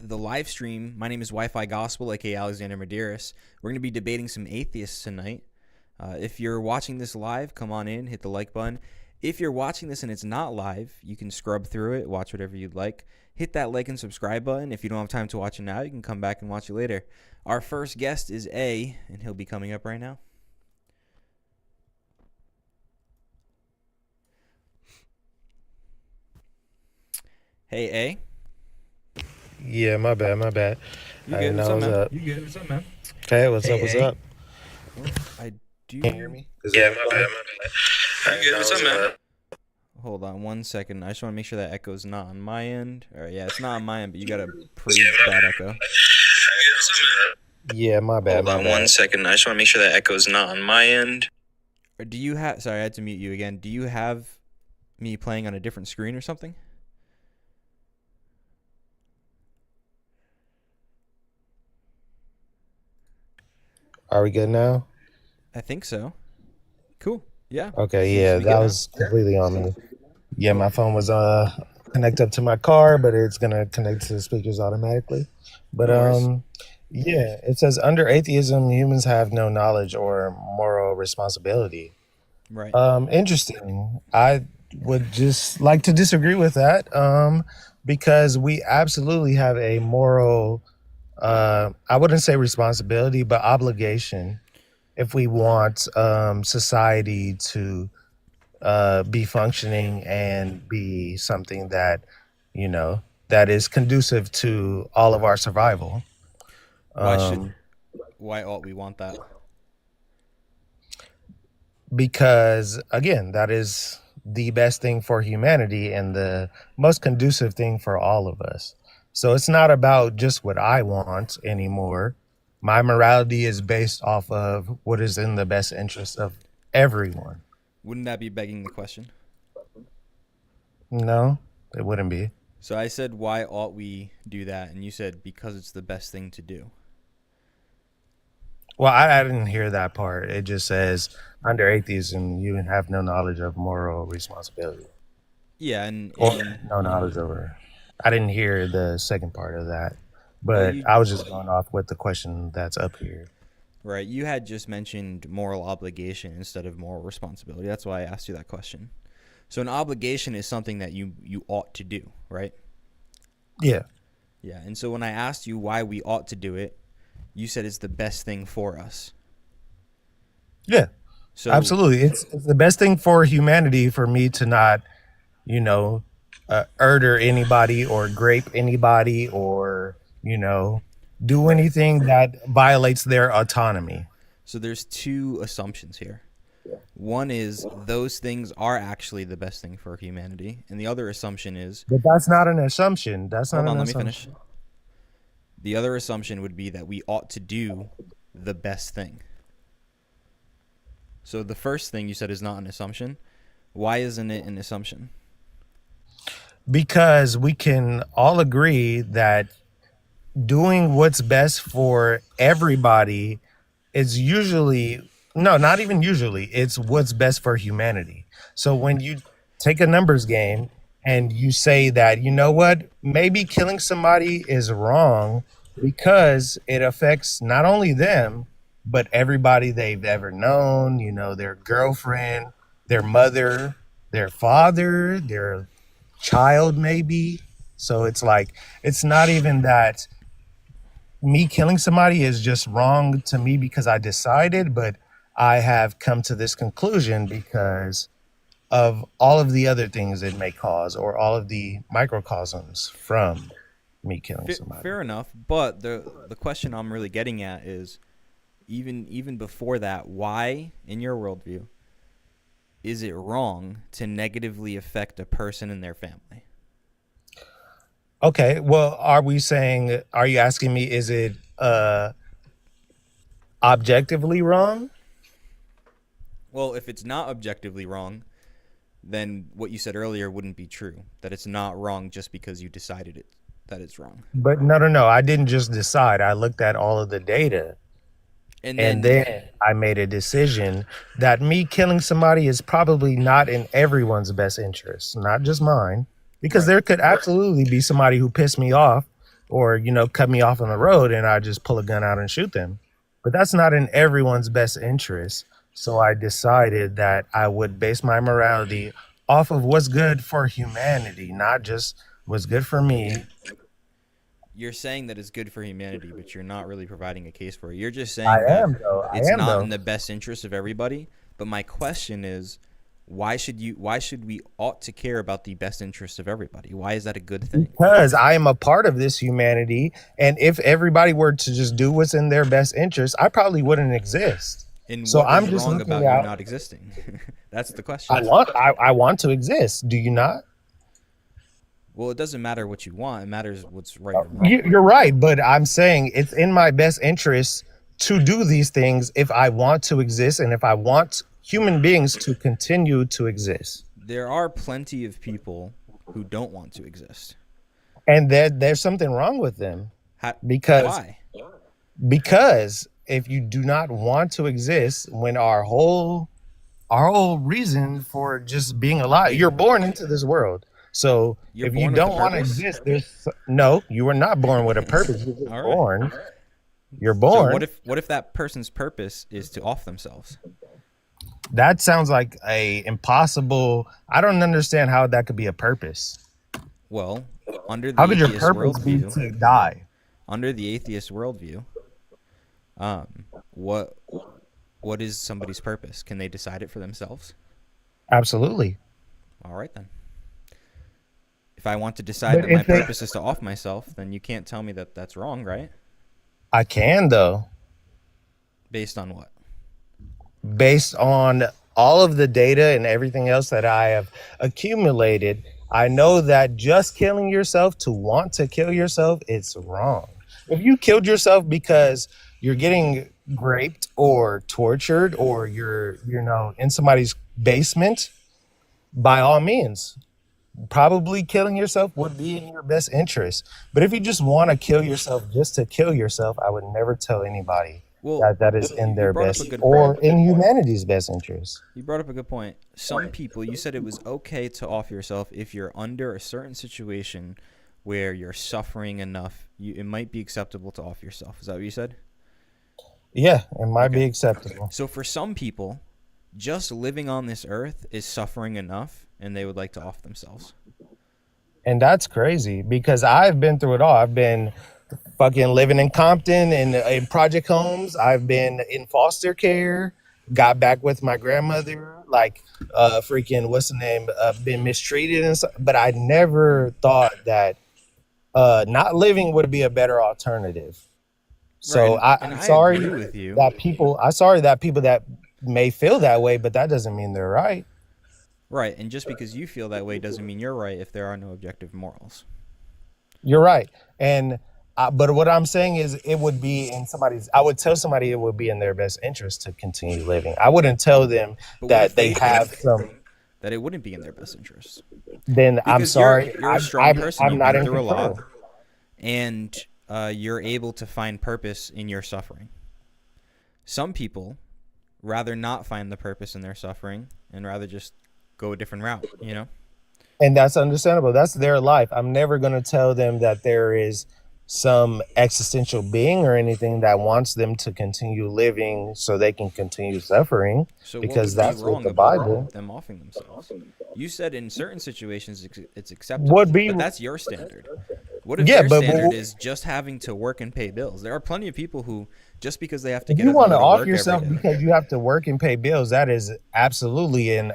the live stream. My name is Wi-Fi Gospel, aka Alexander Medeiros. We're going to be debating some atheists tonight. If you're watching this live, come on in, hit the like button. If you're watching this and it's not live, you can scrub through it, watch whatever you'd like. Hit that like and subscribe button. If you don't have time to watch it now, you can come back and watch it later. Our first guest is A, and he'll be coming up right now. Hey, A. Yeah, my bad. You I good? didn't What's know up, what's man? up. You good? What's up, man? Okay, what's up? What's up? I do. Can you hear me? Yeah, my bad. You good? What's up, man? Hold on 1 second. I just want to make sure that echo's not on my end. All right, yeah, it's not on my end, but you got a pretty bad echo. Yeah, my bad. Hold on 1 second. I just want to make sure that echo's not on my end. Or do you have? Sorry, I had to mute you again. Do you have me playing on a different screen or something? Are we good now? I think so. Cool. Yeah. Okay, Seems yeah, to be that good now. was completely on me. Yeah, my phone was connected up to my car, but it's gonna connect to the speakers automatically. But No worries. yeah, it says under atheism, humans have no knowledge or moral responsibility. Right. Interesting. I would just like to disagree with that. Because we absolutely have a moral I wouldn't say responsibility, but obligation if we want society to be functioning and be something that, that is conducive to all of our survival. Why ought we want that? Because, again, that is the best thing for humanity and the most conducive thing for all of us. So it's not about just what I want anymore. My morality is based off of what is in the best interest of everyone. Wouldn't that be begging the question? No, it wouldn't be. So I said, why ought we do that? And you said, because it's the best thing to do. Well, I didn't hear that part. It just says under atheism, you have no knowledge of moral responsibility Yeah, and or no knowledge over. I didn't hear the second part of that, but you- I was just going off with the question that's up here. right, you had just mentioned moral obligation instead of moral responsibility. That's why I asked you that question. So an obligation is something that you ought to do, right? Yeah. Yeah, and so when I asked you why we ought to do it, you said it's the best thing for us. Yeah, So absolutely. It's the best thing for humanity for me to not, murder anybody or grape anybody or, do anything that violates their autonomy. So there's two assumptions here. One is those things are actually the best thing for humanity, and the other assumption is But that's not an assumption. hold on, let me finish. The other assumption would be that we ought to do the best thing. So the first thing you said is not an assumption. Why isn't it an assumption? Because we can all agree that doing what's best for everybody is usually, no, not even usually, it's what's best for humanity. So when you take a numbers game and you say that, you know what, maybe killing somebody is wrong because it affects not only them, but everybody they've ever known, their girlfriend, their mother, their father, their child, maybe. So it's like, it's not even that me killing somebody is just wrong to me because I decided, but I have come to this conclusion because of all of the other things it may cause or all of the microcosms from me killing somebody. Fair enough, but the question I'm really getting at is even before that, why, in your worldview, is it wrong to negatively affect a person and their family? Okay, well, are you asking me, is it objectively wrong? Well, if it's not objectively wrong, then what you said earlier wouldn't be true, that it's not wrong just because you decided that it's wrong. But no, I didn't just decide. I looked at all of the data. And then I made a decision that me killing somebody is probably not in everyone's best interest, not just mine, because there could absolutely be somebody who pissed me off or cut me off on the road, and I just pull a gun out and shoot them. But that's not in everyone's best interest. So I decided that I would base my morality off of what's good for humanity, not just what's good for me. You're saying that it's good for humanity, but you're not really providing a case for it. You're just I saying that am though. I it's am not though. in the best interest of everybody. But my question is, why should we ought to care about the best interest of everybody? Why is that a good thing? Because I am a part of this humanity, and if everybody were to just do what's in their best interest, I probably wouldn't exist. And So what I'm is just wrong looking about you out. not existing? That's the I question. want to exist. Do you not? Well, it doesn't matter what you want. It matters what's right or wrong. You're right, but I'm saying it's in my best interest to do these things if I want to exist and if I want human beings to continue to exist. There are plenty of people who don't want to exist. And there's something wrong with them because Why? because if you do not want to exist, when our whole reason for just being alive, you're born into this world. So You're if you born with don't a want to purpose? exist, no, you were not born with a purpose. You're just All right. born. You're So born. what if that person's purpose is to off themselves? That sounds like a impossible. I don't understand how that could be a purpose. Well, under the How could your atheist purpose be worldview, to die? under the atheist worldview, what is somebody's purpose? Can they decide it for themselves? Absolutely. All right then. If I want to decide But that my if they, purpose is to off myself, then you can't tell me that that's wrong, right? I can though, Based on what? based on all of the data and everything else that I have accumulated, I know that just killing yourself to want to kill yourself, it's wrong. If you killed yourself because you're getting raped or tortured or you're, in somebody's basement, by all means, probably killing yourself would be in your best interest. But if you just want to kill yourself just to kill yourself, I would never tell anybody Well, that is in you their brought up best a good or point. in humanity's best interest. You brought up a good point. Some people, you said it was okay to off yourself if you're under a certain situation where you're suffering enough. It might be acceptable to off yourself. Is that what you said? Yeah, it might be Okay. acceptable. So for some people, just living on this earth is suffering enough, and they would like to off themselves. And that's crazy because I've been through it all. I've been fucking living in Compton and in project homes. I've been in foster care, got back with my grandmother, like freaking what's the name, been mistreated and stuff. But I never thought that not living would be a better alternative. So Right, and I'm I sorry agree with you. that people that may feel that way, but that doesn't mean they're right. Right, and just because you feel that way doesn't mean you're right if there are no objective morals. You're right. And but what I'm saying is it would be in somebody's, I would tell somebody it would be in their best interest to continue living. I wouldn't tell them But what that if they they have think some, that it wouldn't be in their best interest? then I'm Because sorry. you're a strong person. I'm You've not been in through a lot, control. and you're able to find purpose in your suffering. Some people rather not find the purpose in their suffering and rather just go a different route, you know? And that's understandable. That's their life. I'm never going to tell them that there is some existential being or anything that wants them to continue living so they can continue suffering, So what because would be that's what wrong the about Bible them offing themselves? You said in certain situations it's acceptable, would be. but that's your standard. What if Yeah, their but standard is just having to work and pay bills? There are plenty of people who, just because they have to if get you up want and to go to off work yourself every day. because you have to work and pay bills, that is absolutely an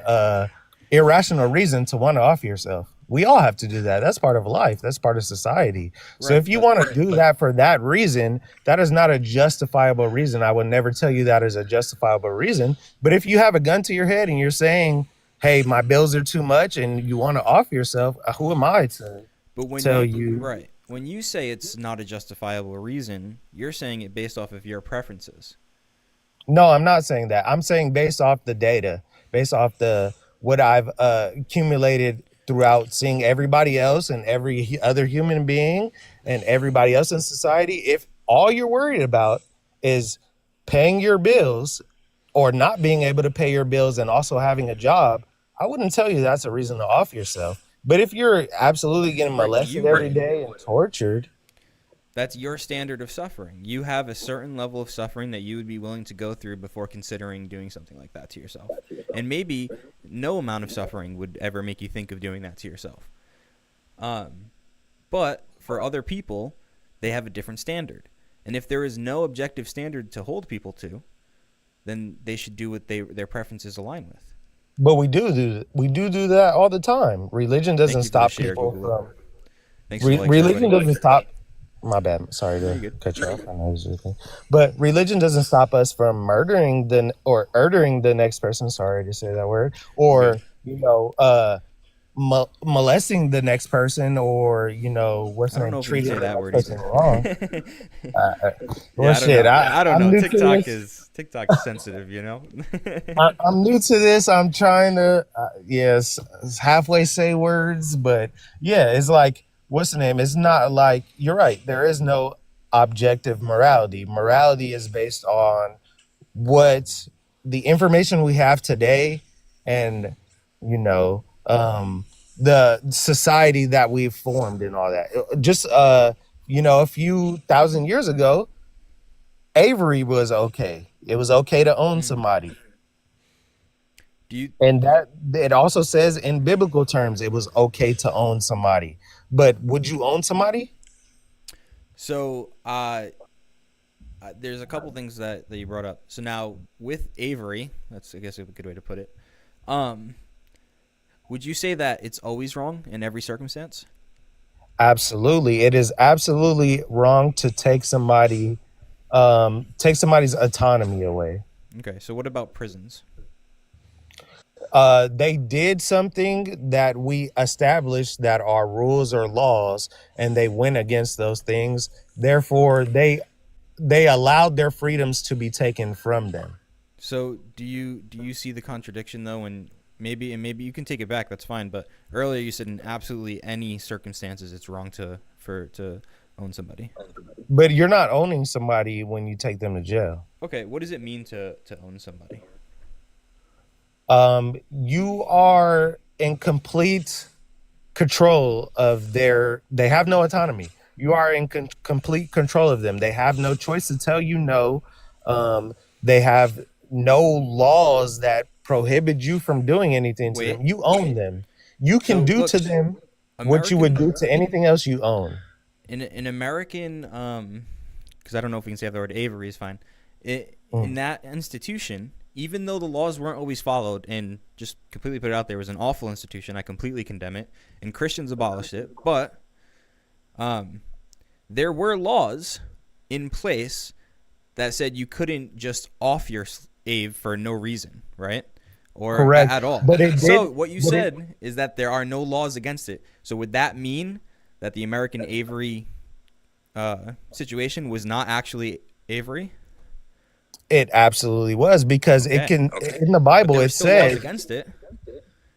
irrational reason to want to off yourself. We all have to do that. That's part of life. That's part of society. So Right, if you but want to do that for that reason, that is not a justifiable reason. I would never tell you that is a justifiable reason. But if you have a gun to your head and you're saying, hey, my bills are too much and you want to off yourself, who am I to But when tell you you? right, when you say it's not a justifiable reason, you're saying it based off of your preferences. No, I'm not saying that. I'm saying based off the data, based off the what I've accumulated throughout seeing everybody else and every other human being and everybody else in society. If all you're worried about is paying your bills or not being able to pay your bills and also having a job, I wouldn't tell you that's a reason to off yourself. But if you're absolutely getting Right, molested every day and tortured, That's your standard of suffering. You have a certain level of suffering that you would be willing to go through before considering doing something like that to yourself. And maybe no amount of suffering would ever make you think of doing that to yourself. But for other people, they have a different standard. And if there is no objective standard to hold people to, then they should do what their preferences align with. But we do that all the time. Religion doesn't stop people from. Religion doesn't stop. My bad. Sorry to cut you off. I know it's your thing. But religion doesn't stop us from murdering the next person. Sorry to say that word. Or molesting the next person, or what's the name? Treating that word wrong. I don't know. TikTok is sensitive, I'm new to this. I'm trying to halfway say words, but yeah, it's like, what's the name? It's not like, you're right. There is no objective morality. Morality is based on what the information we have today, and the society that we've formed and all that. Just a few thousand years ago, Avery was okay. It was okay to own somebody. And that it also says in biblical terms it was okay to own somebody. But would you own somebody? So there's a couple things that you brought up. So now with Avery, that's I guess a good way to put it. Would you say that it's always wrong in every circumstance? Absolutely. It is absolutely wrong to take somebody's autonomy away. Okay, so what about prisons? They did something that we established that are rules or laws, and they went against those things. Therefore, they allowed their freedoms to be taken from them. So do you see the contradiction though? And maybe you can take it back. That's fine. But earlier you said in absolutely any circumstances it's wrong to own somebody. But you're not owning somebody when you take them to jail. Okay, what does it mean to own somebody? You are in complete control of they have no autonomy. You are in complete control of them. They have no choice to tell you no. They have no laws that prohibit you from doing anything to them. You own them. You can do to them what you would do to anything else you own. In American, because I don't know if we can say the word Avery is fine. In that institution, even though the laws weren't always followed, and just completely put it out there, it was an awful institution. I completely condemn it, and Christians abolished it. But there were laws in place that said you couldn't just off your slave for no reason, right? Or correct. At all. So what you said is that there are no laws against it. So would that mean that the American Avery situation was not actually Avery? It absolutely was, because it can in the Bible it says laws against it.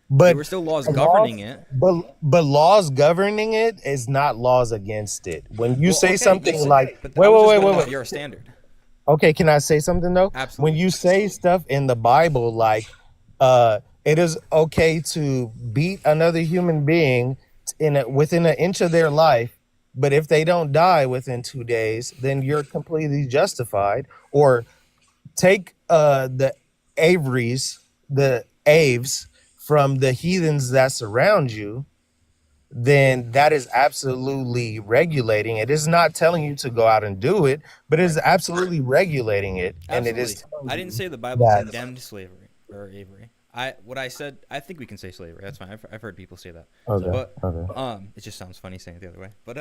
But there were still laws governing it. But laws governing it is not laws against it. When you say something like, wait, you're a standard. Okay, can I say something though? Absolutely. When you say stuff in the Bible like, it is okay to beat another human being within an inch of their life, but if they don't die within 2 days, then you're completely justified. Or take the Aves from the heathens that surround you, then that is absolutely regulating. It is not telling you to go out and do it, but it is absolutely regulating it. Absolutely. And it is. I didn't say the Bible condemned slavery or Avery. What I said, I think we can say slavery. That's fine. I've heard people say that. Okay. But it just sounds funny saying it the other way. But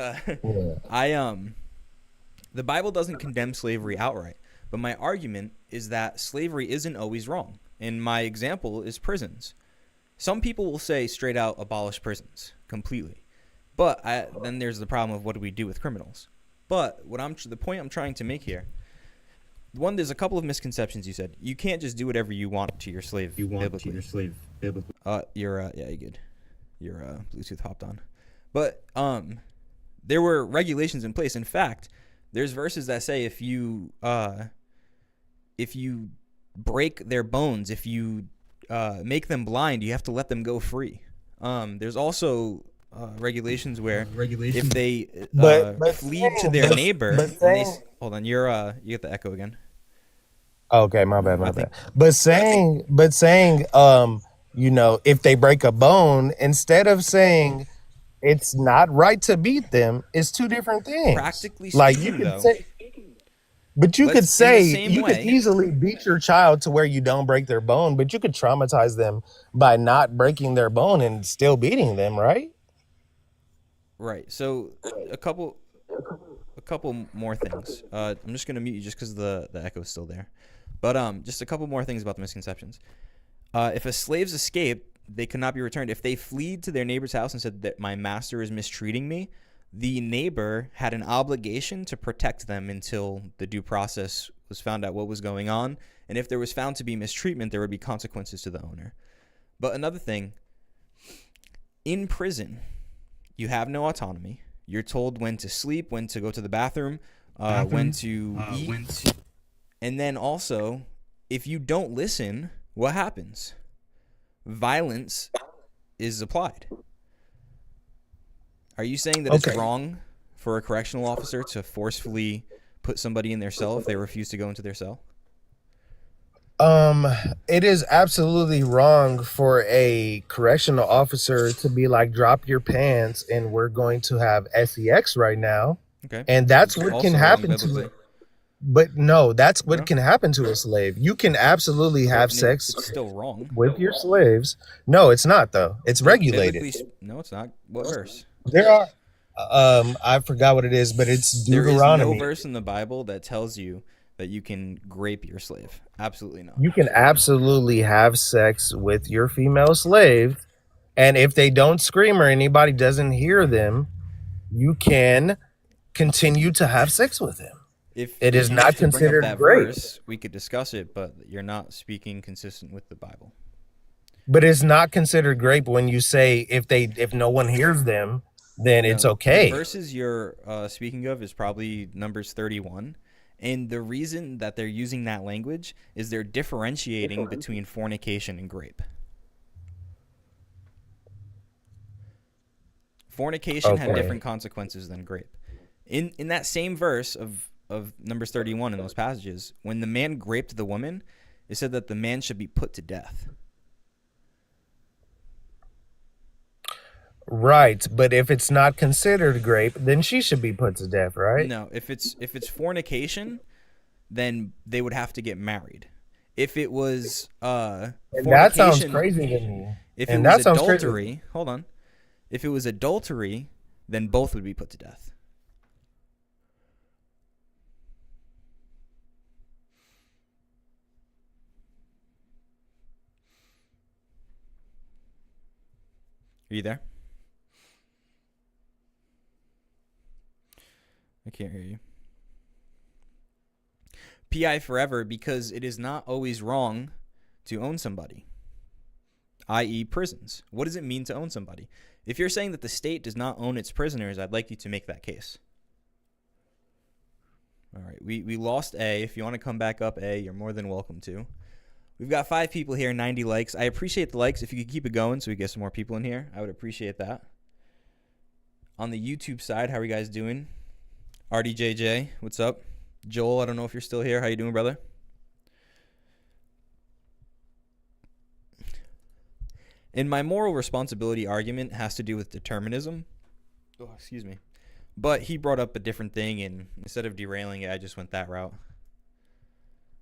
the Bible doesn't condemn slavery outright. But my argument is that slavery isn't always wrong. And my example is prisons. Some people will say straight out abolish prisons completely. But then there's the problem of what do we do with criminals. But the point I'm trying to make here, one, there's a couple of misconceptions you said. You can't just do whatever you want to your slave. You're good. Your Bluetooth hopped on. But there were regulations in place. In fact, there's verses that say if you break their bones, if you make them blind, you have to let them go free. There's also regulations where if they but flee to saying, their neighbor but and they saying, hold on, you get the echo again. okay, my bad, I my think bad. But saying, if they break a bone, instead of saying it's not right to beat them, it's two different things. practically Like you speaking, could though, say, but you could let's in the say same you could way. easily beat your child to where you don't break their bone, but you could traumatize them by not breaking their bone and still beating them, right? Right. So a couple more things. I'm just gonna mute you just because the echo is still there. But just a couple more things about the misconceptions. If a slave's escape, they could not be returned. If they fled to their neighbor's house and said that my master is mistreating me, the neighbor had an obligation to protect them until the due process was found out what was going on. And if there was found to be mistreatment, there would be consequences to the owner. But another thing, in prison, you have no autonomy. You're told when to sleep, when to go to the bathroom, when to eat. And then also, if you don't listen, what happens? Violence is applied. Are you saying that it's Okay. wrong for a correctional officer to forcefully put somebody in their cell if they refuse to go into their cell? Um, it is absolutely wrong for a correctional officer to be like, drop your pants and we're going to have sex right now. Okay. And that's It's what can also wrong happen to biblically. it. But no, that's what No? can happen to a slave. You can absolutely Well, have sex it's still wrong. with your slaves. No, it's not though. It's regulated. No, it's not. What verse? There are I forgot what it is, but it's There is no Deuteronomy. verse in the Bible that tells you that you can grape your slave. Absolutely not. You can absolutely have sex with your female slave, and if they don't scream or anybody doesn't hear them, you can continue to have sex with them. It If is you want not to bring up considered that rape, verse, we could discuss it, but you're not speaking consistent with the Bible. but it's not considered rape when you say if no one hears them, then it's No, the okay. verses you're speaking of is probably Numbers 31. And the reason that they're using that language is they're differentiating between fornication and grape. Fornication had Okay. different consequences than grape. In that same verse of Numbers 31 in those passages, when the man graped the woman, it said that the man should be put to death. Right, but if it's not considered rape, then she should be put to death, right? No, if it's fornication, then they would have to get married. If it was And that sounds fornication, crazy to me. if it And was that sounds crazy. adultery, hold on. If it was adultery, then both would be put to death. Are you there? I can't hear you. PI forever, because it is not always wrong to own somebody, i.e. prisons. What does it mean to own somebody? If you're saying that the state does not own its prisoners, I'd like you to make that case. All right, we lost A. If you want to come back up, A, you're more than welcome to. We've got 5 people here, 90 likes. I appreciate the likes. If you could keep it going so we get some more people in here, I would appreciate that. On the YouTube side, how are you guys doing? RDJJ, what's up? Joel, I don't know if you're still here. How you doing, brother? And my moral responsibility argument has to do with determinism. Oh, excuse me. But he brought up a different thing, and instead of derailing it, I just went that route.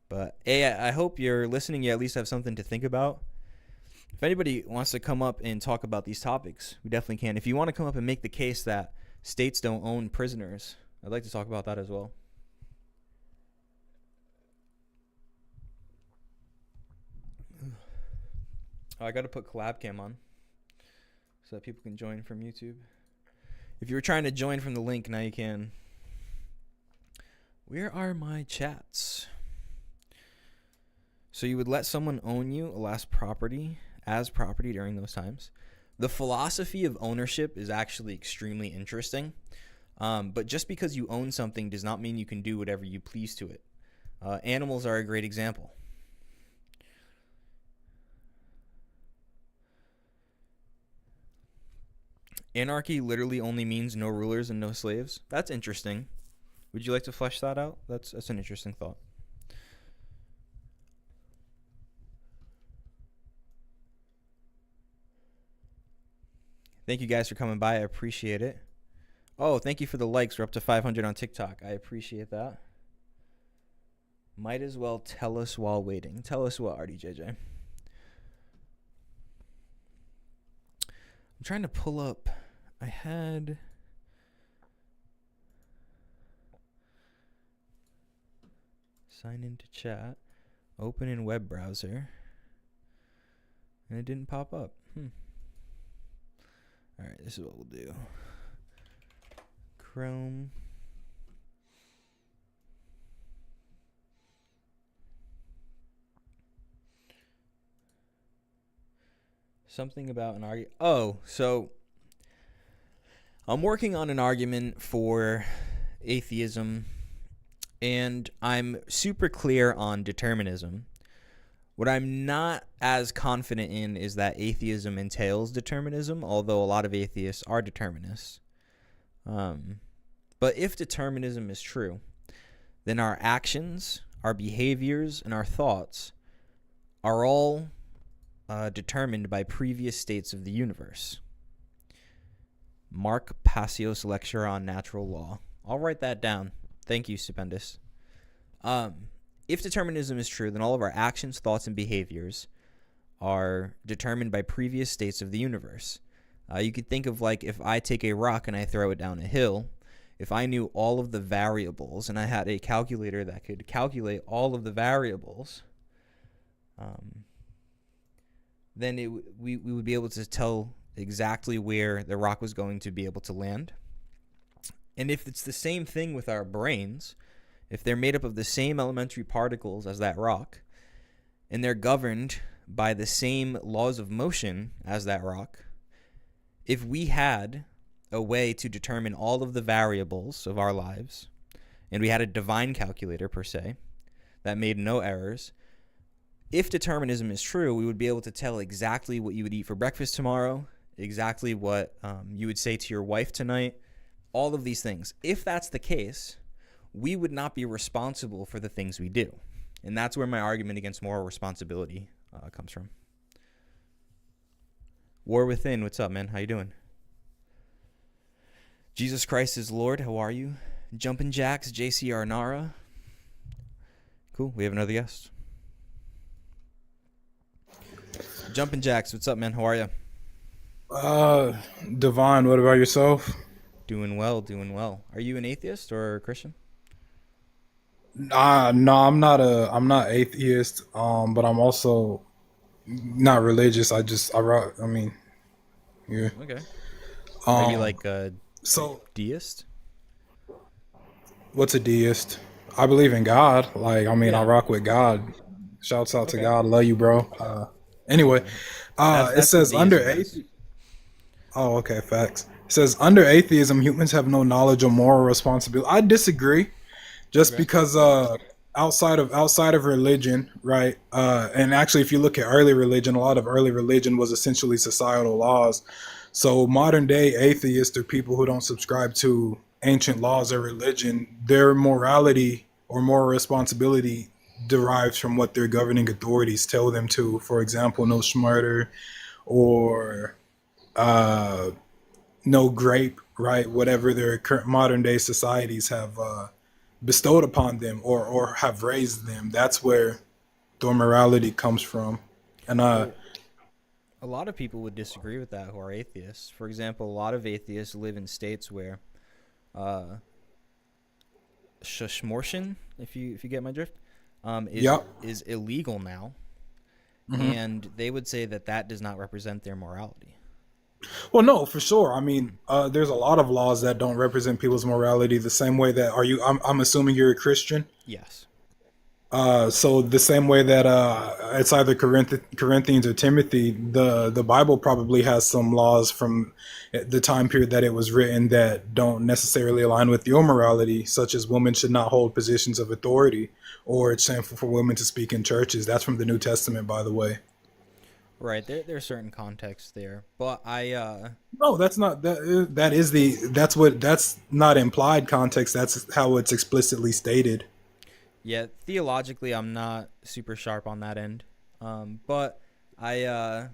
But, hey, I hope you're listening. You at least have something to think about. If anybody wants to come up and talk about these topics, we definitely can. If you want to come up and make the case that states don't own prisoners, I'd like to talk about that as well. Oh, I got to put collab cam on so that people can join from YouTube. If you were trying to join from the link, now you can. Where are my chats? So you would let someone own you as property during those times. The philosophy of ownership is actually extremely interesting. But just because you own something does not mean you can do whatever you please to it. Animals are a great example. Anarchy literally only means no rulers and no slaves. That's interesting. Would you like to flesh that out? That's an interesting thought. Thank you guys for coming by. I appreciate it. Oh, thank you for the likes. We're up to 500 on TikTok. I appreciate that. Might as well tell us while waiting. Tell us what, RDJJ. I'm trying to pull up. I had... Sign into chat. Open in web browser. And it didn't pop up. Alright, this is what we'll do. Chrome. Something about an argument. Oh, so I'm working on an argument for atheism, and I'm super clear on determinism. What I'm not as confident in is that atheism entails determinism, although a lot of atheists are determinists. But if determinism is true, then our actions, our behaviors, and our thoughts are all determined by previous states of the universe. Mark Pasio's lecture on natural law. I'll write that down. Thank you, Stupendous. If determinism is true, then all of our actions, thoughts, and behaviors are determined by previous states of the universe. You could think of like if I take a rock and I throw it down a hill, if I knew all of the variables and I had a calculator that could calculate all of the variables, then we would be able to tell exactly where the rock was going to be able to land. And if it's the same thing with our brains, if they're made up of the same elementary particles as that rock, and they're governed by the same laws of motion as that rock, if we had a way to determine all of the variables of our lives, and we had a divine calculator per se that made no errors, if determinism is true, we would be able to tell exactly what you would eat for breakfast tomorrow, exactly what you would say to your wife tonight, all of these things. If that's the case, we would not be responsible for the things we do. And that's where my argument against moral responsibility comes from. War Within, what's up, man? How you doing? Jesus Christ is Lord, how are you? Jumpin' Jacks, JCR Nara. Cool, we have another guest. Jumpin' Jacks, what's up, man? How are you? Divine, what about yourself? Doing well, doing well. Are you an atheist or a Christian? No, I'm not atheist, but I'm also not religious. I mean, yeah. Okay. Maybe Um, like a so deist? what's a deist? I believe in God. Like, I mean, I Yeah. rock with God. Shouts out to Okay. God. Love you, bro. Anyway, it That's says what under deism is. atheism. Oh, okay, facts. It says under atheism, humans have no knowledge or moral responsibility. I disagree. Just Okay. because outside of religion, right? And actually, if you look at early religion, a lot of early religion was essentially societal laws. So modern day atheists are people who don't subscribe to ancient laws or religion. Their morality or moral responsibility derives from what their governing authorities tell them to. For example, no murder or no grape, right? Whatever their current modern day societies have bestowed upon them or have raised them. That's where their morality comes from. And Well, a lot of people would disagree with that who are atheists. For example, a lot of atheists live in states where shmortion, if you get my drift, Yep. is illegal now, Mhm. and they would say that that does not represent their morality. Well, no, for sure. I mean, there's a lot of laws that don't represent people's morality the same way that I'm assuming you're a Christian. Yes. So the same way that it's either Corinthians or Timothy, the Bible probably has some laws from the time period that it was written that don't necessarily align with your morality, such as women should not hold positions of authority, or it's shameful for women to speak in churches. That's from the New Testament, by the way. Right. There's certain context there, but No, that's not that. That is the. That's not implied context. That's how it's explicitly stated. yeah, theologically, I'm not super sharp on that end. But I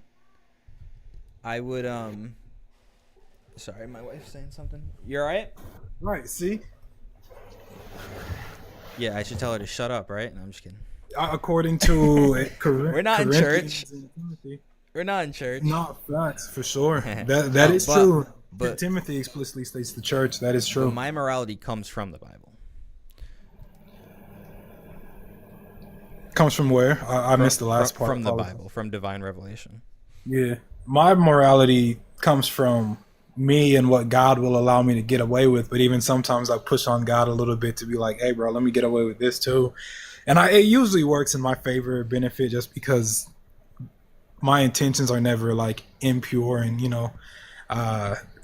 I would sorry, my wife's saying something. You all right? Right. See, Yeah, I should tell her to shut up, right? No, I'm just kidding. according to We're not in Corinthians church. and Timothy. We're not in church. Not facts for sure. That No, is true. but Timothy explicitly states the church. That is true. my morality comes from the Bible. Comes from where? I missed the last part. From the Bible, from divine revelation. Yeah, my morality comes from me and what God will allow me to get away with. But even sometimes I push on God a little bit to be like, "Hey, bro, let me get away with this too." And it usually works in my favor, benefit, just because my intentions are never like impure, and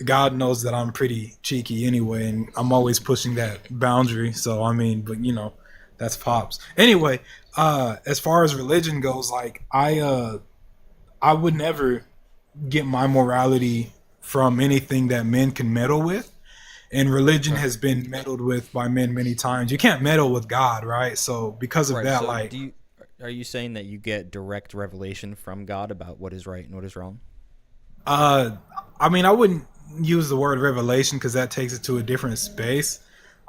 God knows that I'm pretty cheeky anyway, and I'm always pushing that boundary. So I mean, but that's pops. Anyway, as far as religion goes, like I would never get my morality from anything that men can meddle with. And religion has been meddled with by men many times. You can't meddle with God, right? So because of that, So like, are you saying that you get direct revelation from God about what is right and what is wrong? I mean, I wouldn't use the word revelation because that takes it to a different space.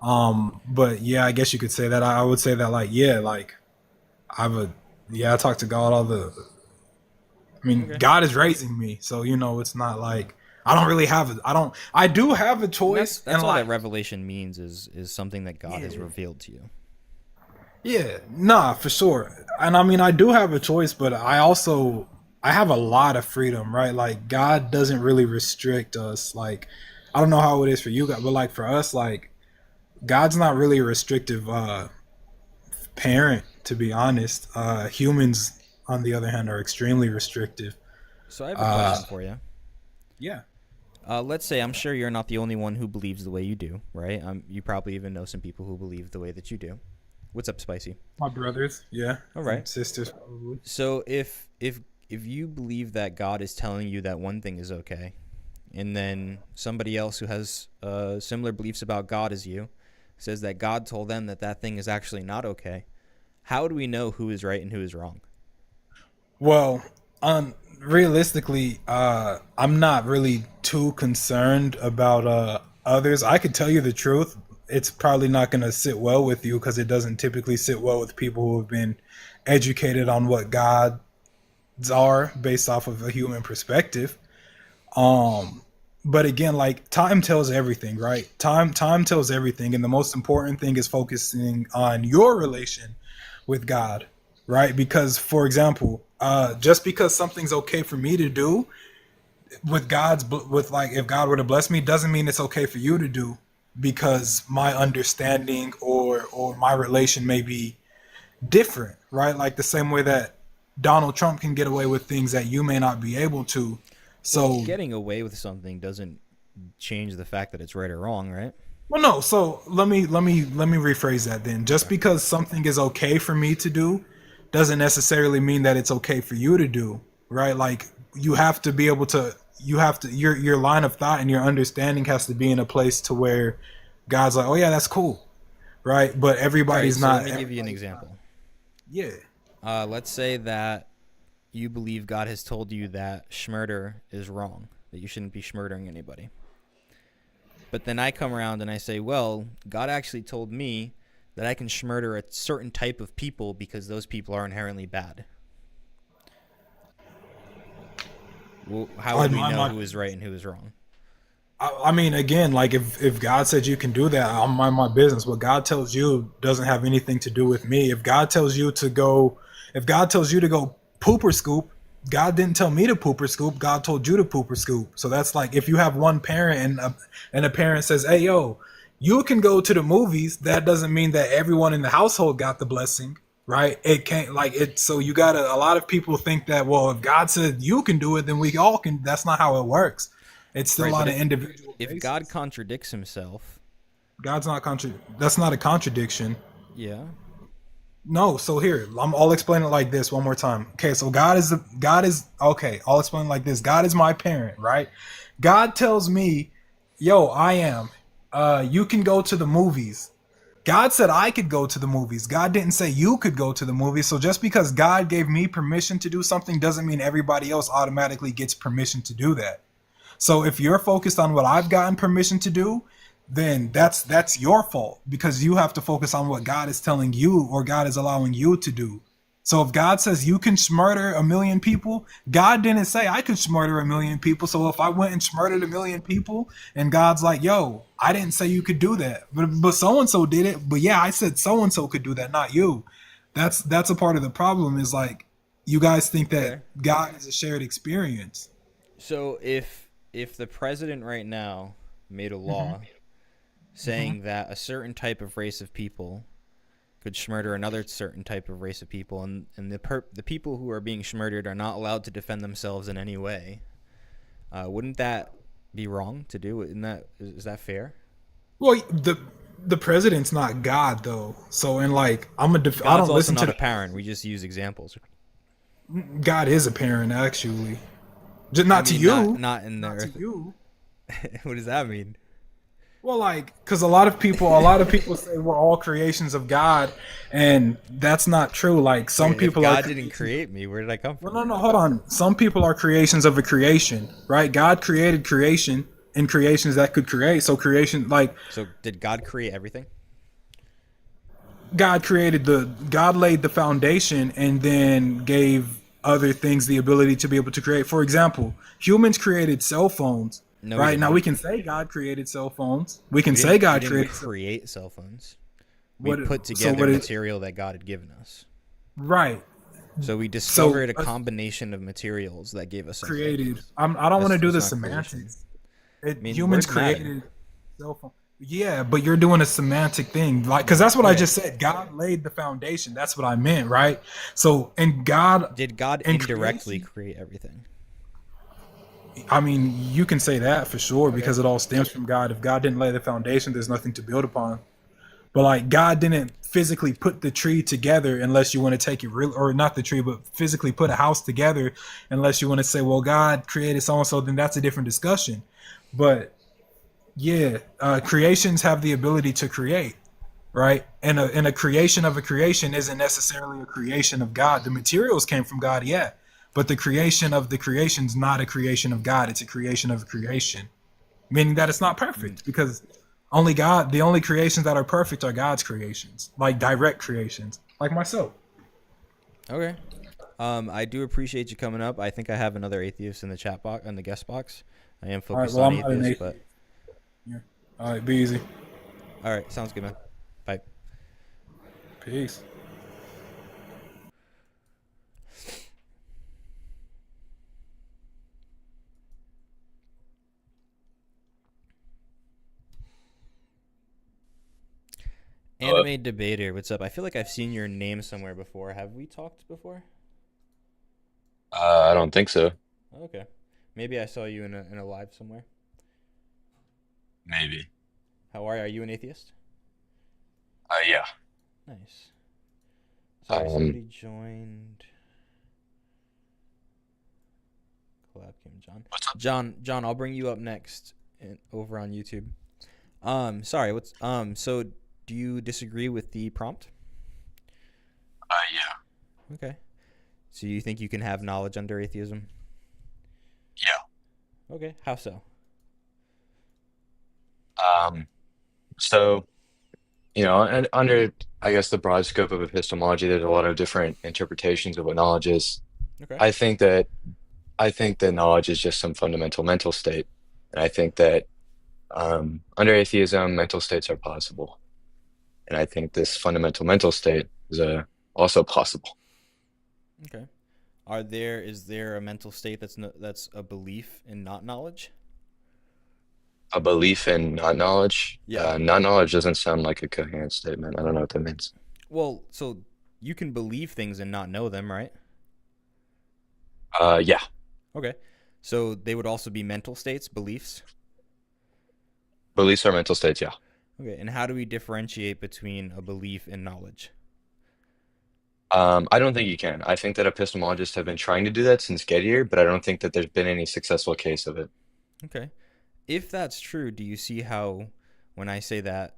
But yeah, I guess you could say that. I would say that, like, yeah, like I talk to God all the. I mean, Okay. God is raising me, so it's not like I don't really have. I do have a choice. That's and all like, that revelation means is something that God has revealed to you. yeah, nah, for sure. And I mean, I do have a choice, but I have a lot of freedom, right? Like, God doesn't really restrict us. Like, I don't know how it is for you guys, but like for us, like, God's not really a restrictive parent, to be honest. Humans, on the other hand, are extremely restrictive. So I have a question for you. Yeah. Let's say, I'm sure you're not the only one who believes the way you do, right? You probably even know some people who believe the way that you do. What's up, Spicy? My brothers, yeah. All right. Sisters, probably. So if you believe that God is telling you that one thing is okay, and then somebody else who has similar beliefs about God as you says that God told them that that thing is actually not okay, how do we know who is right and who is wrong? Well, realistically, I'm not really too concerned about others. I could tell you the truth. It's probably not going to sit well with you because it doesn't typically sit well with people who have been educated on what gods are based off of a human perspective. But again, like, time tells everything, right? Time tells everything, and the most important thing is focusing on your relation with God, right? Because, for example, just because something's okay for me to do if God were to bless me, doesn't mean it's okay for you to do, because my understanding or my relation may be different, right? Like the same way that Donald Trump can get away with things that you may not be able to. So Getting away with something doesn't change the fact that it's right or wrong, right? well, no. So let me rephrase that then. Just because something is okay for me to do doesn't necessarily mean that it's okay for you to do, right? Like, you have to be able to. Your line of thought and your understanding has to be in a place to where God's like, oh yeah, that's cool, right? But everybody's All right, not. so let me give you an example. Yeah. Let's say that you believe God has told you that schmurder is wrong, that you shouldn't be schmurdering anybody. But then I come around and I say, well, God actually told me that I can schmurder a certain type of people because those people are inherently bad. Well, how would we know who is right and who is wrong? I mean, again, like, if God said you can do that, I'll mind my business. What God tells you doesn't have anything to do with me. If God tells you to go poop or scoop, God didn't tell me to poop or scoop. God told you to poop or scoop. So that's like, if you have one parent and a parent says, hey, yo, you can go to the movies, that doesn't mean that everyone in the household got the blessing, right? It can't, like, it. So you gotta, a lot of people think that, well, if God said you can do it, then we all can. That's not how it works. It's still on an individual basis. If God contradicts himself, God's not that's not a contradiction. yeah. No, so here, I'll explain it like this one more time. Okay, so God is okay. I'll explain it like this. God is my parent, right? God tells me, "Yo, I am. You can go to the movies." God said I could go to the movies. God didn't say you could go to the movies. So just because God gave me permission to do something doesn't mean everybody else automatically gets permission to do that. So if you're focused on what I've gotten permission to do, then that's your fault because you have to focus on what God is telling you or God is allowing you to do. So if God says you can murder 1,000,000 people, God didn't say I could murder 1,000,000 people. So if I went and murdered 1,000,000 people and God's like, yo, I didn't say you could do that, but so and so did it. But yeah, I said so and so could do that, not you. That's a part of the problem is like you guys think that Okay. God is a shared experience. So if the president right now made a law saying that a certain type of race of people could murder another certain type of race of people, and the people who are being murdered are not allowed to defend themselves in any way, wouldn't that be wrong to do? Isn't that is that fair? Well, the president's not God though. So and like I God's don't also listen to not a parent. We just use examples. God is a parent actually. Just I not to mean, you. not in the Not to earth. you. What does that mean? Well, like, because a lot of people say we're all creations of God, and that's not true. Like, some Wait, if people are God didn't creations. create me, where did I come Well, from? no, no, hold on. Some people are creations of a creation, right? God created creation and creations that could create. So creation, like, So did God create everything? God laid the foundation and then gave other things the ability to be able to create. For example, humans created cell phones, No, we right? Now didn't. we can say God created cell phones. We can We say didn't. We God didn't created create cell phones. We what. put So together what is material that God had given us. right? So we So discovered a combination of materials that gave us cell created. phones. I don't want to do That's the not creation. semantics. I mean, Humans words matter. created cell phone. Yeah, but you're doing a semantic thing, like because that's what I Okay. just said. God laid the foundation. That's what I meant, right? So, and God Did God and indirectly creation. create everything? I mean, you can say that for sure because it all stems from God. If God didn't lay the foundation, there's nothing to build upon. But like God didn't physically put the tree together unless you want to take it real or not the tree, but physically put a house together unless you want to say, well, God created so and so, then that's a different discussion. But yeah, creations have the ability to create, right? And a creation of a creation isn't necessarily a creation of God. The materials came from God, yeah. But the creation of the creation's not a creation of God, it's a creation of a creation. Meaning that it's not Mm, perfect because only God, the only creations that are perfect are God's creations, like direct creations, like myself. okay. I do appreciate you coming up. I think I have another atheist in the chat box, in the guest box. I am All right, focused well, on I'm not an atheists, but atheist. Yeah. All right, be easy. all right, sounds good, man. Bye. Peace. Hello? Anime debater, what's up? I feel like I've seen your name somewhere before. Have we talked before? I don't think so. Okay. Maybe I saw you in a live somewhere. Maybe. How are you? Are you an atheist? Yeah. Nice. Sorry, Um, somebody joined. Collab Kim John. what's up? John, I'll bring you up next over on YouTube. Sorry, so do you disagree with the prompt? Yeah. Okay. So you think you can have knowledge under atheism? Yeah. Okay. How so? So, and under, I guess, the broad scope of epistemology, there's a lot of different interpretations of what knowledge is. Okay. I think that I think that knowledge is just some fundamental mental state, and I think that under atheism, mental states are possible, and I think this fundamental mental state is also possible. Okay. Is there a mental state that's that's a belief in not knowledge? A belief in not knowledge. Yeah. Not knowledge doesn't sound like a coherent statement. I don't know what that means. Well, so you can believe things and not know them, right? Yeah. Okay. So they would also be mental states, beliefs. Beliefs are mental states, yeah. Okay. And how do we differentiate between a belief and knowledge? I don't think you can. I think that epistemologists have been trying to do that since Gettier, but I don't think that there's been any successful case of it. Okay. If that's true, do you see how when I say that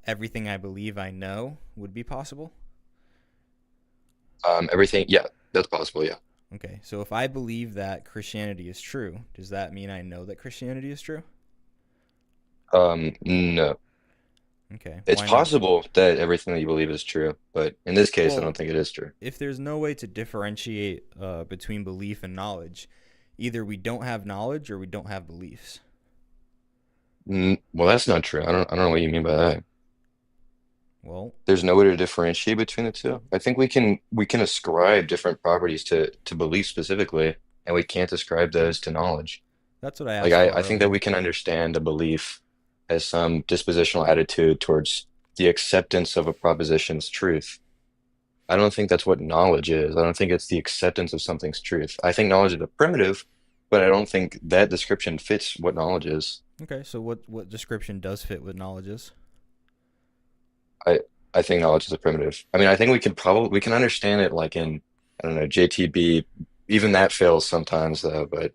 everything I believe I know would be possible? Everything, yeah, that's possible, yeah. Okay. So if I believe that Christianity is true, does that mean I know that Christianity is true? No. Okay. It's Why not? possible that everything that you believe is true, but in this case, I Well, don't think it is true. if there's no way to differentiate between belief and knowledge, either we don't have knowledge or we don't have beliefs. Well, that's not true. I don't know what you mean by that. Well, There's no way to differentiate between the two. I think we can ascribe different properties to belief specifically, and we can't ascribe those to knowledge. that's what I Like asked for I think that earlier. we can understand a belief as some dispositional attitude towards the acceptance of a proposition's truth. I don't think that's what knowledge is. I don't think it's the acceptance of something's truth. I think knowledge is a primitive, but I don't think that description fits what knowledge is. Okay, so what description does fit with knowledge is? I I think knowledge is a primitive. I mean, I think we can understand it like in I don't know JTB. Even that fails sometimes though, but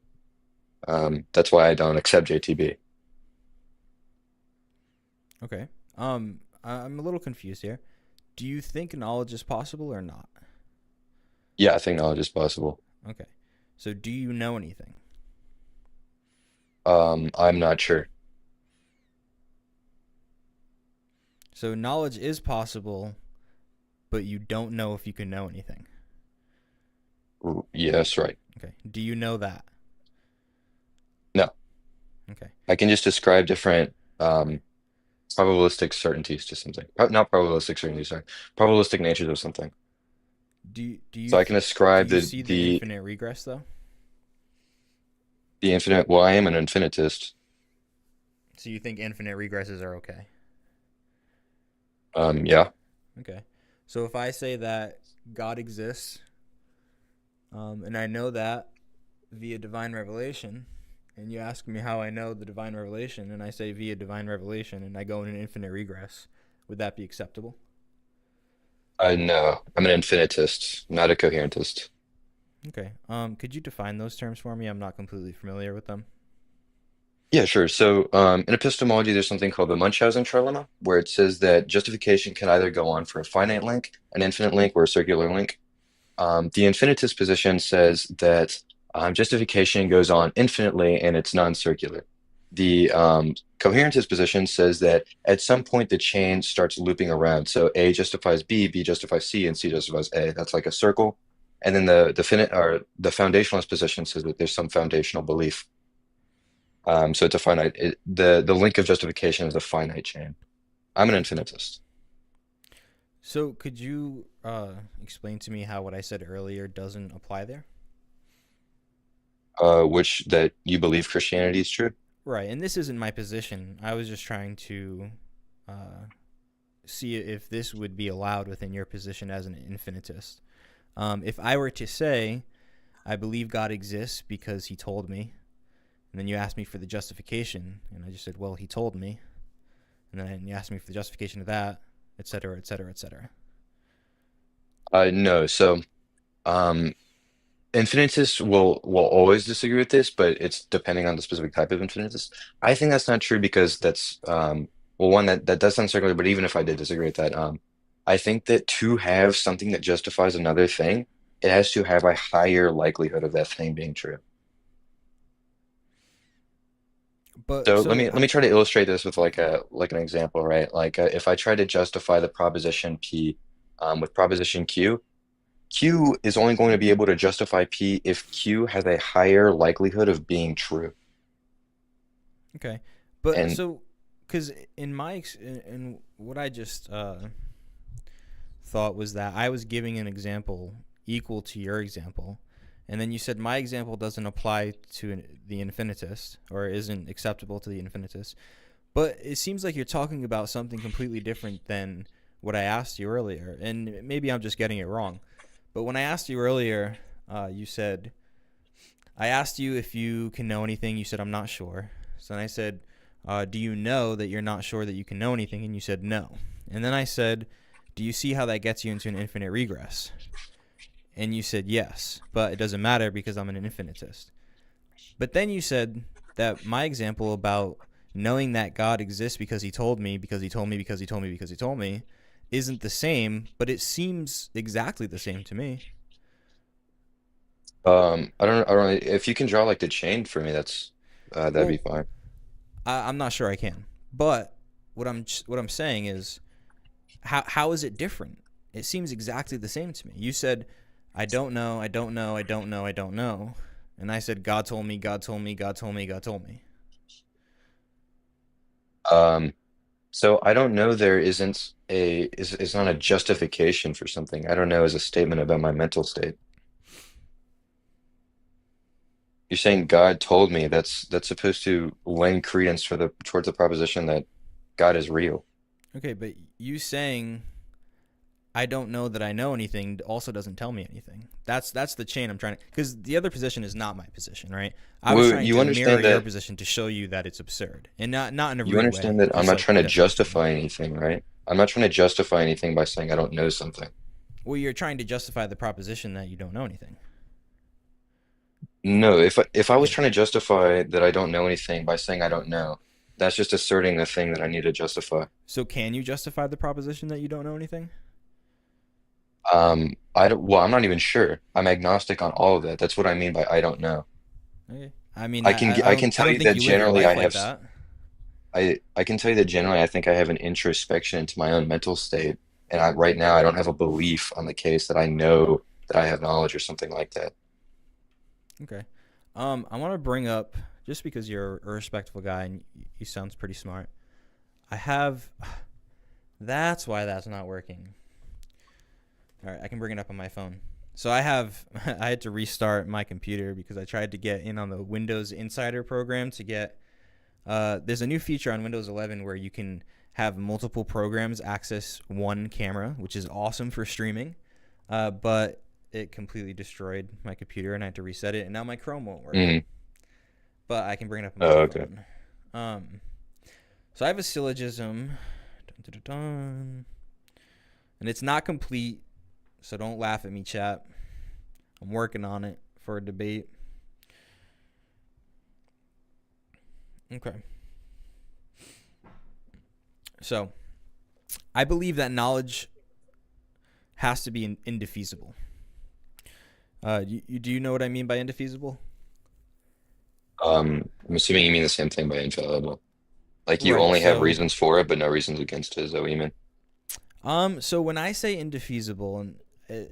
that's why I don't accept JTB. Okay. I'm a little confused here. Do you think knowledge is possible or not? Yeah, I think knowledge is possible. Okay. So do you know anything? I'm not sure. So knowledge is possible, but you don't know if you can know anything. Yes, right. Okay. Do you know that? No, Okay. I can just describe different probabilistic certainties to something. Not probabilistic certainties, sorry. Probabilistic natures of something. So I can Do ascribe you see the infinite regress though? the infinite. Well, I am an infinitist. So you think infinite regresses are okay? Yeah. Okay. So if I say that God exists, and I know that via divine revelation, and you ask me how I know the divine revelation, and I say via divine revelation, and I go in an infinite regress, would that be acceptable? No, I'm an infinitist, not a coherentist. Okay. Could you define those terms for me? I'm not completely familiar with them. Yeah, sure. So, in epistemology, there's something called the Munchausen trilemma, where it says that justification can either go on for a finite link, an infinite link, or a circular link. The infinitist position says that justification goes on infinitely and it's non-circular. The coherentist position says that at some point the chain starts looping around. So A justifies B, B justifies C, and C justifies A. That's like a circle. And then the foundationalist position says that there's some foundational belief. So it's a finite. The link of justification is a finite chain. I'm an infinitist. So could you explain to me how what I said earlier doesn't apply there? Which that you believe Christianity is true. Right, and this isn't my position. I was just trying to uh, see if this would be allowed within your position as an infinitist. If I were to say, I believe God exists because he told me, and then you asked me for the justification, and I just said, well, he told me, and then you asked me for the justification of that, et cetera, et cetera, et cetera. No. So, um, infinitists will always disagree with this, but it's depending on the specific type of infinitist. I think that's not true because that's well, one that does sound circular, but even if I did disagree with that, I think that to have something that justifies another thing, it has to have a higher likelihood of that thing being true. But So so, let me try to illustrate this with like an example, right? Like if I try to justify the proposition P with proposition Q, Q is only going to be able to justify P if Q has a higher likelihood of being true. okay, but And so, because in what I just thought was that I was giving an example equal to your example, and then you said my example doesn't apply to the infinitist or isn't acceptable to the infinitist. But it seems like you're talking about something completely different than what I asked you earlier, and maybe I'm just getting it wrong. But when I asked you earlier, you said I asked you if you can know anything. You said I'm not sure. So then I said, do you know that you're not sure that you can know anything? And you said no. And then I said, do you see how that gets you into an infinite regress? And you said yes, but it doesn't matter because I'm an infinitist. But then you said that my example about knowing that God exists because he told me, because he told me, because he told me, because he told me, isn't the same, but it seems exactly the same to me. I don't. If you can draw like the chain for me, that'd be Well, fine. I'm not sure I can. But what I'm saying is, how is it different? It seems exactly the same to me. You said, I don't know, I don't know, I don't know, I don't know. And I said, God told me, God told me, God told me, God told me. Um, so I don't know. There isn't is not a justification for something. I don't know is a statement about my mental state. You're saying God told me. That's supposed to lend credence for the towards the proposition that God is real. Okay, but you saying I don't know that I know anything also doesn't tell me anything. That's the chain I'm trying to, because the other position is not my position, right? I was Well, trying you to mirror understand your that position to show you that it's absurd, and not in a you rude way, understand that I'm just not like trying to definitionally. justify anything, right? I'm not trying to justify anything by saying I don't know something. Well, you're trying to justify the proposition that you don't know anything. No, if I was Yeah. trying to justify that I don't know anything by saying I don't know, that's just asserting a thing that I need to justify. So can you justify the proposition that you don't know anything? I don't, well, I'm not even sure. I'm agnostic on all of that. That's what I mean by I don't know. Okay. I mean, I can I tell don't you think that you live your generally life like that. I can tell you that generally I think I have an introspection into my own mental state, and right now I don't have a belief on the case that I know that I have knowledge or something like that. Okay. I want to bring up, just because you're a respectful guy and you sounds pretty smart. I have. That's why that's not working. All right, I can bring it up on my phone. So I have. I had to restart my computer because I tried to get in on the Windows Insider program to get. There's a new feature on Windows 11 where you can have multiple programs access one camera, which is awesome for streaming. But it completely destroyed my computer and I had to reset it, and now my Chrome won't work. Mm. But I can bring it up on my Oh, okay. phone. So I have a syllogism, dun, dun, dun, dun. And it's not complete, so don't laugh at me, chat. I'm working on it for a debate. Okay. So I believe that knowledge has to be indefeasible. Do you know what I mean by indefeasible? I'm assuming you mean the same thing by infallible. Like you Right. only have So reasons for it, but no reasons against it. Is that what you mean? So when I say indefeasible, and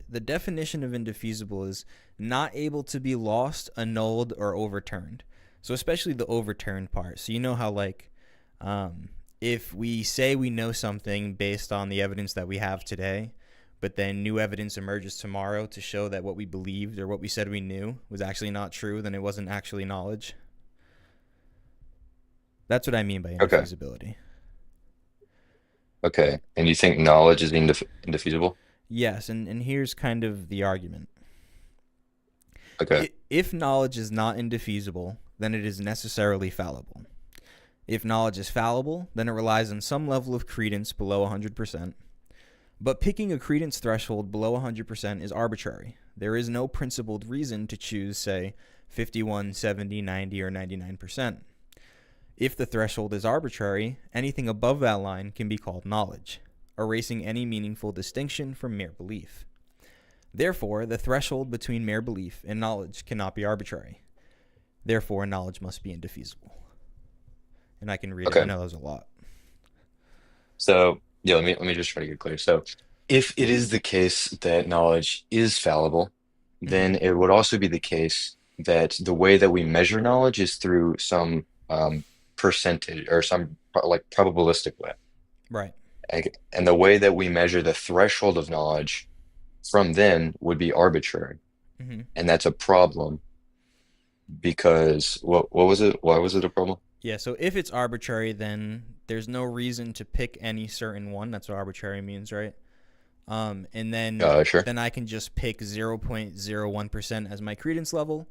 the definition of indefeasible is not able to be lost, annulled, or overturned. So especially the overturned part. So you know how if we say we know something based on the evidence that we have today, but then new evidence emerges tomorrow to show that what we believed or what we said we knew was actually not true, then it wasn't actually knowledge. That's what I mean by Okay. indefeasibility. Okay. And you think knowledge is indefeasible? Yes, and here's kind of the argument. Okay. If knowledge is not indefeasible, then it is necessarily fallible. If knowledge is fallible, then it relies on some level of credence below 100%. But picking a credence threshold below 100% is arbitrary. There is no principled reason to choose, say, 51, 70, 90, or 99%. If the threshold is arbitrary, anything above that line can be called knowledge, erasing any meaningful distinction from mere belief. Therefore, the threshold between mere belief and knowledge cannot be arbitrary. Therefore, knowledge must be indefeasible. And I can read it. I Okay. know that was a lot. So yeah, let me just try to get clear. So if it is the case that knowledge is fallible, Mm-hmm. then it would also be the case that the way that we measure knowledge is through some percentage or some like probabilistic way. Right. And the way that we measure the threshold of knowledge from then would be arbitrary. Mm-hmm. And that's a problem because what was it? Why was it a problem? Yeah, so if it's arbitrary, then there's no reason to pick any certain one. That's what arbitrary means, right? And Sure. then I can just pick 0.01% as my credence level,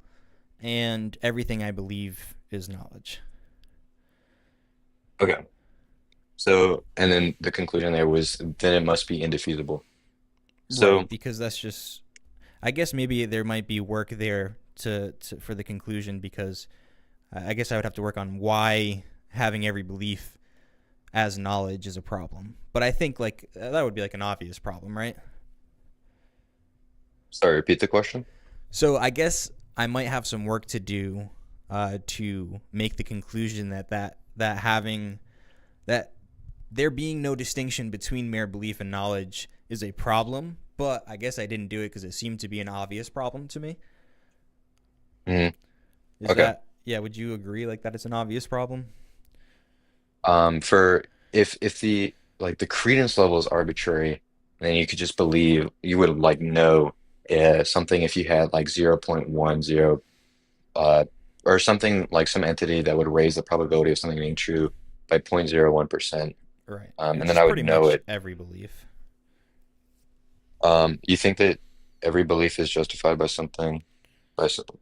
and everything I believe is knowledge. Okay. So, and then the conclusion there was then it must be indefeasible. Right, So, because that's just, I guess maybe there might be work there to for the conclusion, because I guess I would have to work on why having every belief as knowledge is a problem. But I think like that would be like an obvious problem, right? sorry, repeat the question. So I guess I might have some work to do to make the conclusion that having that there being no distinction between mere belief and knowledge is a problem. But I guess I didn't do it because it seemed to be an obvious problem to me. Hmm. Is Okay. that, yeah? Would you agree like that it's an obvious problem? For if the like the credence level is arbitrary, then you could just believe you would like know something if you had like 0.10 uh or something like some entity that would raise the probability of something being true by 0.01%. Right, And which then is I would pretty know much it. every belief. You think that every belief is justified by something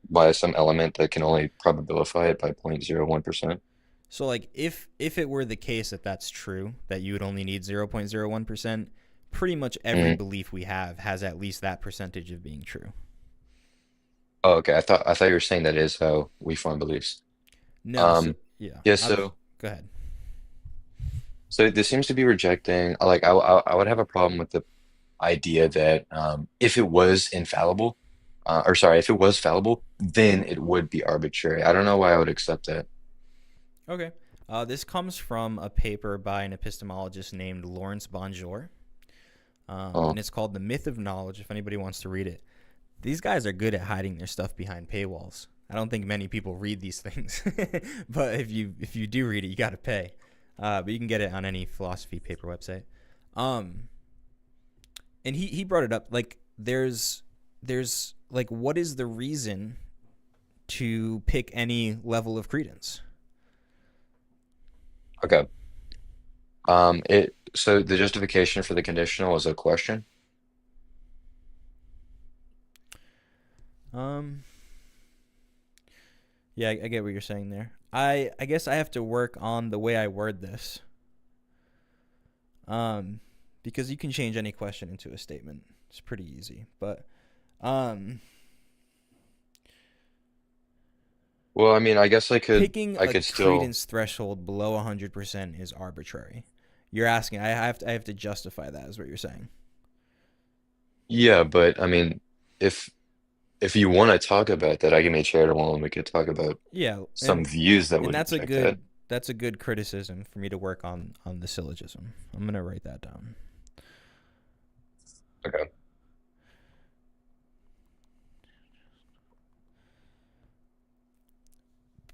by some element that can only probabilify it by 0.01%? So like if it were the case that that's true, that you would only need 0.01%, pretty much every Hmm. belief we have has at least that percentage of being true. Oh, okay. I thought you were saying that is how we form beliefs. No, so Um, yeah, yeah, I was, so go ahead. this seems to be rejecting like I would have a problem with the idea that if it was infallible, or sorry, if it was fallible, then it would be arbitrary. I don't know why I would accept that. Okay. This comes from a paper by an epistemologist named Lawrence Bonjour, and Oh, it's called "The Myth of Knowledge." If anybody wants to read it, these guys are good at hiding their stuff behind paywalls. I don't think many people read these things, but if you do read it, you got to pay. But you can get it on any philosophy paper website. Um, and he brought it up like there's like what is the reason to pick any level of credence? okay. It so the justification for the conditional is a question. Um, yeah, I get what you're saying there. I guess I have to work on the way I word this. Um, because you can change any question into a statement. It's pretty easy. But um, Well, I mean, I guess picking I a could still credence threshold below 100% is arbitrary. You're asking. I have to justify that. Is what you're saying. yeah, but I mean, if if you want to talk about that, I can make charitable and we could talk about Yeah, some views that and would that's a reject that. good criticism for me to work on the syllogism. I'm gonna write that down. Okay.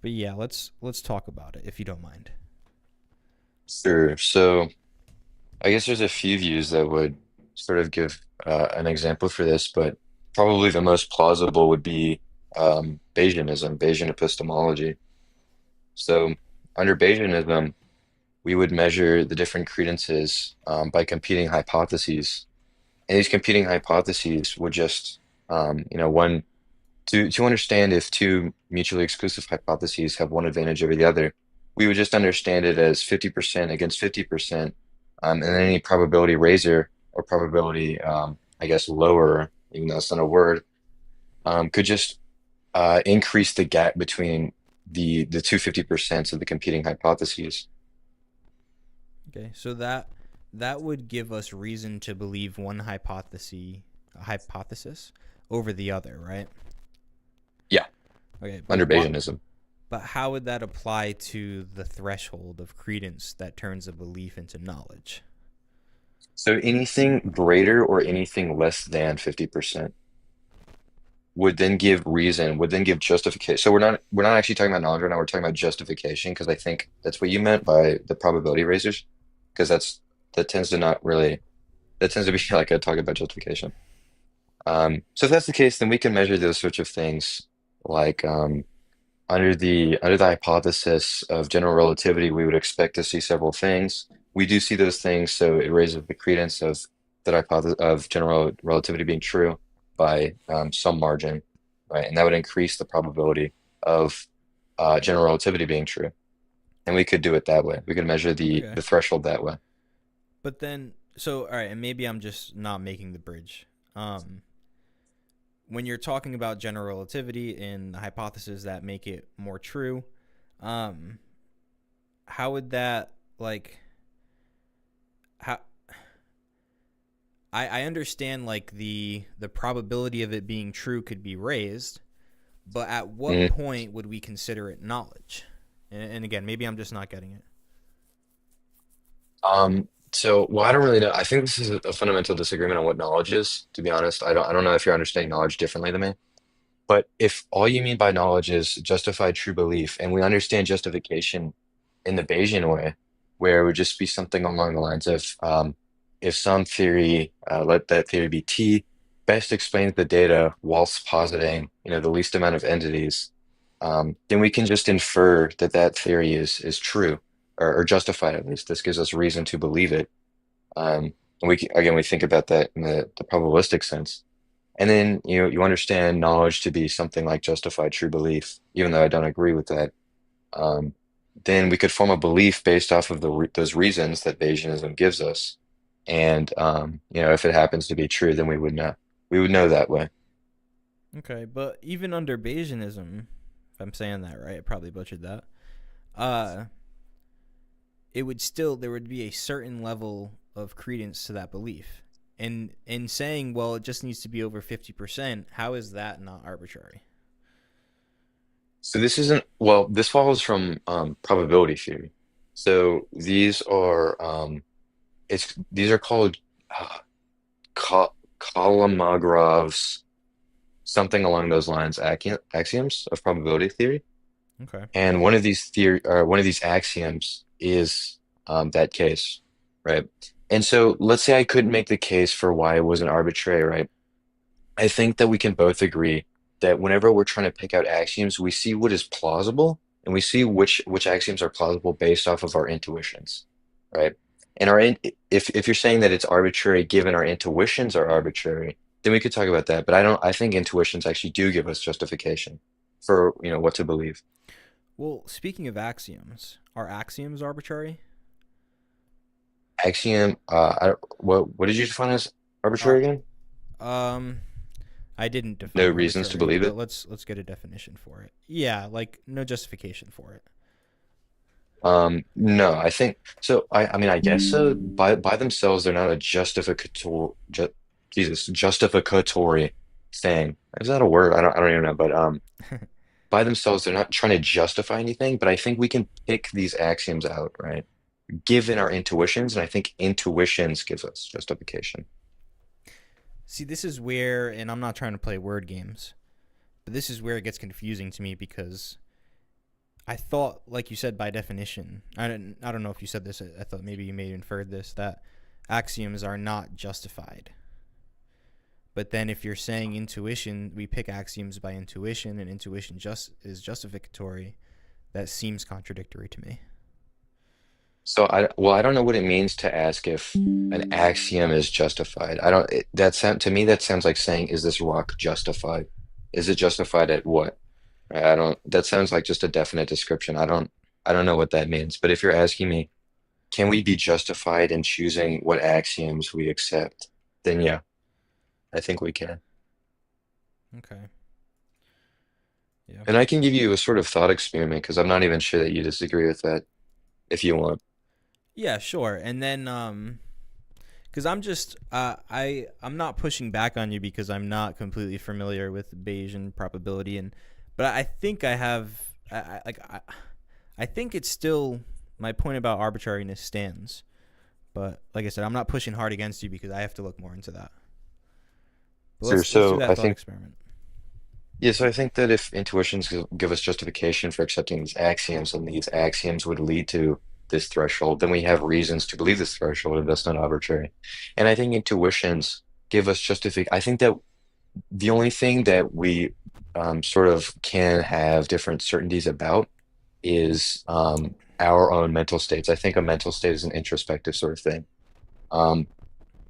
But yeah, let's talk about it if you don't mind. Sure. So I guess there's a few views that would sort of give an example for this, but probably the most plausible would be Bayesianism, Bayesian epistemology. So under Bayesianism, we would measure the different credences by competing hypotheses. And these competing hypotheses would just, one to understand if two mutually exclusive hypotheses have one advantage over the other, we would just understand it as 50% against 50%, and then any probability raiser or probability, I guess, lower, even though it's not a word, could just increase the gap between the two 50% of the competing hypotheses. Okay, so that would give us reason to believe one hypothesis over the other, right? Yeah, Okay, but under what? Bayesianism. But how would that apply to the threshold of credence that turns a belief into knowledge? So anything greater or anything less than 50% would then give justification. So we're not actually talking about knowledge right now, we're talking about justification because I think that's what you meant by the probability raisers, because that tends to not really that tends to be like a talk about justification. So if that's the case, then we can measure those sorts of things like under the hypothesis of general relativity, we would expect to see several things. We do see those things, so it raises the credence of that hypothesis of general relativity being true by some margin, right? And that would increase the probability of general relativity being true. and we could do it that way. We could measure Okay. the threshold that way. But then, so all right, and maybe I'm just not making the bridge. When you're talking about general relativity and the hypotheses that make it more true, um, how would that like how I understand like the probability of it being true could be raised, but at what Mhm. point would we consider it knowledge? And again, maybe I'm just not getting it. So, well, I don't really know. I think this is a fundamental disagreement on what knowledge is, to be honest. I don't know if you're understanding knowledge differently than me. But if all you mean by knowledge is justified true belief, and we understand justification in the Bayesian way, where it would just be something along the lines of if some theory, let that theory be T, best explains the data whilst positing, the least amount of entities, then we can just infer that that theory is true or justified at least. This gives us reason to believe it. And again, we think about that in the probabilistic sense. And then you understand knowledge to be something like justified true belief, even though I don't agree with that. Um, then we could form a belief based off of those reasons that Bayesianism gives us. And if it happens to be true, then we would know. We would know that way. Okay, but even under Bayesianism, if I'm saying that right, I probably butchered that. Uh, it would still there would be a certain level of credence to that belief. And in saying, well, it just needs to be over 50%, how is that not arbitrary? So this isn't, well, this follows from probability theory. So these are called uh, Kolmogorov's something along those lines axioms of probability theory. Okay. And one of these axioms is that case, right? And so let's say I couldn't make the case for why it wasn't arbitrary, right? I think that we can both agree that whenever we're trying to pick out axioms, we see what is plausible and we see which axioms are plausible based off of our intuitions, right? And if you're saying that it's arbitrary given our intuitions are arbitrary, then we could talk about that. But I think intuitions actually do give us justification for, what to believe. Well, speaking of axioms, are axioms arbitrary? Axiom, what did you define as Uh, arbitrary again? um, I didn't No define reasons to arbitrary, believe but it. let's get a definition for it. Yeah, like no justification for it. No, I think so. I mean, I guess so. By themselves, they're not a justificatory thing. Is that a word? I don't even know. But by themselves, they're not trying to justify anything. But I think we can pick these axioms out, right? Given our intuitions, and I think intuitions gives us justification. See, this is where, and I'm not trying to play word games, but this is where it gets confusing to me because I thought, like you said, by definition, I don't know if you said this. I thought maybe you may have inferred this that axioms are not justified. But then, if you're saying intuition, we pick axioms by intuition, and intuition just is justificatory. That seems contradictory to me. So I don't know what it means to ask if an axiom is justified. I don't, to me, that sounds like saying, is this rock justified? Is it justified at what? I don't, that sounds like just a definite description. I don't know what that means. But if you're asking me, can we be justified in choosing what axioms we accept? Then yeah, I think we can. Okay. Yeah. And I can give you a sort of thought experiment because I'm not even sure that you disagree with that if you want. Yeah, sure. And then because I'm just I'm not pushing back on you because I'm not completely familiar with Bayesian probability but I think I have I think it's still my point about arbitrariness stands. But like I said, I'm not pushing hard against you because I have to look more into that. But Sure. let's do So that I thought think experiment. Yeah, so I think that if intuitions give us justification for accepting these axioms, and these axioms would lead to this threshold, then we have reasons to believe this threshold, and that's not arbitrary. And I think intuitions give us justification. I think that the only thing that we sort of can have different certainties about is our own mental states. I think a mental state is an introspective sort of thing. Um,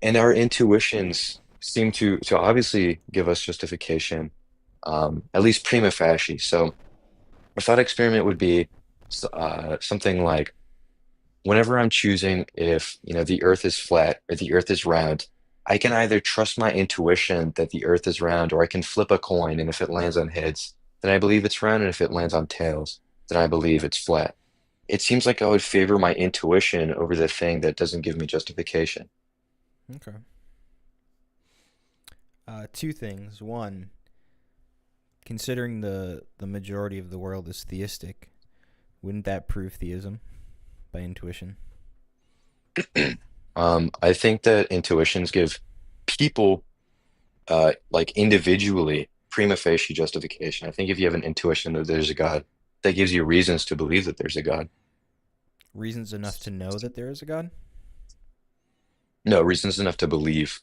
and our intuitions seem to obviously give us justification, at least prima facie. So a thought experiment would be something like whenever I'm choosing if, the earth is flat or the earth is round, I can either trust my intuition that the earth is round, or I can flip a coin, and if it lands on heads, then I believe it's round, and if it lands on tails, then I believe it's flat. It seems like I would favor my intuition over the thing that doesn't give me justification. Okay. Two things. One, considering the majority of the world is theistic, wouldn't that prove theism by intuition? I think that intuitions give people, like individually, prima facie justification. I think if you have an intuition that there's a God, that gives you reasons to believe that there's a God. Reasons enough to know that there is a God? No, reasons enough to believe.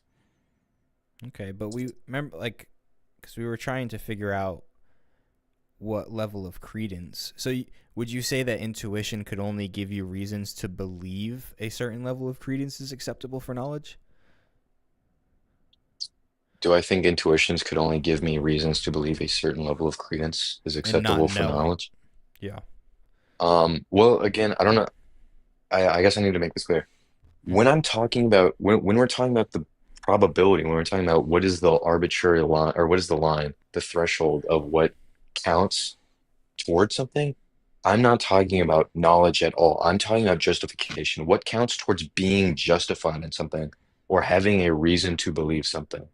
Okay, but we remember, like, because we were trying to figure out what level of credence. So would you say that intuition could only give you reasons to believe a certain level of credence is acceptable for knowledge? Do I think intuitions could only give me reasons to believe a certain level of credence is And not acceptable for knowing. knowledge? Yeah. Well, again, I don't know. I guess I need to make this clear. Mm-hmm. When I'm talking about when we're talking about the probability, when we're talking about what is the arbitrary line, or what is the line, the threshold of what counts towards something, I'm not talking about knowledge at all. I'm talking about justification. What counts towards being justified in something or having a reason to believe something,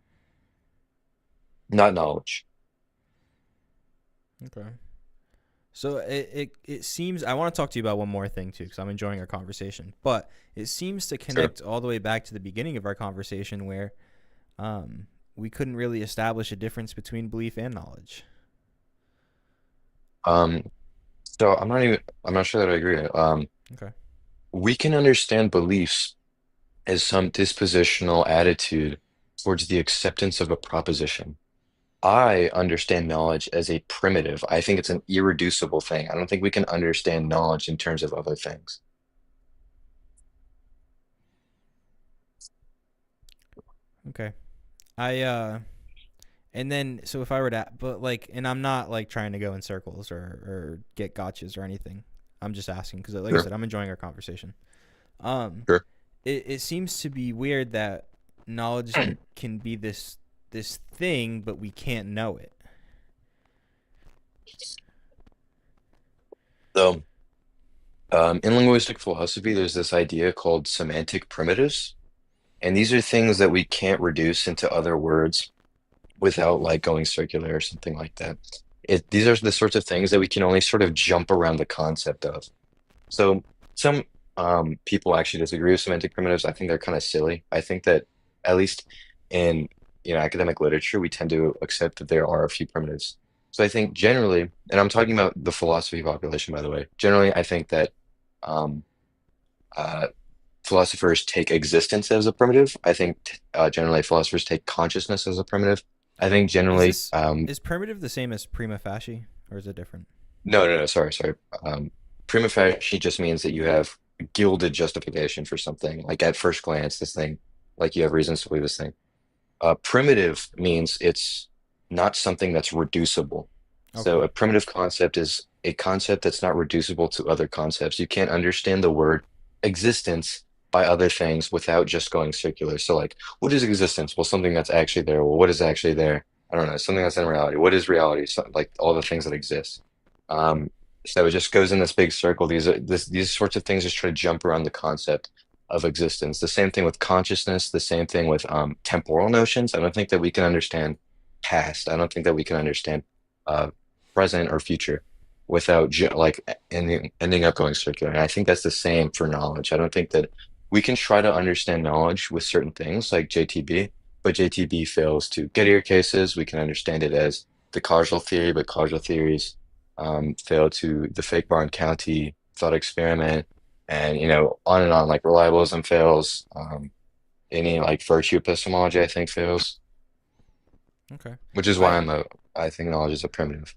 not knowledge. Okay. So it seems I want to talk to you about one more thing too, because I'm enjoying our conversation. But it seems to Sure. connect all the way back to the beginning of our conversation, where we couldn't really establish a difference between belief and knowledge. Um, so I'm not sure that I agree. Okay. We can understand beliefs as some dispositional attitude towards the acceptance of a proposition. I understand knowledge as a primitive. I think it's an irreducible thing. I don't think we can understand knowledge in terms of other things. Okay. I and then so if I were to, but like, and I'm not like trying to go in circles or get gotchas or anything. I'm just asking because, like I Sure, said, I'm enjoying our conversation. Um, sure. it seems to be weird that knowledge can be this thing, but we can't know it. So, in linguistic philosophy, there's this idea called semantic primitives, and these are things that we can't reduce into other words without like going circular or something like that. These are the sorts of things that we can only sort of jump around the concept of. So some people actually disagree with semantic primitives. I think they're kind of silly. I think that at least in academic literature, we tend to accept that there are a few primitives. So I think generally, and I'm talking about the philosophy population, by the way. Generally, I think that um, uh, philosophers take existence as a primitive. I think generally philosophers take consciousness as a primitive. I think Is generally, this is primitive the same as prima facie, or is it different? no, no, no, sorry, sorry. Prima facie just means that you have gilded justification for something. Like at first glance, this thing, like you have reasons to believe this thing. Primitive means it's not something that's reducible. So Okay. a primitive concept is a concept that's not reducible to other concepts. You can't understand the word existence by other things without just going circular. So like, what is existence? Well, something that's actually there. Well, what is actually there? I don't know. Something that's in reality. What is reality? So, like all the things that exist. Um, so it just goes in this big circle. These sorts of things just try to jump around the concept of existence. The same thing with consciousness, the same thing with temporal notions. I don't think that we can understand past. I don't think that we can understand uh, present or future without like ending up going circular. And I think that's the same for knowledge. I don't think that we can try to understand knowledge with certain things like JTB, but JTB fails to get ear cases. We can understand it as the causal theory, but causal theories fail to the fake Barn County thought experiment, and on and on. Like reliabilism fails. Any like virtue epistemology, I think, fails, Okay. which is why I I think knowledge is a primitive.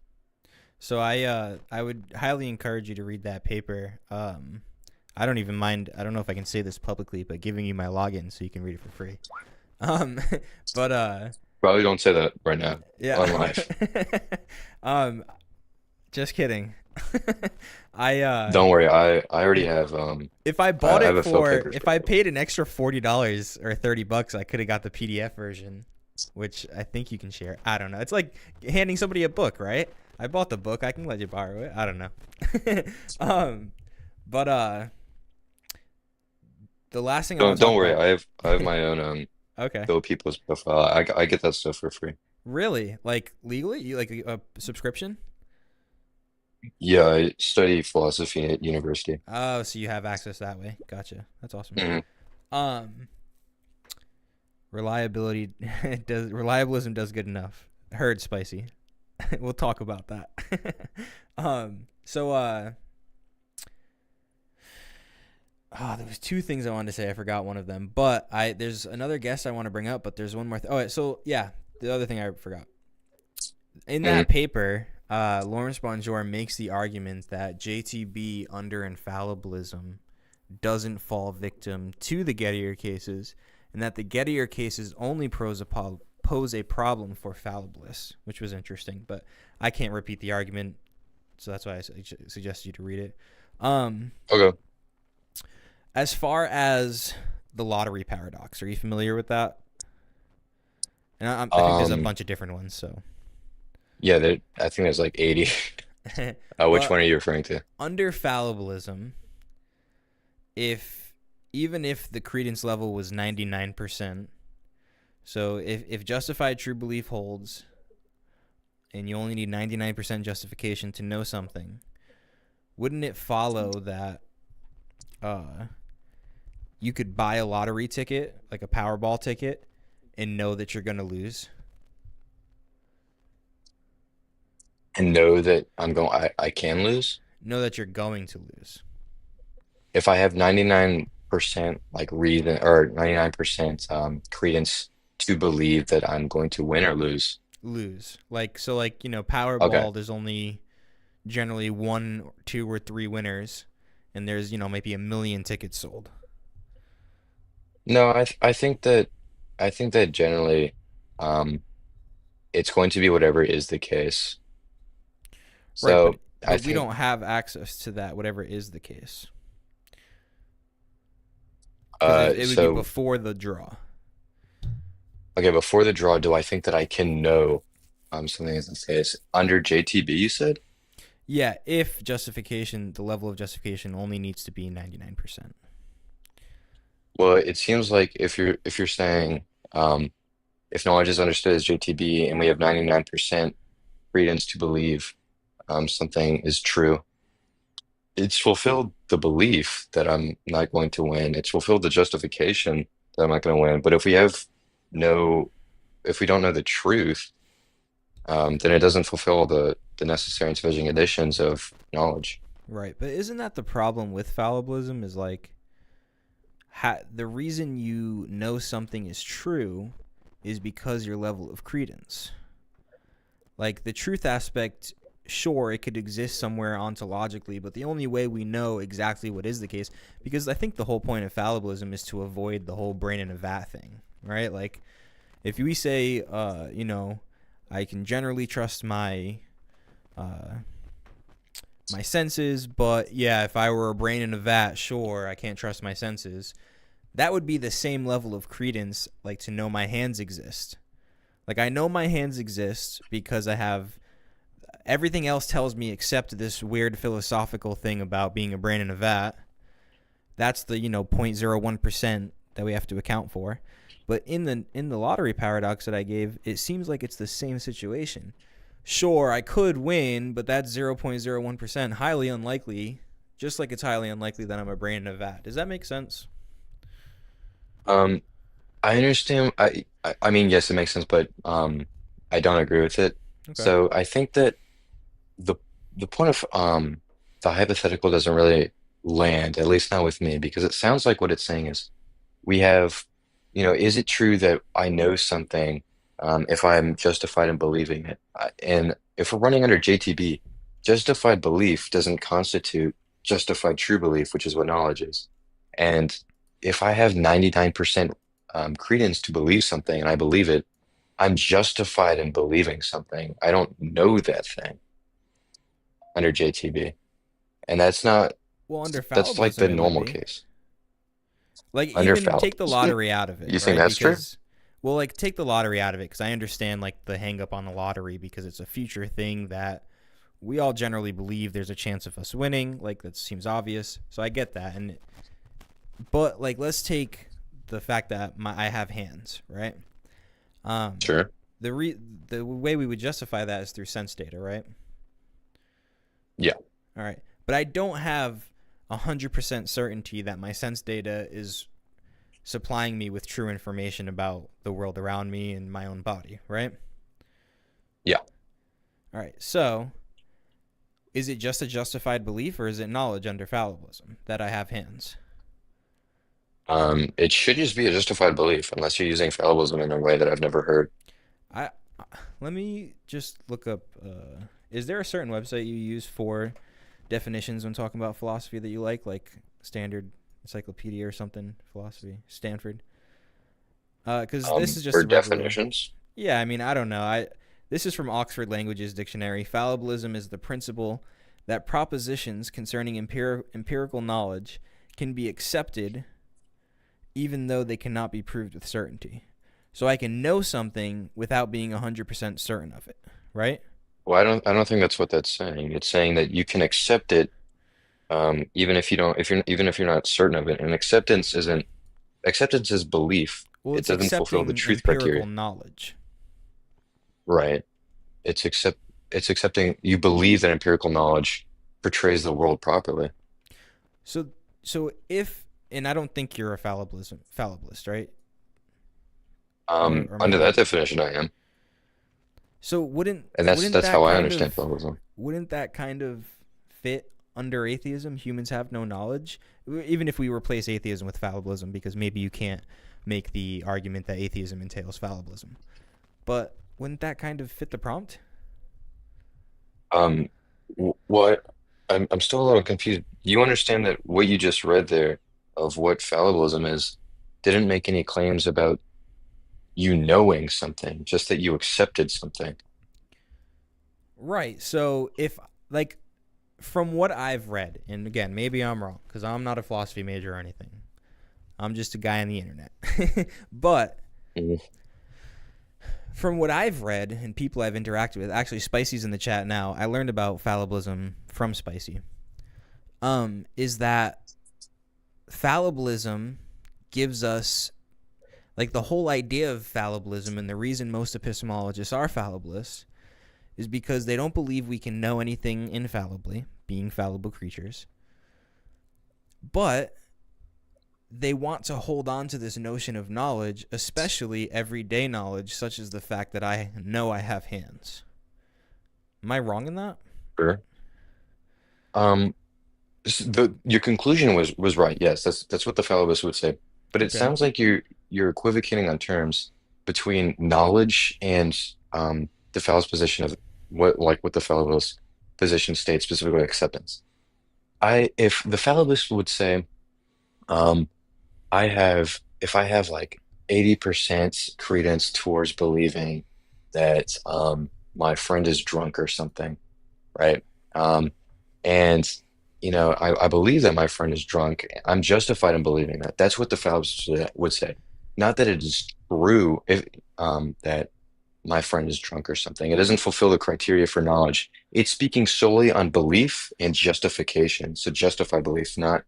So I would highly encourage you to read that paper. I don't even mind. I don't know if I can say this publicly, but giving you my login so you can read it for free. Um, but Probably don't say that right now yeah. on live. um, just kidding. I Don't worry, I already have if I bought I have it a Phil for paper if for I you. paid an extra $40 or $30, I could have got the PDF version, which I think you can share. I don't know. It's like handing somebody a book, right? I bought the book. I can let you borrow it. I don't know. um, but the last thing I want to Don't talk worry, about. I have my own Okay. Phil People's profile. I get that stuff for free. Really? Like legally? You like a subscription? Yeah, I study philosophy at university. Oh, so you have access that way. Gotcha. That's awesome. Hmm. Um, reliability does reliabilism does good enough. Heard spicy. We'll talk about that. So oh, there was two things I wanted to say. I forgot one of them, but there's another guest I want to bring up, but there's one more. So yeah, the other thing I forgot in Hmm. that paper, Lawrence Bonjour makes the argument that JTB under infallibilism doesn't fall victim to the Gettier cases, and that the Gettier cases only pose a problem for fallibilists, which was interesting. But I can't repeat the argument, so that's why I suggest you to read it. Okay. As far as the lottery paradox, are you familiar with that? And I think there's a Um, bunch of different ones. So, yeah, I think there's like 80. Which well, one are you referring to? under fallibilism, if even if the credence level was 99%, so if justified true belief holds, and you only need 99% justification to know something, wouldn't it follow that you could buy a lottery ticket, like a Powerball ticket, and know that you're going to lose? And know that I can lose Know that you're going to lose. if I have 99% like reason or 99% credence to believe that I'm going to win or lose. Lose. Like, so, like, Okay. Powerball, there's only generally one, two, or three winners, and there's, maybe a million tickets sold. No, I think that generally um it's going to be whatever is the case. Right, but So I but we think don't have access to that, whatever is the case, because it would be so before the draw. okay, before the draw, do I think that I can know something is the case? Under JTB, you said? Yeah, if justification, the level of justification only needs to be 99%. Well, it seems like if you're saying if knowledge is understood as JTB and we have 99% credence to believe something is true, it's fulfilled the belief that I'm not going to win. It's fulfilled the justification that I'm not going to win. But no, if we don't know the truth, then it doesn't fulfill the necessary and sufficient conditions of knowledge. Right, but isn't that the problem with fallibilism? Is like the reason you know something is true is because your level of credence. Like the truth aspect, sure, it could exist somewhere ontologically, but the only way we know exactly what is the case, because I think the whole point of fallibilism is to avoid the whole brain in a vat thing, right? Like if we say, I can generally trust uh, my senses, but yeah, if I were a brain in a vat, sure, I can't trust my senses. That would be the same level of credence, like to know my hands exist. Like I know my hands exist because I have everything else tells me except this weird philosophical thing about being a brain in a vat. That's the 0.01% that we have to account for. But in the lottery paradox that I gave, it seems like it's the same situation. Sure, I could win, but that's 0.01%, highly unlikely. Just like it's highly unlikely that I'm a brain in a vat. Does that make sense? Um, I understand. I mean, yes, it makes sense, but I don't agree with it. Okay. So I think that the the point of the hypothetical doesn't really land, at least not with me, because it sounds like what it's saying is we have, is it true that I know something if I'm justified in believing it? And if we're running under JTB, justified belief doesn't constitute justified true belief, which is what knowledge is. And if I have 99% credence to believe something and I believe it, I'm justified in believing something. I don't know that thing. under JTB, and that's not Well, under that's like the fallibilism, it would normal be. case Like, under even take the fallibilism. lottery out of it, You think right? that's true? Because, well, like, take the lottery out of it, because I understand, like, the hang up on the lottery, because it's a future thing that we all generally believe there's a chance of us winning. Like, that seems obvious. So I get that. But, like, let's take the fact that I have hands, right? Um, Sure. the way we would justify that is through sense data, right? Yeah. All right. But I don't have 100% certainty that my sense data is supplying me with true information about the world around me and my own body, right? Yeah. All right. So, is it just a justified belief, or is it knowledge under fallibilism that I have hands? It should just be a justified belief, unless you're using fallibilism in a way that I've never heard. I Let me just look up. Is there a certain website you use for definitions when talking about philosophy that you like Standard Encyclopedia or something? Philosophy, Stanford. Because this is just For a regular. definitions. Yeah, I mean, I don't know. This is from Oxford Languages Dictionary. Fallibilism is the principle that propositions concerning empirical knowledge can be accepted even though they cannot be proved with certainty. So I can know something without being 100% certain of it, right? Well, I don't think that's what that's saying. It's saying that you can accept it, even if you don't, if you're even if you're not certain of it. And acceptance is belief. Well, It it's doesn't fulfill the accepting truth empirical criteria, knowledge. right? It's accept it's accepting you believe that empirical knowledge portrays the world properly. So so if, and I don't think you're a fallibilist, right? Or am I Under that wrong? definition, I am, So and wouldn't that's that how I kind understand of fallibilism. wouldn't that kind of fit under atheism? Humans have no knowledge. Even if we replace atheism with fallibilism, because maybe you can't make the argument that atheism entails fallibilism. But wouldn't that kind of fit the prompt? Um, what I'm still a little confused. You understand that what you just read there of what fallibilism is didn't make any claims about you knowing something, just that you accepted something. Right. So if, like, from what I've read, and again, maybe I'm wrong because I'm not a philosophy major or anything. I'm just a guy on the internet. But Mhm. from what I've read and people I've interacted with, actually, Spicy's in the chat now. I learned about fallibilism from Spicy. Is that fallibilism gives us, like, the whole idea of fallibilism, and the reason most epistemologists are fallibilists is because they don't believe we can know anything infallibly, being fallible creatures, but they want to hold on to this notion of knowledge, especially everyday knowledge, such as the fact that I know I have hands. Am I wrong in that? Sure. Um, your conclusion was right. Yes, that's what the fallibus would say. But it Okay. sounds like you're equivocating on terms between knowledge and the fallibus position of what the fallibus position states, specifically acceptance. I If the fallibus would say, um, if I have like 80% credence towards believing that my friend is drunk or something, right? Um, and I believe that my friend is drunk. I'm justified in believing that. That's what the fallacy would say. Not that it is true if that my friend is drunk or something. It doesn't fulfill the criteria for knowledge. It's speaking solely on belief and justification. So justify belief, not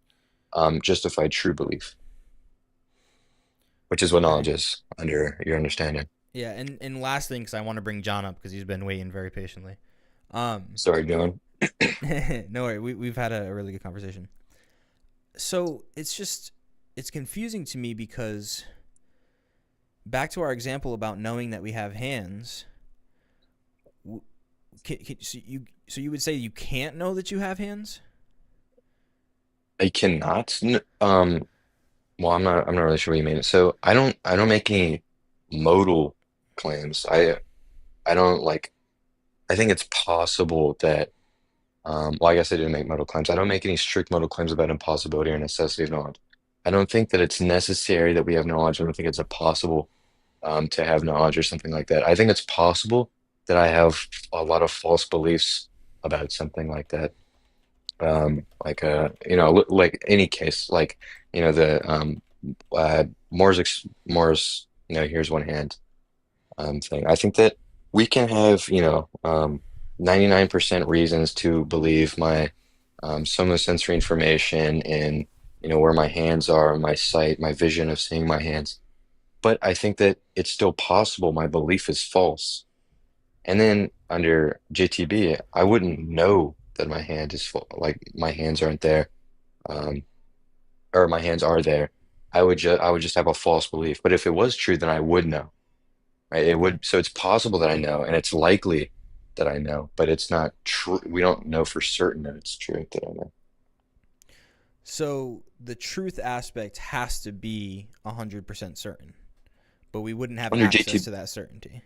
justify true belief, which is what knowledge Okay. is under your understanding. Yeah, and last thing, because I want to bring John up because he's been waiting very patiently. Um, Sorry, Dylan. no worry, we've had a really good conversation. So it's confusing to me because back to our example about knowing that we have hands. So you would say you can't know that you have hands? I cannot. Well, I'm not really sure what you mean. So I don't make any modal claims. I don't like. I think it's possible that. Well, I guess I didn't make modal claims. I don't make any strict modal claims about impossibility or necessity of knowledge. I don't think that it's necessary that we have knowledge. I don't think it's a possible to have knowledge or something like that. I think it's possible that I have a lot of false beliefs about something like that. Like any case, like, the Moore's, here's one hand thing. I think that we can have, 99% reasons to believe my somatosensory information in, where my hands are, my sight, my vision of seeing my hands. But I think that it's still possible my belief is false. And then under JTB, I wouldn't know that my hand is full, like my hands aren't there, um, or my hands are there. I would just have a false belief. But if it was true, then I would know, right? It Okay. would. So it's possible that I know, and it's likely that I know, but it's not true. We don't know for certain that it's true that I know. So the truth aspect has to be 100% certain, but we wouldn't have Under access JTB, to that certainty.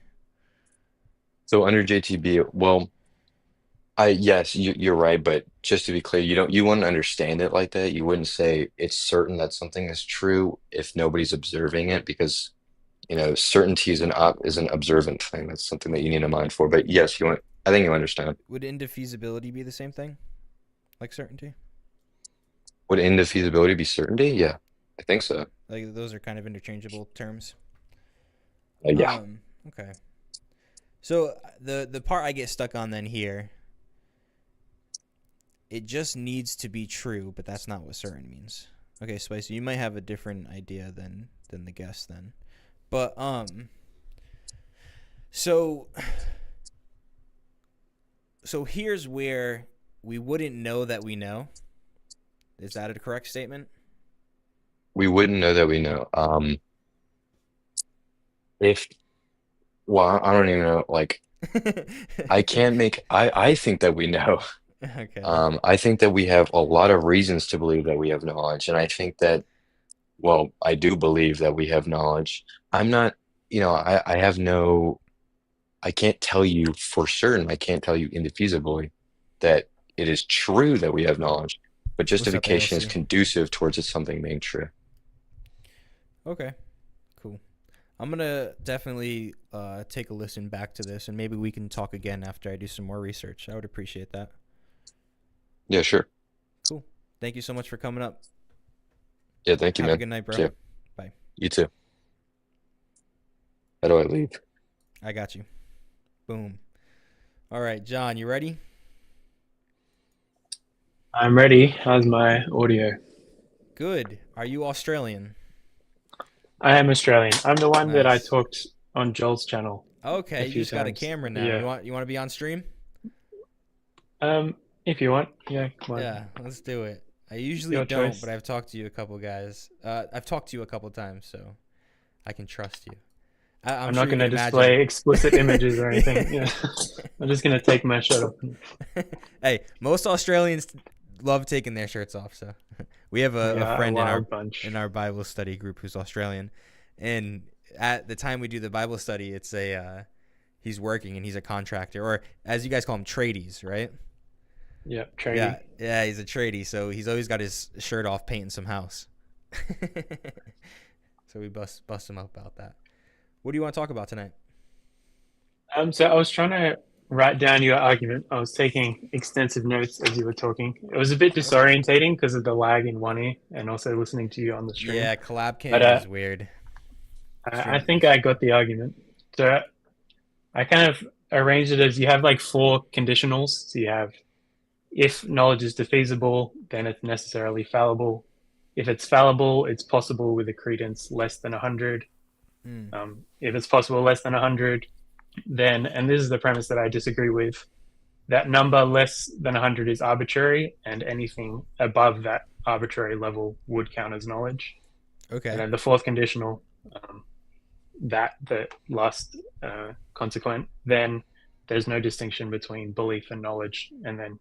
so under JTB, well, yes, you're right, but just to be clear, you wouldn't understand it like that. You wouldn't say it's certain that something is true if nobody's observing it, because certainty is an observant thing. That's something that you need to mind for. But yes, I think you understand. Would indefeasibility be the same thing, like certainty? Would indefeasibility be certainty? Yeah, I think so. Like those are kind of interchangeable terms. Yeah. Okay. So the part I get stuck on then here, it just needs to be true, but that's not what certain means. Okay, Spicy, you might have a different idea than the guest then. But so so here's where we wouldn't know that we know. Is that a correct statement? We wouldn't know that we know. If Well, I don't even know. Like, I can't make. I think that we know. Okay. I think that we have a lot of reasons to believe that we have knowledge, and I think that, well, I do believe that we have knowledge. I'm not, I have no, I can't tell you for certain, I can't tell you indefeasibly that it is true that we have knowledge, but What's up, justification is ALC? conducive towards it something being true. Okay. Cool. I'm gonna definitely take a listen back to this, and maybe we can talk again after I do some more research. I would appreciate that. Yeah, sure. Cool. Thank you so much for coming up. Yeah, thank you, Have a man. good night, bro. See ya. Bye. You too. How do I leave? I got you. Boom. All right, John, you ready? I'm ready. How's my audio? Good. Are you Australian? I am Australian. I'm the one that I Nice. talked on Joel's channel Okay, a you few just got a times. camera now. Yeah. You want to be on stream? If you want, yeah, come on. Yeah, let's do it. I usually Your don't, choice. but I've talked to you a couple guys. I've talked to you a couple times, so I can trust you. I'm I'm sure not you going to can display imagine. explicit images or anything. Yeah. I'm just going to take my shirt off. Hey, most Australians love taking their shirts off. So we have a Yeah, friend a wild bunch. in our Bible study group who's Australian, and at the time we do the Bible study, it's he's working and he's a contractor, or as you guys call them, tradies, right? Yeah, trading. Yeah, he's a tradie, so he's always got his shirt off painting some house. So we bust him up about that. What do you want to talk about tonight? So I was trying to write down your argument. I was taking extensive notes as you were talking. It was a bit disorientating because of the lag in one ear and also listening to you on the stream. Yeah, collab cam But is weird. I think I got the argument. So I kind of arranged it as you have like 4 conditionals. So you have, if knowledge is defeasible, then it's necessarily fallible. If it's fallible, it's possible with a credence less than 100. If it's possible less than 100, then, and this is the premise that I disagree with, that number less than 100 is arbitrary, and anything above that arbitrary level would count as knowledge. Okay. And then the 4th conditional, the last consequent, then there's no distinction between belief and knowledge, and then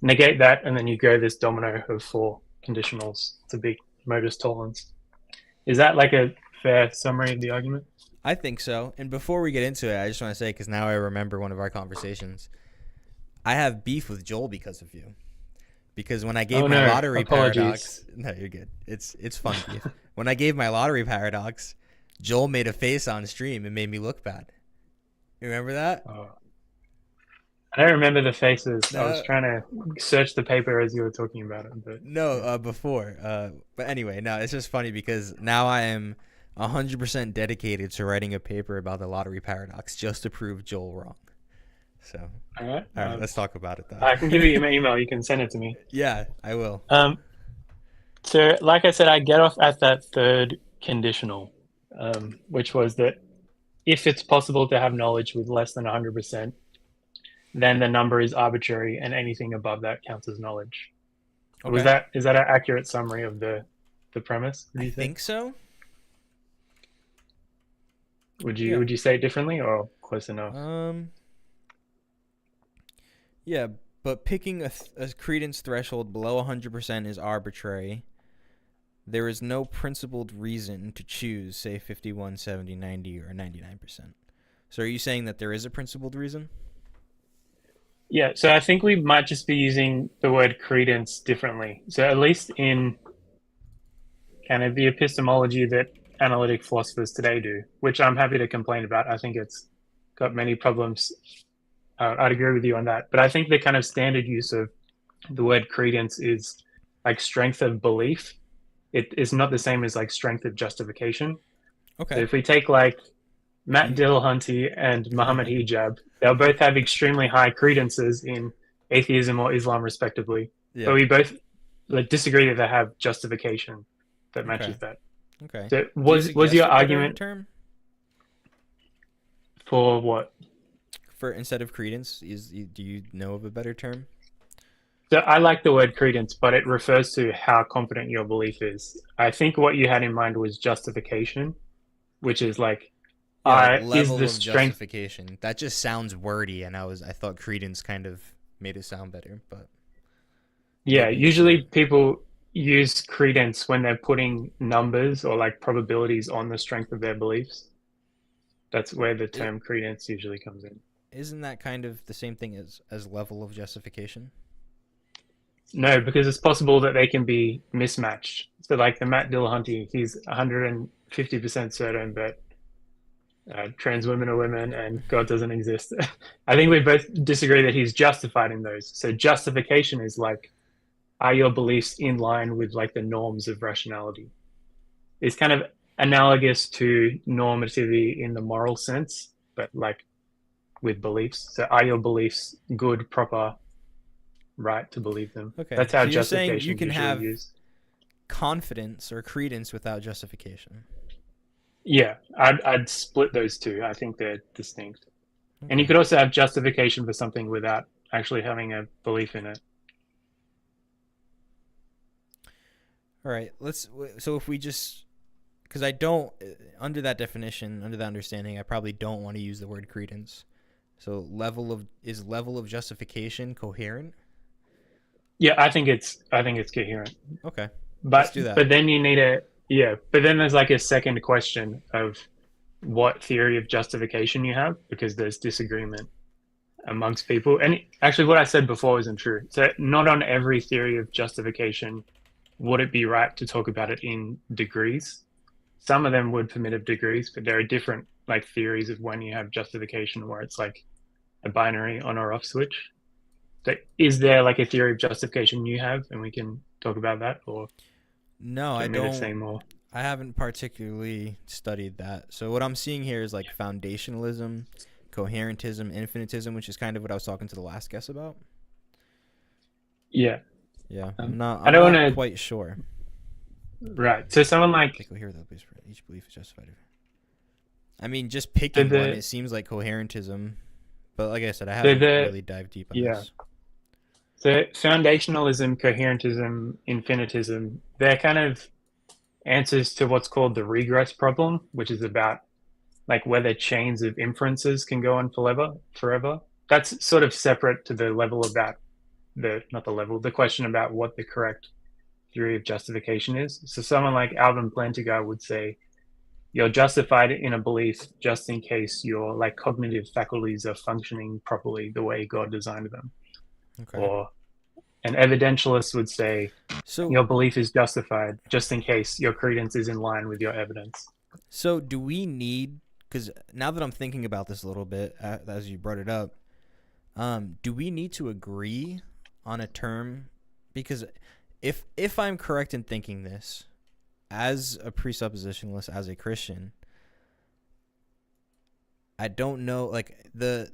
negate that, and then you go this domino of 4 conditionals to big modus tollens. Is that like a fair summary of the argument? I think so. And before we get into it, I just want to say, because now I remember one of our conversations, I have beef with Joel because of you. Because when I gave my lottery paradox, no, you're good. It's fun beef. When I gave my lottery paradox, Joel made a face on stream and made me look bad. You remember that? I don't remember the faces. I was No. trying to search the paper as you were talking about it, but No, yeah. before. But anyway, no, it's just funny because now I am 100% dedicated to writing a paper about the lottery paradox just to prove Joel wrong. So, All right. all right, let's talk about it I can give you though. my email. You can send it to me. Yeah, I will. So, like I said, I get off at that third conditional, which was that if it's possible to have knowledge with less than 100%, then the number is arbitrary, and anything above that counts as knowledge. Okay. Is that an accurate summary of the premise? I think so. Would Yeah. you say it differently or close enough? Yeah, but picking a credence threshold below 100% is arbitrary. There is no principled reason to choose, say, 51, 70, 90, or 99%. So are you saying that there is a principled reason? Yeah, so I think we might just be using the word credence differently. So at least in kind of the epistemology that analytic philosophers today do, which I'm happy to complain about. I think it's got many problems. I'd agree with you on that. But I think the kind of standard use of the word credence is like strength of belief. It is not the same as like strength of justification. Okay. So if we take like Matt Dillahunty and Muhammad Hijab, they'll both have extremely high credences in atheism or Islam, respectively. Yeah. But we both like disagree that they have justification that matches that. Okay. So was your argument term for what? For instead of credence, do you know of a better term? So I like the word credence, but it refers to how confident your belief is. I think what you had in mind was justification, which is like, level is the of strength. Justification. That just sounds wordy, and I thought credence kind of made it sound better, but yeah, usually people use credence when they're putting numbers or like probabilities on the strength of their beliefs. That's where the term credence usually comes in. Isn't that kind of the same thing as level of justification? No, because it's possible that they can be mismatched. So like the Matt Dillahunty, he's 150% certain that trans women are women and God doesn't exist. I think we both disagree that he's justified in those. So justification is like, are your beliefs in line with like the norms of rationality? It's kind of analogous to normativity in the moral sense, but like with beliefs. So are your beliefs good, proper, right to believe them? Okay. That's how so you're saying justification you can usually have used. Confidence or credence without justification. Yeah, I'd split those two. I think they're distinct. Okay. And you could also have justification for something without actually having a belief in it. All right, so if we just, because I don't, under that definition, under that understanding, I probably don't want to use the word credence. So is level of justification coherent? Yeah, I think it's coherent. Okay. But let's do that. But then you need but then there's like a second question of what theory of justification you have, because there's disagreement amongst people. And actually what I said before isn't true. So not on every theory of justification would it be right to talk about it in degrees. Some of them would permit of degrees, but there are different like theories of when you have justification where it's like a binary on or off switch. So is there like a theory of justification you have, and we can talk about that? Or no, I don't. Say more? I haven't particularly studied that. So what I'm seeing here is like foundationalism, coherentism, infinitism, which is kind of what I was talking to the last guest about. Yeah. Yeah, I'm not quite sure. Right. So someone like each belief is justified. I mean, just picking one, it seems like coherentism, but like I said, I haven't really dived deep on this. So foundationalism, coherentism, infinitism, they're kind of answers to what's called the regress problem, which is about like whether chains of inferences can go on forever. That's sort of separate to the level about the question about what the correct theory of justification is. So someone like Alvin Plantinga would say, you're justified in a belief just in case your like cognitive faculties are functioning properly the way God designed them. Okay. Or an evidentialist would say, your belief is justified just in case your credence is in line with your evidence. So do we need, because now that I'm thinking about this a little bit, as you brought it up, Do we need to agree on a term? Because if I'm correct in thinking this, as a presuppositionalist, as a Christian, I don't know, like the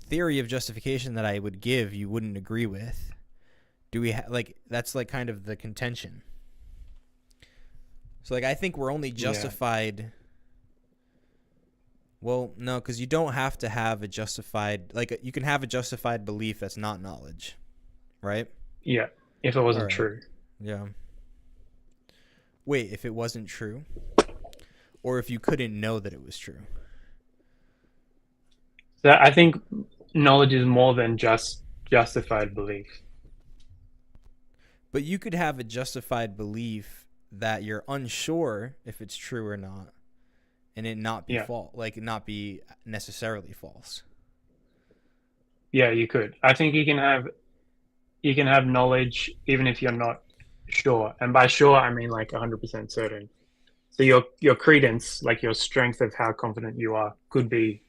theory of justification that I would give, you wouldn't agree with. Do we like that's like kind of the contention? So like I think we're only justified. Yeah. Well, no, because you don't have to have a justified, like you can have a justified belief that's not knowledge, right? Yeah, if it wasn't true. Yeah. Wait, if it wasn't true? Or if you couldn't know that it was true? So I think knowledge is more than just justified belief. But you could have a justified belief that you're unsure if it's true or not, and it not be false, like not be necessarily false. Yeah, you could. I think you can have knowledge even if you're not sure, and by sure I mean like 100% certain. So your credence, like your strength of how confident you are, could be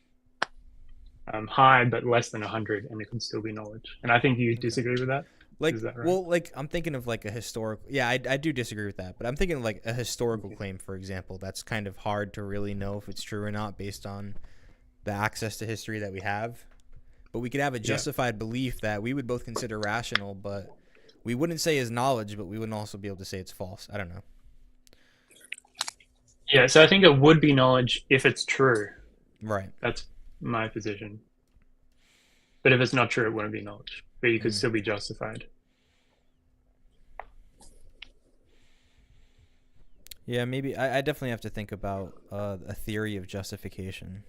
high but less than 100, and it can still be knowledge. And I think you disagree with that. Like, is that right? Well, like I'm thinking of like a historical. Yeah, I do disagree with that, but I'm thinking of like a historical claim, for example. That's kind of hard to really know if it's true or not based on the access to history that we have. But we could have a justified belief that we would both consider rational, but we wouldn't say is knowledge, but we wouldn't also be able to say it's false. I don't know. Yeah, so I think it would be knowledge if it's true. Right. That's my position. But if it's not true, it wouldn't be knowledge. But you could still be justified. Yeah, maybe I definitely have to think about a theory of justification.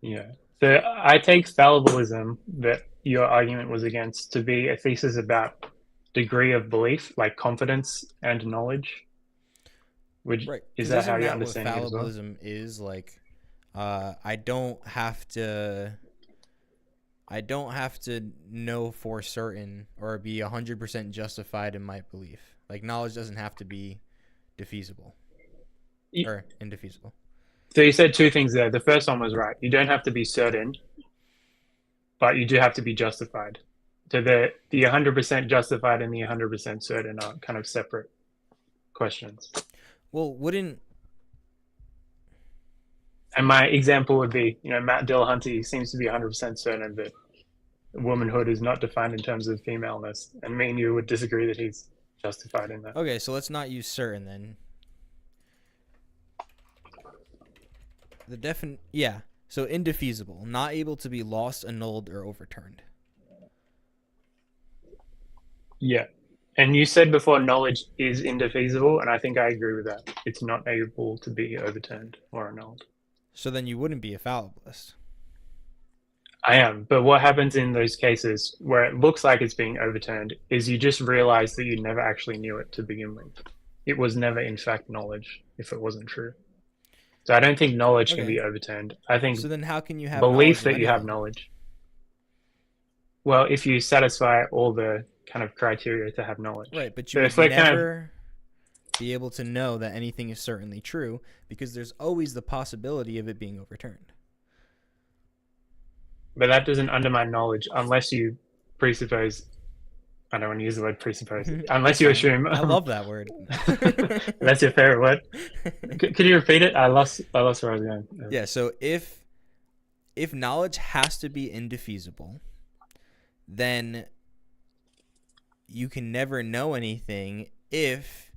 Yeah. So I take fallibilism that your argument was against to be a thesis about degree of belief, like confidence and knowledge. Right. Is that how you understand what fallibilism is? Like, I don't have to know for certain or be 100% justified in my belief. Like, knowledge doesn't have to be defeasible or indefeasible. So you said two things there. The first one was right. You don't have to be certain, but you do have to be justified. So the 100% justified and the 100% certain are kind of separate questions. Well, and my example would be, Matt Dillahunty seems to be 100% certain that womanhood is not defined in terms of femaleness, and me and you would disagree that he's justified in that. Okay, so let's not use certain then. So indefeasible, not able to be lost, annulled, or overturned. Yeah. And you said before knowledge is indefeasible, and I think I agree with that. It's not able to be overturned or annulled. So then you wouldn't be a fallibilist. I am. But what happens in those cases where it looks like it's being overturned is you just realize that you never actually knew it to begin with. It was never, in fact, knowledge if it wasn't true. So I don't think knowledge can be overturned. I think so then how can you have belief that you have knowledge? Well, if you satisfy all the kind of criteria to have knowledge. Right, but you would never be able to know that anything is certainly true because there's always the possibility of it being overturned. But that doesn't undermine knowledge unless you presuppose. I don't want to use the word presuppose. Unless you assume. I love that word. That's your favorite word. Could you repeat it? I lost where I was going. Yeah. So if knowledge has to be indefeasible, then you can never know anything if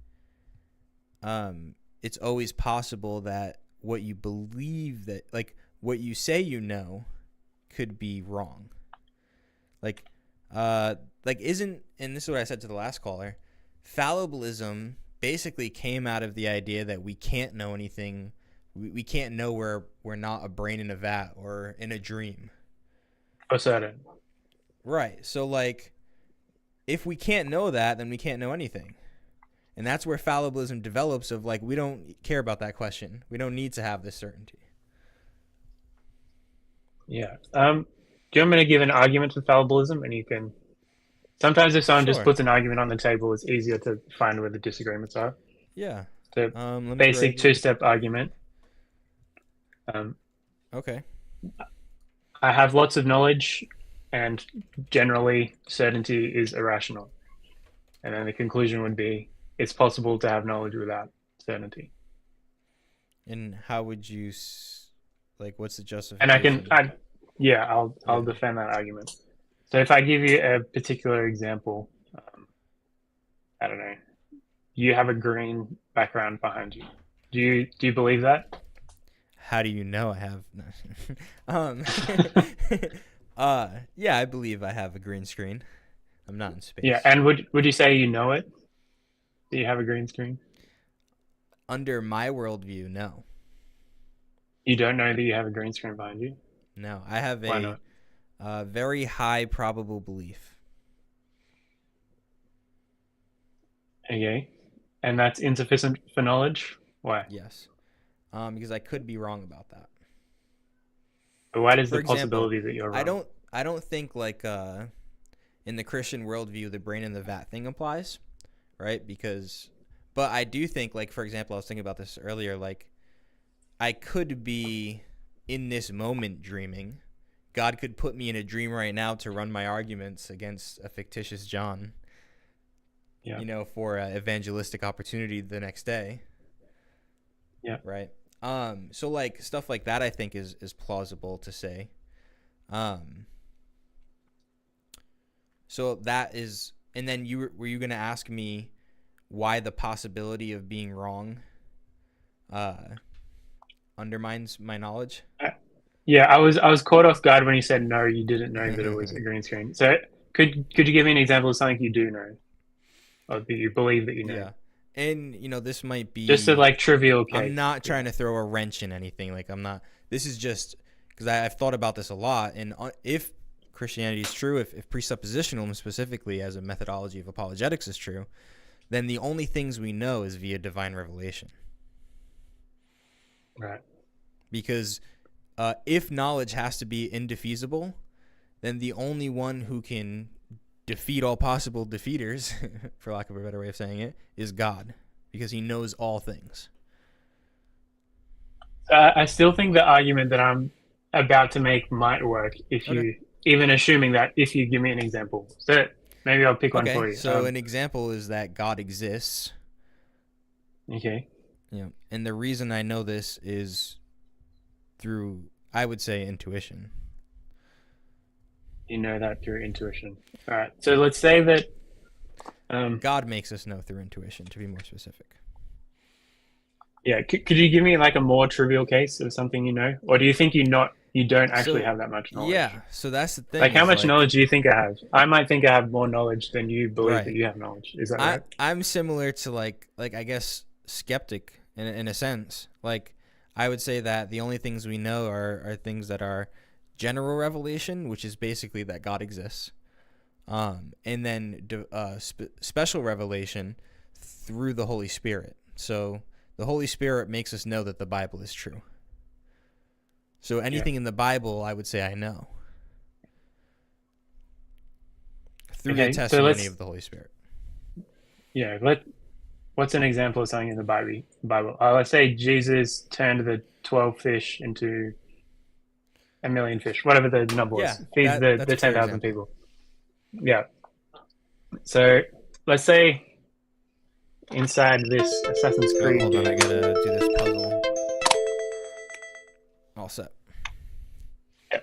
it's always possible that what you believe that, like what you say you know, could be wrong. Isn't, and this is what I said to the last caller, fallibilism basically came out of the idea that we can't know anything. We can't know where we're not a brain in a vat or in a dream. What's that? Right. So like, if we can't know that, then we can't know anything. And that's where fallibilism develops of like, we don't care about that question. We don't need to have this certainty. Yeah. Do you want me to give an argument for fallibilism? And you can... Sometimes if someone just puts an argument on the table, it's easier to find where the disagreements are. Yeah. The basic two-step argument. Okay. I have lots of knowledge, and generally certainty is irrational. And then the conclusion would be it's possible to have knowledge without certainty. And how would you, like, what's the And justification? I'll defend that argument. So if I give you a particular example, I don't know, you have a green background behind you. Do you believe that? How do you know I have? Yeah, I believe I have a green screen. I'm not in space. Yeah, and would you say you know it? Do you have a green screen? Under my worldview, no. You don't know that you have a green screen behind you? No, I have Why not? very high probable belief. Okay. And that's insufficient for knowledge? Why? Yes. Because I could be wrong about that. But why does For the example, possibility that you're wrong? I don't think like in the Christian worldview the brain in the vat thing applies, right? But I do think, like, for example, I was thinking about this earlier, like I could be in this moment dreaming. God could put me in a dream right now to run my arguments against a fictitious John. Yeah. You know, for an evangelistic opportunity the next day. Yeah. Right. So like stuff like that I think is plausible to say. So that is, and then were you going to ask me why the possibility of being wrong undermines my knowledge? Yeah, I was caught off guard when you said no, you didn't know that it was a green screen. So could you give me an example of something you do know, or that you believe that you know? Yeah, and you know this might be just a like trivial case. I'm not trying to throw a wrench in anything. Like I'm not. This is just because I've thought about this a lot. And if Christianity is true, if presuppositionalism specifically as a methodology of apologetics is true, then the only things we know is via divine revelation. Right. Because if knowledge has to be indefeasible, then the only one who can defeat all possible defeaters, for lack of a better way of saying it, is God, because he knows all things. I still think the argument that I'm about to make might work if you, even assuming that if you give me an example. So maybe I'll pick one for you. So an example is that God exists. Okay. Yeah, and the reason I know this is through, I would say, intuition. You know that through intuition. All right. So let's say that God makes us know through intuition, to be more specific. Yeah. Could you give me like a more trivial case of something you know, or do you think you don't actually have that much knowledge? Yeah. So that's the thing. Like, how much knowledge do you think I have? I might think I have more knowledge than you believe that you have knowledge. Is that right? I'm similar to like I guess skeptic in a sense. Like I would say that the only things we know are things that are general revelation, which is basically that God exists, and then special revelation through the Holy Spirit. So the Holy Spirit makes us know that the Bible is true. So anything in the Bible, I would say I know through the testimony of the Holy Spirit. Yeah. What's an example of something in the Bible? Let's say Jesus turned the 12 fish into a million fish, whatever the number was. Feeds the 10,000 people. Yeah. So let's say inside this Assassin's Creed. Hold on, I gotta do this puzzle. All set.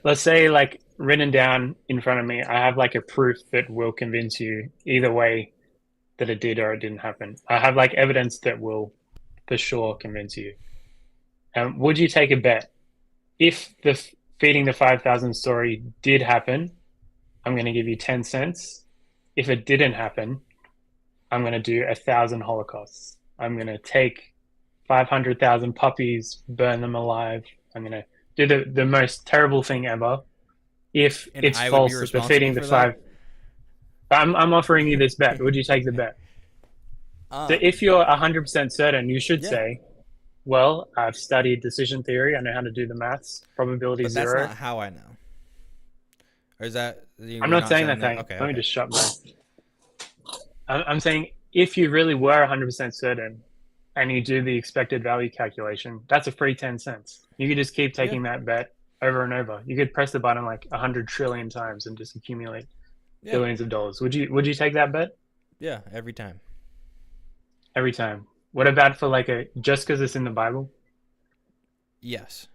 Let's say, like, written down in front of me, I have like a proof that will convince you either way that it did or it didn't happen. I have like evidence that will for sure convince you. Would you take a bet? If the feeding the 5,000 story did happen, I'm going to give you 10 cents. If it didn't happen, I'm going to do 1,000 holocausts. I'm going to take 500,000 puppies, burn them alive. I'm going to do the most terrible thing ever. If it's false that the feeding the five... I'm offering you this bet. Would you take the bet? So if you're 100% certain, you should say, well, I've studied decision theory. I know how to do the maths. Probability but zero. That's not how I know. Or is that... I'm not saying that thing. Okay, Let me just shut my... I'm saying if you really were 100% certain and you do the expected value calculation, that's a free 10 cents. You could just keep taking that bet over and over. You could press the button like 100 trillion times and just accumulate Yeah. billions of dollars. Would you take that bet Yeah, every time. every time? What about for like just because it's in the Bible? Yes.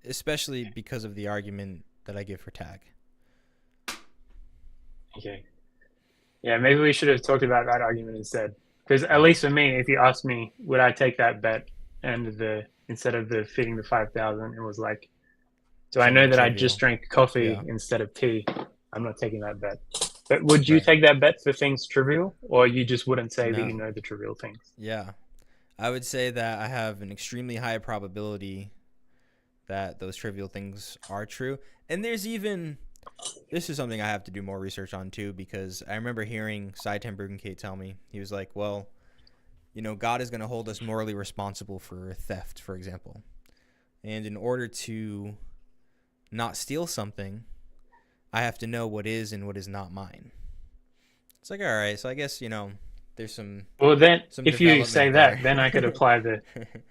Especially because of the argument that I give for tag. Okay. Yeah, maybe we should have talked about that argument instead. Because at least for me, if you ask me, would I take that bet? And instead of the feeding the 5,000, it was like, do I know Something that I trivial. just drank coffee Yeah. instead of tea? I'm not taking that bet. But would you Right. take that bet for things trivial, or you just wouldn't say that No. you know the trivial things? Yeah. I would say that I have an extremely high probability that those trivial things are true. And this is something I have to do more research on too, because I remember hearing Cy Ten Bruggencate tell me, he was like, well, God is going to hold us morally responsible for theft, for example. And in order to not steal something, I have to know what is and what is not mine. It's like, all right, so I guess, there's some. Well, then, some if you say development that, there. then I could apply the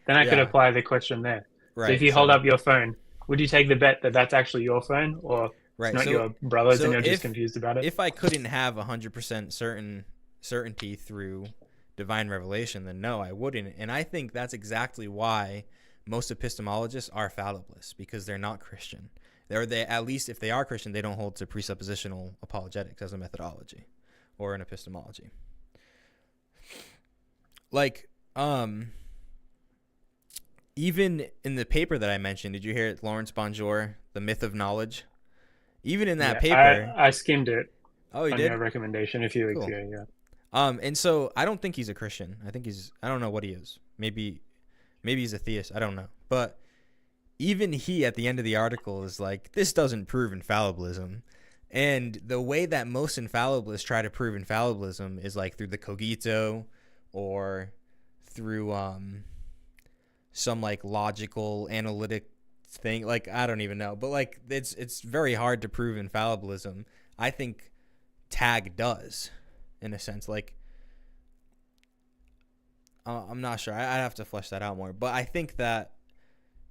could apply the question there. Right. So if you hold up your phone, would you take the bet that that's actually your phone, or right, not so, your brother's, so and you're just confused about it? If I couldn't have 100% certainty through divine revelation, then no, I wouldn't. And I think that's exactly why most epistemologists are fallibilists, because they're not Christian. At least if they are Christian, they don't hold to presuppositional apologetics as a methodology or an epistemology. Like, even in the paper that I mentioned, did you hear it, Lawrence Bonjour, The Myth of Knowledge? Even in that paper, I skimmed it. Oh, you on did? your recommendation a few weeks Cool. ago. Yeah. And so I don't think he's a Christian. I don't know what he is. Maybe he's a theist. I don't know. But even he, at the end of the article, is like, this doesn't prove infallibilism. And the way that most infallibilists try to prove infallibilism is like through the cogito, or through some like logical analytic thing. Like, I don't even know. But like, it's very hard to prove infallibilism. I think tag does, in a sense. Like, I'm not sure. I'd have to flesh that out more. But I think that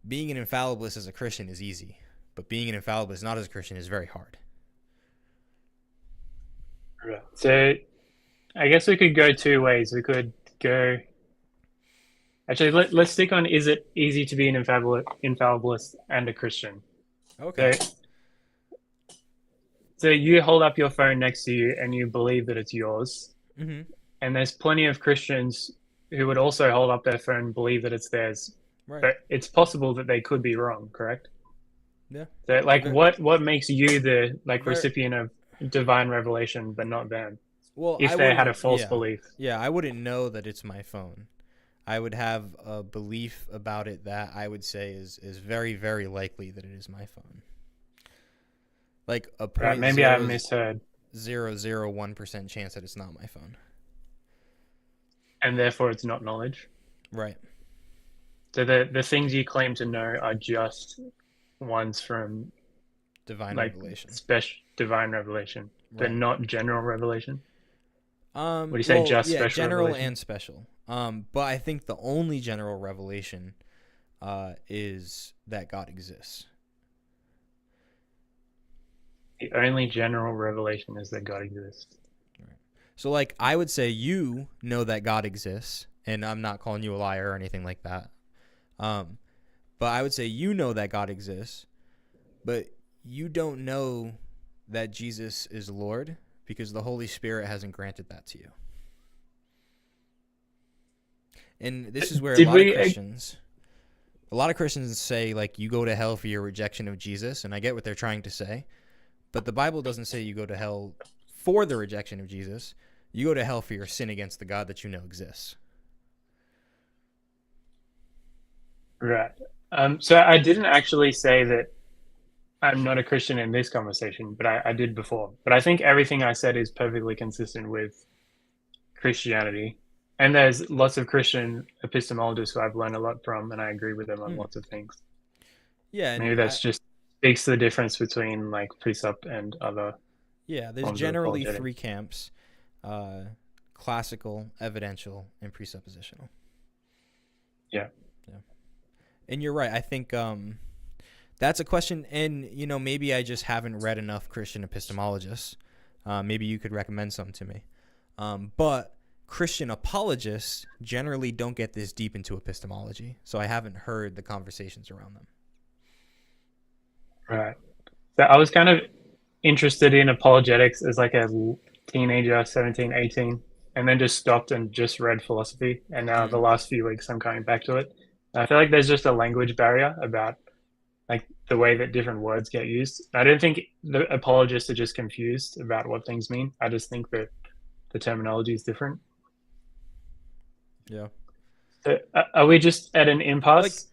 being an infallibilist as a Christian is easy, but being an infallibilist not as a Christian is very hard. Right. So I guess we could go two ways. We could go. Actually, let's stick on: is it easy to be an infallibilist and a Christian? Okay. So you hold up your phone next to you and you believe that it's yours. Mm-hmm. And there's plenty of Christians who would also hold up their phone and believe that it's theirs. Right. But it's possible that they could be wrong, correct? Yeah. So like, what makes you the Very- recipient of divine revelation, but not them? Well, If they had a false belief. Yeah, I wouldn't know that it's my phone. I would have a belief about it that I would say is very, very likely that it is my phone. Like a Right, maybe I misheard. 0.001% chance that it's not my phone. And therefore it's not knowledge. Right. So the things you claim to know are just ones from Divine like revelation. divine revelation, but Right. not general revelation. What do you say, just special general revelation? and special. But I think the only general revelation is that God exists. The only general revelation is that God exists. Right. So, like, I would say you know that God exists, and I'm not calling you a liar or anything like that. But I would say you know that God exists, but you don't know that Jesus is Lord because the Holy Spirit hasn't granted that to you. And this is where a lot of Christians say, like, you go to hell for your rejection of Jesus, and I get what they're trying to say, but the Bible doesn't say you go to hell for the rejection of Jesus. You go to hell for your sin against the God that you know exists. Right. So I didn't actually say that I'm not a Christian in this conversation, but I did before. But I think everything I said is perfectly consistent with Christianity. And there's lots of Christian epistemologists who I've learned a lot from, and I agree with them on lots of things. Yeah. Maybe that's just speaks to the difference between like precept and other. Yeah, there's generally three camps: classical, evidential, and presuppositional. Yeah. And you're right. I think That's a question, and maybe I just haven't read enough Christian epistemologists. Maybe you could recommend some to me. But Christian apologists generally don't get this deep into epistemology, so I haven't heard the conversations around them. Right. So I was kind of interested in apologetics as like a teenager, 17, 18, and then just stopped and just read philosophy. And now the last few weeks I'm coming back to it. And I feel like there's just a language barrier about like the way that different words get used. I don't think the apologists are just confused about what things mean. I just think that the terminology is different. Yeah. So, are we just at an impasse?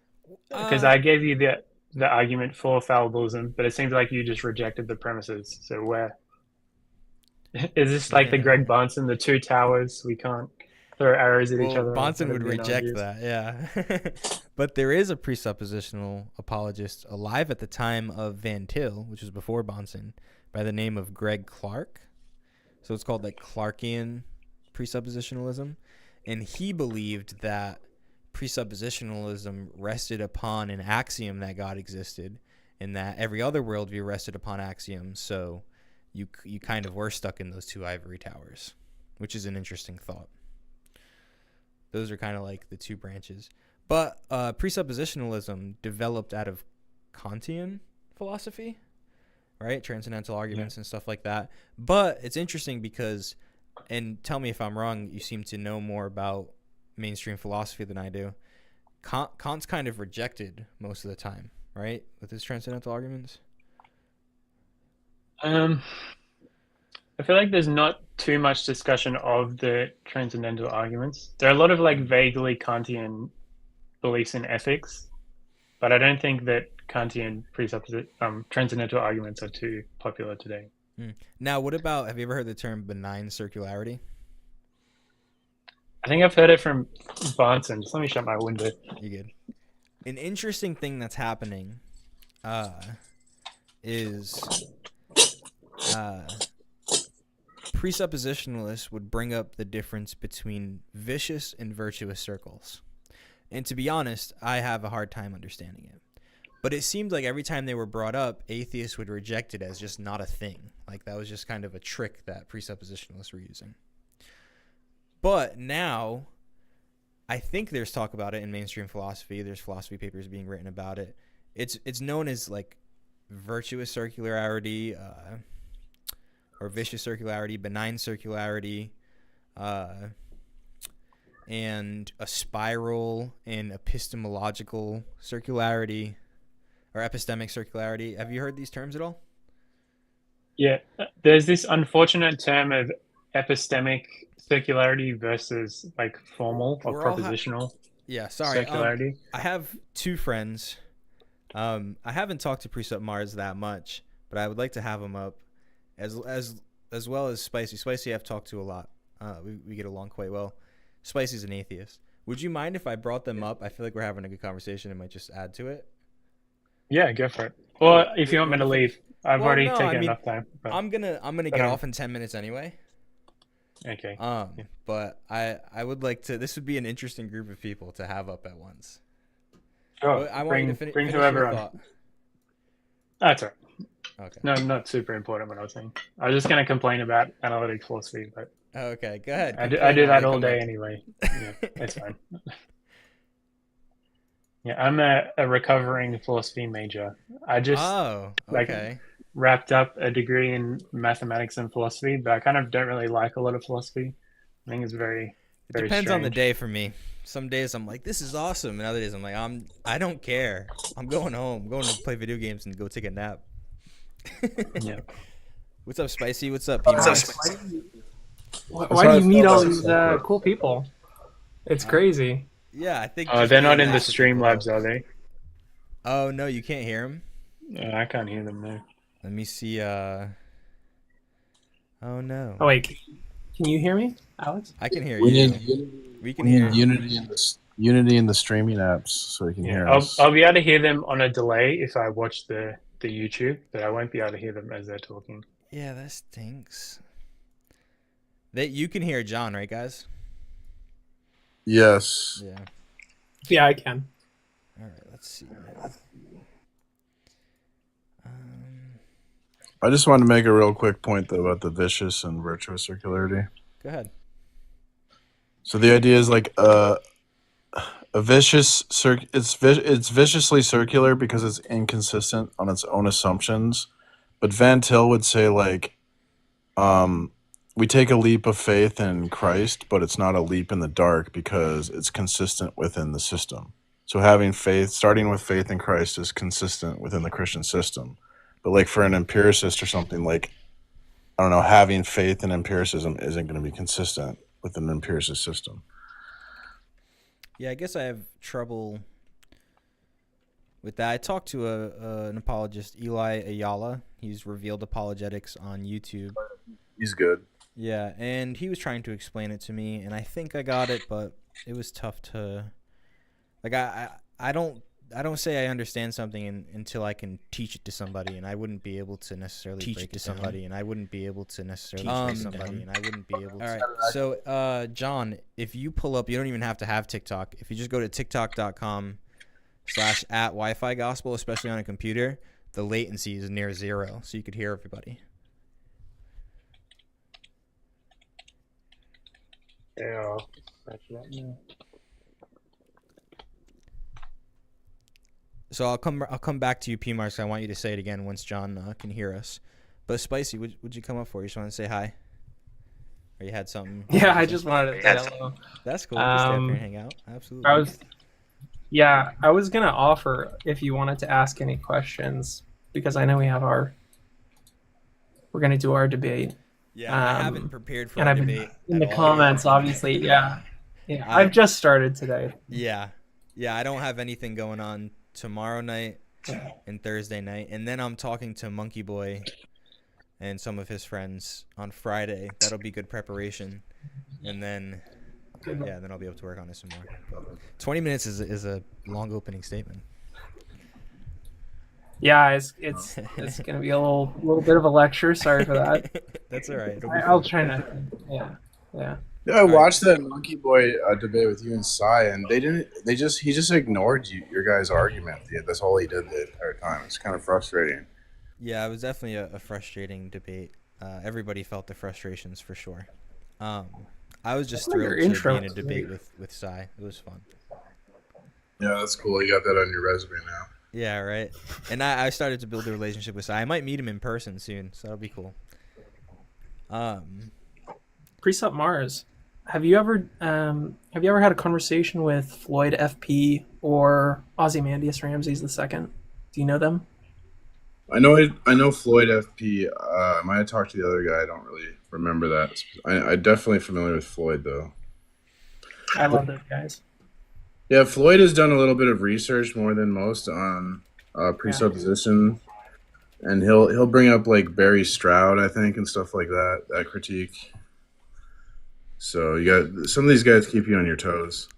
Because I gave you the argument for fallibilism, but it seems like you just rejected the premises. So where is this like the Greg Bahnsen, the two towers? We can't throw arrows at each other. Bahnsen would reject that, yeah. But there is a presuppositional apologist alive at the time of Van Til, which was before Bahnsen, by the name of Greg Clark. So it's called like Clarkian presuppositionalism. And he believed that presuppositionalism rested upon an axiom that God existed, and that every other worldview rested upon axioms. So you kind of were stuck in those two ivory towers, which is an interesting thought. Those are kind of like the two branches. But presuppositionalism developed out of Kantian philosophy, right? Transcendental arguments and stuff like that. But it's interesting because, and tell me if I'm wrong, you seem to know more about mainstream philosophy than I do. Kant's kind of rejected most of the time, right, with his transcendental arguments? I feel like there's not too much discussion of the transcendental arguments. There are a lot of like vaguely Kantian beliefs in ethics, but I don't think that Kantian transcendental arguments are too popular today. Now, what about, have you ever heard the term benign circularity? I think I've heard it from Bahnsen. Just let me shut my window. You good? An interesting thing that's happening is presuppositionalists would bring up the difference between vicious and virtuous circles. And to be honest, I have a hard time understanding it. But it seemed like every time they were brought up, atheists would reject it as just not a thing. Like that was just kind of a trick that presuppositionalists were using. But now, I think there's talk about it in mainstream philosophy. There's philosophy papers being written about it. It's known as like virtuous circularity, or vicious circularity, benign circularity, and a spiral and epistemological circularity, or epistemic circularity. Have you heard these terms at all? Yeah, there's this unfortunate term of epistemic circularity versus like formal or propositional circularity. I have two friends. I haven't talked to Precept Mars that much, but I would like to have him up, as well as Spicy. Spicy I've talked to a lot. We get along quite well. Spicy's an atheist. Would you mind if I brought them up? I feel like we're having a good conversation. It might just add to it. Yeah, go for it. Or if you want me to leave, I've already taken enough time. But I'm gonna get off in 10 minutes anyway. Okay. But I would like to. This would be an interesting group of people to have up at once. Sure. I want you to bring whoever on. That's all right. Okay. No, not super important what I was saying. I was just going to complain about analytic philosophy, but okay, go ahead. I do that all day anyway. Yeah, it's fine. Yeah, I'm a recovering philosophy major. I just wrapped up a degree in mathematics and philosophy, but I kind of don't really like a lot of philosophy. I think it's very It depends on the day for me. Some days I'm like, this is awesome, and other days I'm like, I don't care. I'm going home. I'm going to play video games and go take a nap. Yeah. What's up, Spicy? What's up, P-Max? Why do you meet all these cool people? It's crazy. Yeah, I think. They're not in the Streamlabs, are they? Oh no, you can't hear them. No, I can't hear them now. Let me see. Oh no. Oh wait, can you hear me, Alex? I can hear you. We can hear Unity in the streaming apps, so we can hear us. I'll be able to hear them on a delay if I watch the YouTube, but I won't be able to hear them as they're talking. Yeah, that stinks. You can hear John, right, guys? Yes. Yeah. Yeah, I can. All right, let's see. I just wanted to make a real quick point though about the vicious and virtuous circularity. Go ahead. So the idea is like a vicious it's viciously circular because it's inconsistent on its own assumptions. But Van Til would say like we take a leap of faith in Christ, but it's not a leap in the dark because it's consistent within the system. So having faith, starting with faith in Christ, is consistent within the Christian system. But like for an empiricist or something, like I don't know, having faith in empiricism isn't going to be consistent with an empiricist system. Yeah, I guess I have trouble with that. I talked to an apologist, Eli Ayala. He's Revealed Apologetics on YouTube. He's good. Yeah, and he was trying to explain it to me, and I think I got it, but it was tough to like. I don't say I understand something until I can teach it to somebody, and I wouldn't be able to necessarily break it to somebody, and I wouldn't be able to necessarily teach somebody, and I wouldn't be able to. All right, so John, if you pull up, you don't even have to have TikTok. If you just go to tiktok.com/@Wi-Fi Gospel, especially on a computer, the latency is near 0, so you could hear everybody. Yeah. So I'll come back to you, P Marks. I want you to say it again once John can hear us. But Spicy, would you come up for you? Just want to say hi, or you had something? Yeah, I just wanted to say hello. That's cool. Just stay up here and hang out. Absolutely. I was gonna offer if you wanted to ask any questions because I know we're gonna do our debate. Yeah, I haven't prepared for and a I've debate been in the all. comments, obviously. Yeah. I've just started today. Yeah, I don't have anything going on tomorrow night and Thursday night, and then I'm talking to Monkey Boy and some of his friends on Friday. That'll be good preparation, and then then I'll be able to work on it some more. But 20 minutes is a long opening statement. Yeah, it's gonna be a little bit of a lecture. Sorry for that. That's all right. I'll try not. Yeah. Yeah, I watched that Monkey Boy debate with you and Sai, and he just ignored your guys' argument. That's all he did the entire time. It's kind of frustrating. Yeah, it was definitely a frustrating debate. Everybody felt the frustrations for sure. I was just thrilled to be in a debate with Sai. It was fun. Yeah, that's cool. You got that on your resume now. Yeah, right. And I started to build a relationship with Sai. I might meet him in person soon, so that'll be cool. Precept Mars, have you ever had a conversation with Floyd FP or Ozymandias Ramses II? Do you know them? I know Floyd FP. I might have talked to the other guy. I don't really remember that. I'm definitely familiar with Floyd though. I love those guys. Yeah, Floyd has done a little bit of research more than most on presupposition, and he'll bring up like Barry Stroud, I think, and stuff like that critique. So you got some of these guys keep you on your toes.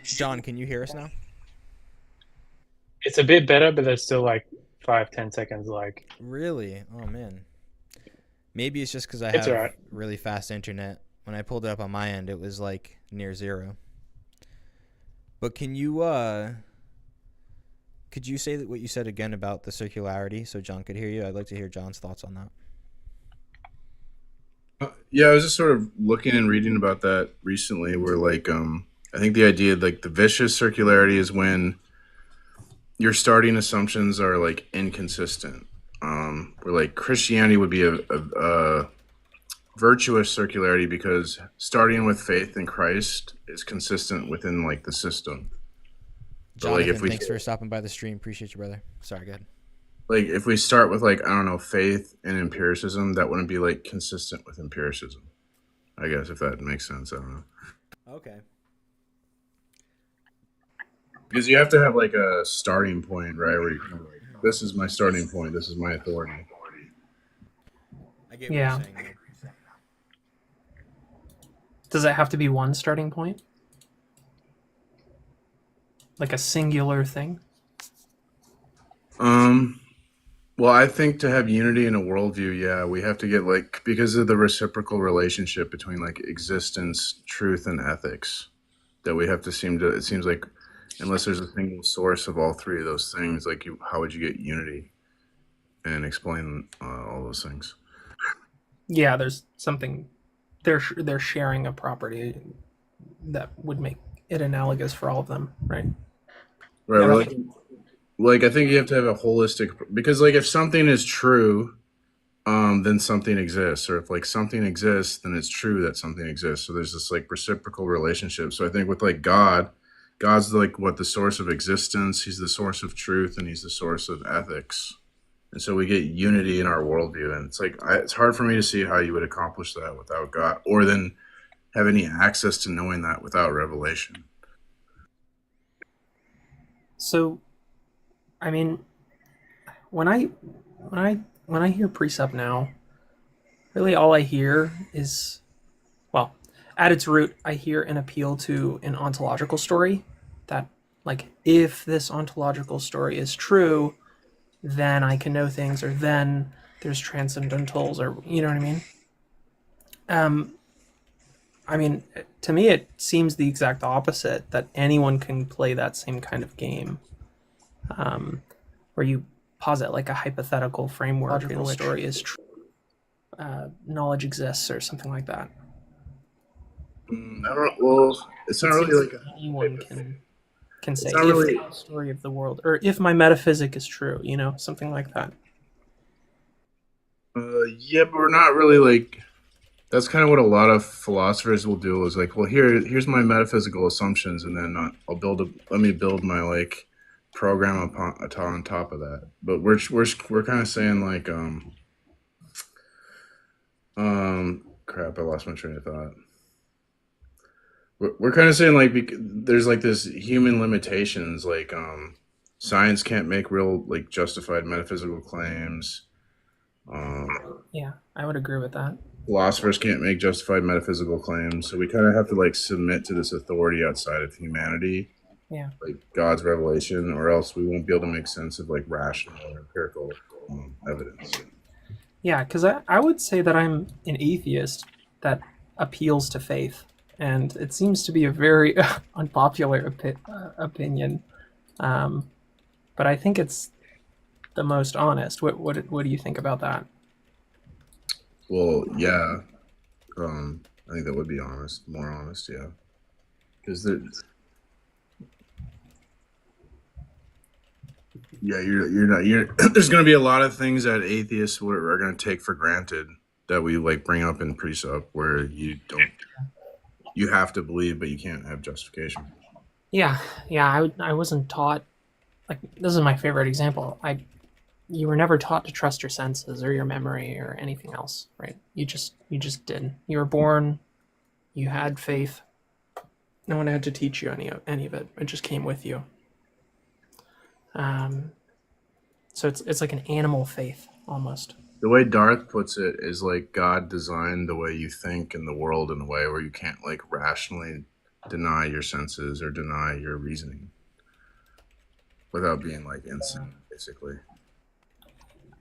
John, can you hear us now? It's a bit better, but there's still like 5-10 seconds lag. Really? Oh man. Maybe it's just because I have really fast internet. When I pulled it up on my end, it was like near 0. But could you say what you said again about the circularity so John could hear you? I'd like to hear John's thoughts on that. Yeah, I was just sort of looking and reading about that recently where like I think the idea like the vicious circularity is when your starting assumptions are like inconsistent. Where like Christianity would be a virtuous circularity because starting with faith in Christ is consistent within like the system. Jonathan, thanks for stopping by the stream. Appreciate you, brother. Sorry, go ahead. Like if we start with like, I don't know, faith and empiricism, that wouldn't be like consistent with empiricism. I guess if that makes sense. I don't know. Okay. Because you have to have like a starting point, right? Where you can like, this is my starting point. This is my authority. I get what you're saying. Does it have to be one starting point? Like a singular thing? Well, I think to have unity in a worldview, yeah, we have to get like, because of the reciprocal relationship between like existence, truth, and ethics, that we have to it seems like, unless there's a single source of all three of those things, like how would you get unity? and explain all those things. Yeah, there's something they're sharing a property that would make it analogous for all of them, right? Right. Yeah, We're that like I think you have to have a holistic, because like if something is true, then something exists, or if like something exists, then it's true that something exists. So there's this like reciprocal relationship. So I think with like God's like what, the source of existence. He's the source of truth, and he's the source of ethics. And so we get unity in our worldview, and it's like it's hard for me to see how you would accomplish that without God, or then have any access to knowing that without revelation. So, I mean, when I when I when I hear precept now, really all I hear is, well, at its root, I hear an appeal to an ontological story that, like, if this ontological story is true, then I can know things, or then there's transcendentals, or you know what I mean. Um, I mean, to me, it seems the exact opposite, that anyone can play that same kind of game, where you posit like a hypothetical framework in which story is true, knowledge exists, or something like that. I don't. Well, it's not really like anyone can say, it's not if really. the story of the world, or if my metaphysic is true, something like that. Yeah, but we're not really like. That's kind of what a lot of philosophers will do. Is like, well, here's my metaphysical assumptions, and then let me build my like program on top of that. But we're kind of saying like crap. I lost my train of thought. We're kind of saying like there's like this human limitations, like science can't make real like justified metaphysical claims. Yeah, I would agree with that. Philosophers can't make justified metaphysical claims, so we kind of have to like submit to this authority outside of humanity, Yeah. like God's revelation, or else we won't be able to make sense of like rational or empirical evidence. Yeah, because I would say that I'm an atheist that appeals to faith, and it seems to be a very unpopular opinion, but I think it's the most honest. What do you think about that? Well, yeah, I think that would be more honest, yeah, because yeah, you're not there's going to be a lot of things that atheists are going to take for granted that we like bring up in precept, where you have to believe, but you can't have justification. Yeah, I wasn't taught, like, this is my favorite example. You were never taught to trust your senses or your memory or anything else, right? You just did. You were born, you had faith. No one had to teach you any of it. It just came with you. So it's like an animal faith almost. The way Darth puts it is like God designed the way you think in the world in a way where you can't like rationally deny your senses or deny your reasoning without being like insane, basically.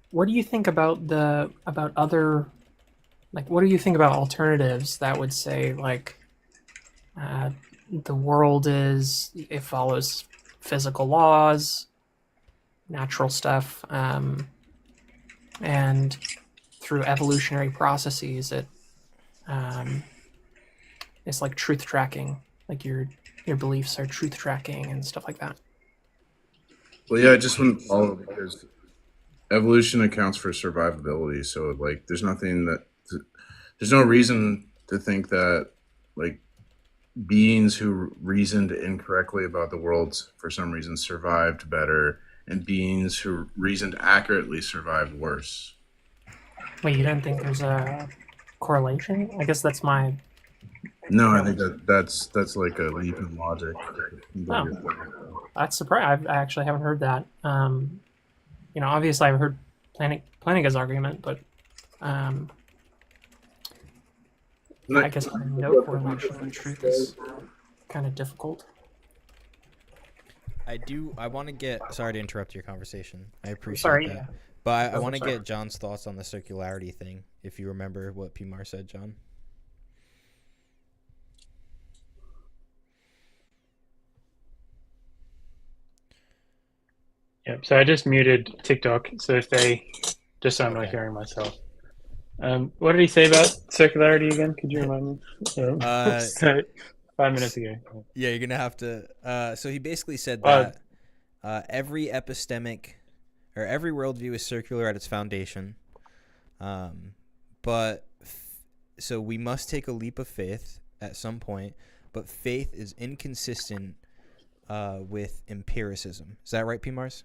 What do you think about other, like, what do you think about alternatives that would say, like, the world it follows physical laws, natural stuff, and through evolutionary processes, it's like truth tracking, like your beliefs are truth tracking and stuff like that. Well, yeah, it just wouldn't follow because evolution accounts for survivability. So like, there's no reason to think that like beings who reasoned incorrectly about the world for some reason survived better, and beings who reasoned accurately survived worse. Wait, you don't think there's a correlation? I guess that's my. No, I think that's like a leap in logic. Oh, that's surprising. I actually haven't heard that. Obviously I've heard Plantinga's argument, but I guess no correlation with truth is kind of difficult. I want to get. Sorry to interrupt your conversation. I appreciate that. Yeah. But I want to get John's thoughts on the circularity thing. If you remember what Pimar said, John. Yep. So I just muted TikTok. So if they, just so I'm not Okay. hearing myself. What did he say about circularity again? Could you remind me? So 5 minutes ago. Yeah, you're gonna have to. So he basically said Uh, that every epistemic or every worldview is circular at its foundation, but so we must take a leap of faith at some point. But faith is inconsistent with empiricism. Is that right, P. Mars?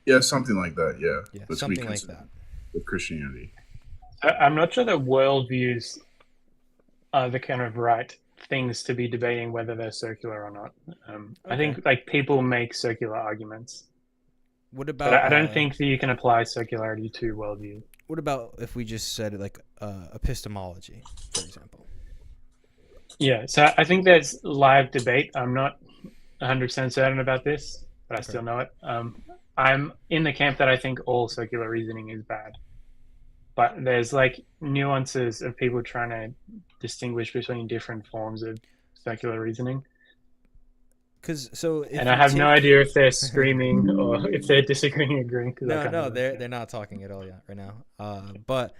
Yeah, something like that. Yeah, Yeah, that's something like that. with Christianity. I'm not sure that worldviews are the kind of right things to be debating whether they're circular or not. I think like people make circular arguments. What But about? I don't think that you can apply circularity to worldview. What about if we just said like epistemology, for example? Yeah, so I think there's live debate. I'm not 100% certain about this, but I still know it. I'm in the camp that I think all circular reasoning is bad. But there's like nuances of people trying to distinguish between different forms of circular reasoning. And I have no idea if they're screaming or if they're disagreeing, agreeing. No, they're not talking at all yet right now. But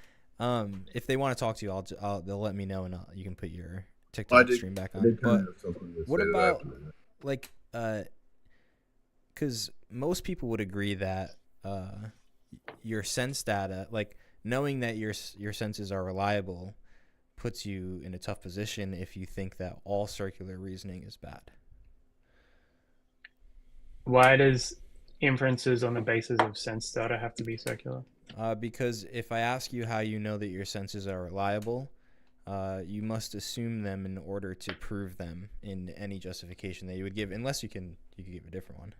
if they want to talk to you, they'll let me know and you can put your TikTok stream back on. But what about like because most people would agree that your sense data, like knowing that your senses are reliable, puts you in a tough position if you think that all circular reasoning is bad. Why does inferences on the basis of sense data have to be circular? Because if I ask you how you know that your senses are reliable, you must assume them in order to prove them in any justification that you would give, unless you can give a different one.